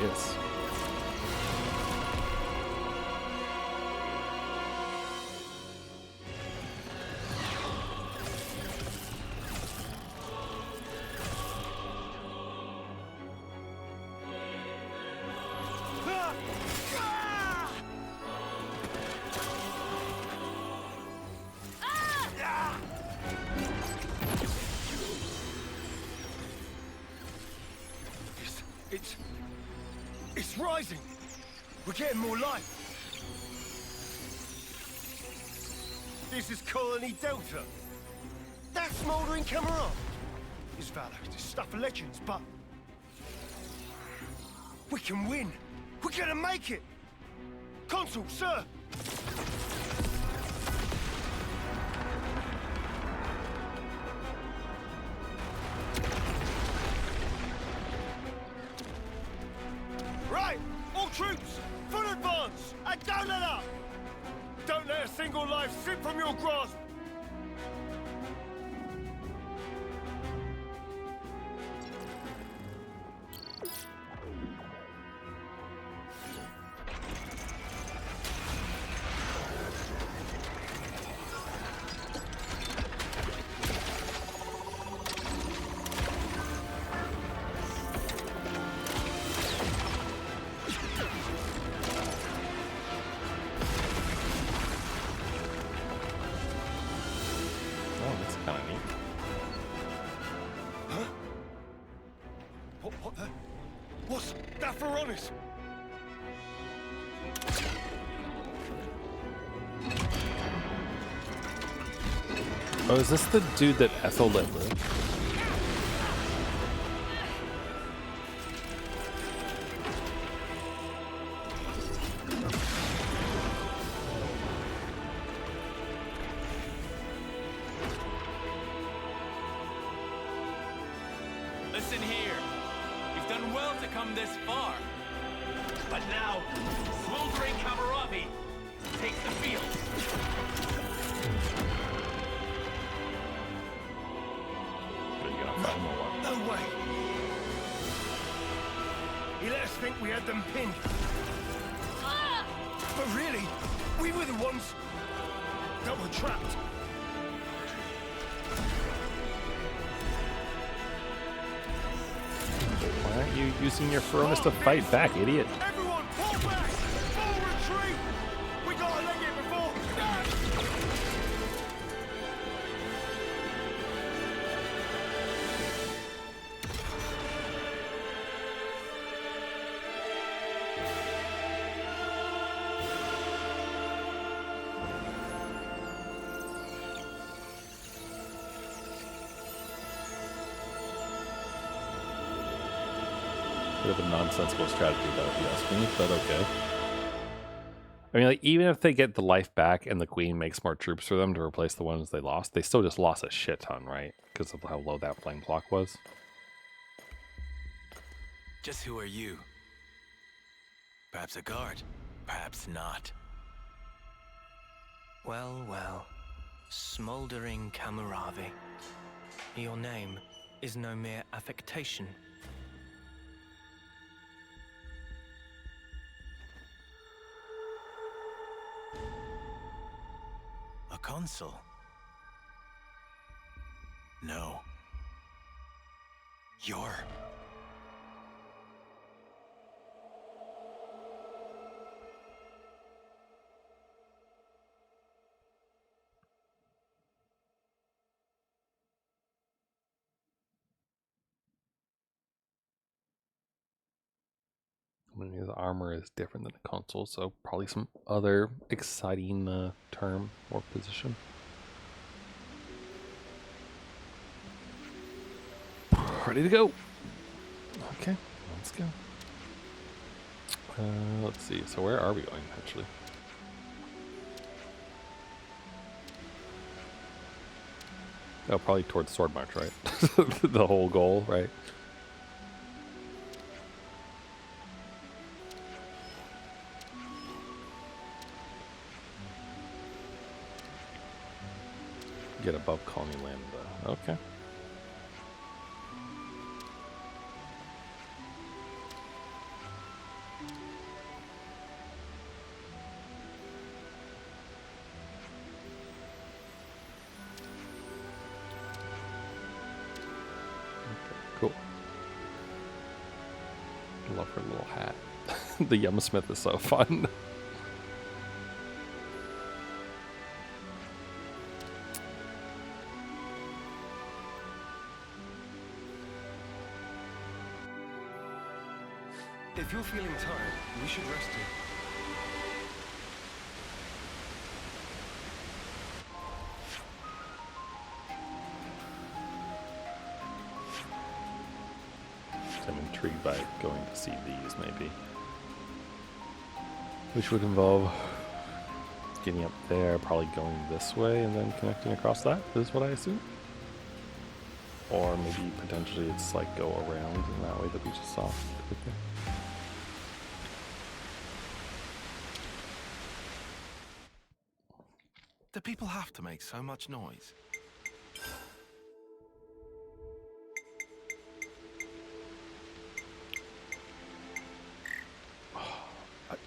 Yes. Look! It's rising! We're getting more light! This is Colony Delta. That smouldering camera is valor, it's stuff of legends, but... we can win! We're gonna make it! Consul, sir! Right! All troops! Full advance! And don't let up! Don't let a single life slip from your grasp! What's that for honest? Oh, is this the dude that Ethel let live? Listen here. You've done well to come this far. But now, smoldering Kamaravi takes the field. No way! He let us think we had them pinned. But really, we were the ones that were trapped. Why aren't you using your Furonis to fight back, idiot? Everyone, pull back! Full retreat! We gotta leg it before... Bit of a nonsensical strategy, though, if you ask me, but okay. I mean, like, even if they get the life back and the Queen makes more troops for them to replace the ones they lost, they still just lost a shit ton, right? Because of how low that flame clock was. Just who are you? Perhaps a guard, perhaps not. Well, well. Smoldering Kamaravi. Your name is no mere affectation. A consul? No. You're... I mean, the armor is different than a console, so probably some other exciting term or position. Ready to go. Okay, let's go. Let's see. So where are we going, actually? Oh, probably towards Sword March, right? The whole goal, right? Get above Colony Lambda. Okay. Cool. Love her little hat. The Yumsmith is so fun. If you're feeling tired, we should rest here. I'm intrigued by going to see these, maybe. Which would involve getting up there, probably going this way, and then connecting across that, is what I assume. Or maybe potentially it's like go around in that way that we just saw right there. Do people have to make so much noise?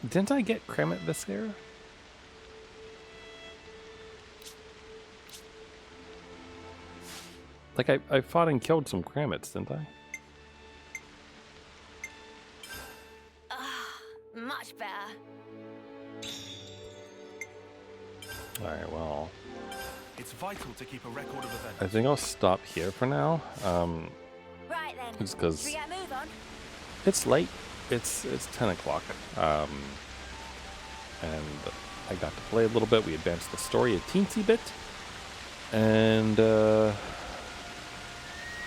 Didn't I get Kramit this era? Like I fought and killed some Kramits, didn't I? Much better. Alright, well. It's vital to keep a record of events. I think I'll stop here for now. Right then. Just because Should we get a move on? it's late. It's 10 o'clock. And I got to play a little bit. We advanced the story a teensy bit. And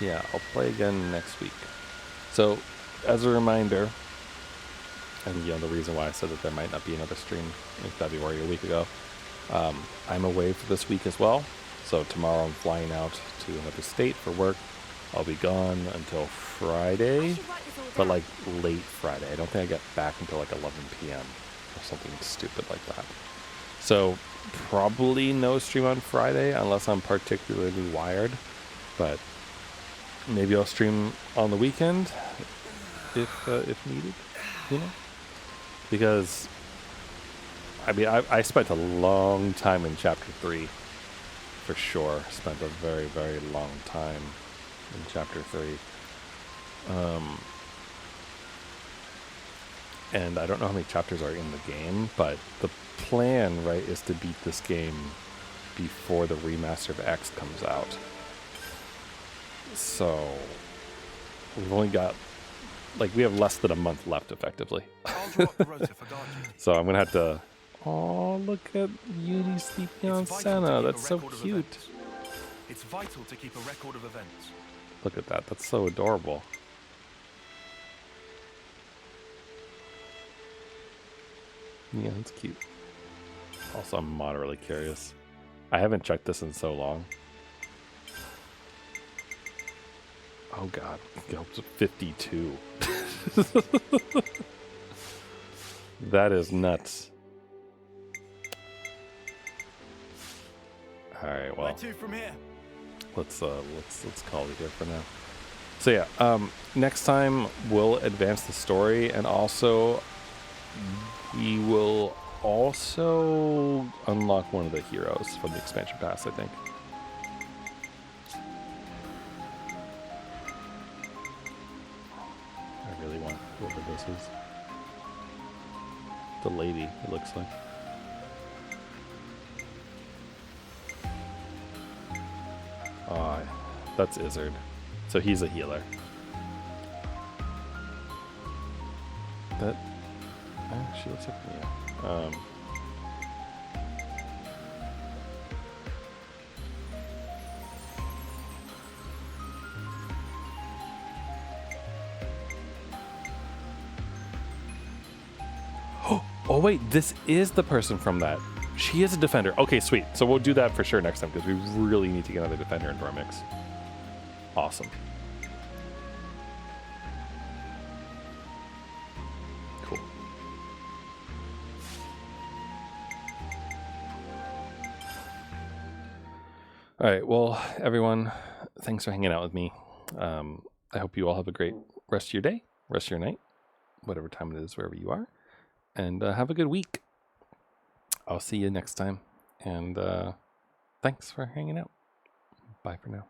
yeah, I'll play again next week. So, as a reminder, and you know the reason why I said that there might not be another stream in February a week ago, I'm away for this week as well. So tomorrow I'm flying out to another state for work. I'll be gone until Friday, but like late Friday. I don't think I get back until like 11 p.m. or something stupid like that. So probably no stream on Friday unless I'm particularly wired, but maybe I'll stream on the weekend if needed, you know, because I mean I spent a long time in chapter 3 for sure. Spent a very, very long time in chapter 3. And I don't know how many chapters are in the game, but the plan, right, is to beat this game before the remaster of X comes out. So we've only got, like, we have less than a month left, effectively. So I'm gonna have to. Oh, look at Beauty sleeping on Senna. That's so cute. It's vital to keep a record of events. Look at that. That's so adorable. Yeah, that's cute. Also, I'm moderately curious. I haven't checked this in so long. Oh god, it goes to 52. That is nuts. All right, well, from here. let's call it here for now. So yeah, next time we'll advance the story, and also we will also unlock one of the heroes from the expansion pass, I think. I really want whoever this is. The lady, it looks like. That's Izzard. So he's a healer. That she looks like me. Oh wait, this is the person from that. She is a defender. Okay, sweet. So we'll do that for sure next time because we really need to get another defender into our mix. Awesome. Cool. All right, well, everyone, thanks for hanging out with me. I hope you all have a great rest of your day, rest of your night, whatever time it is, wherever you are, and have a good week. I'll see you next time, and thanks for hanging out. Bye for now.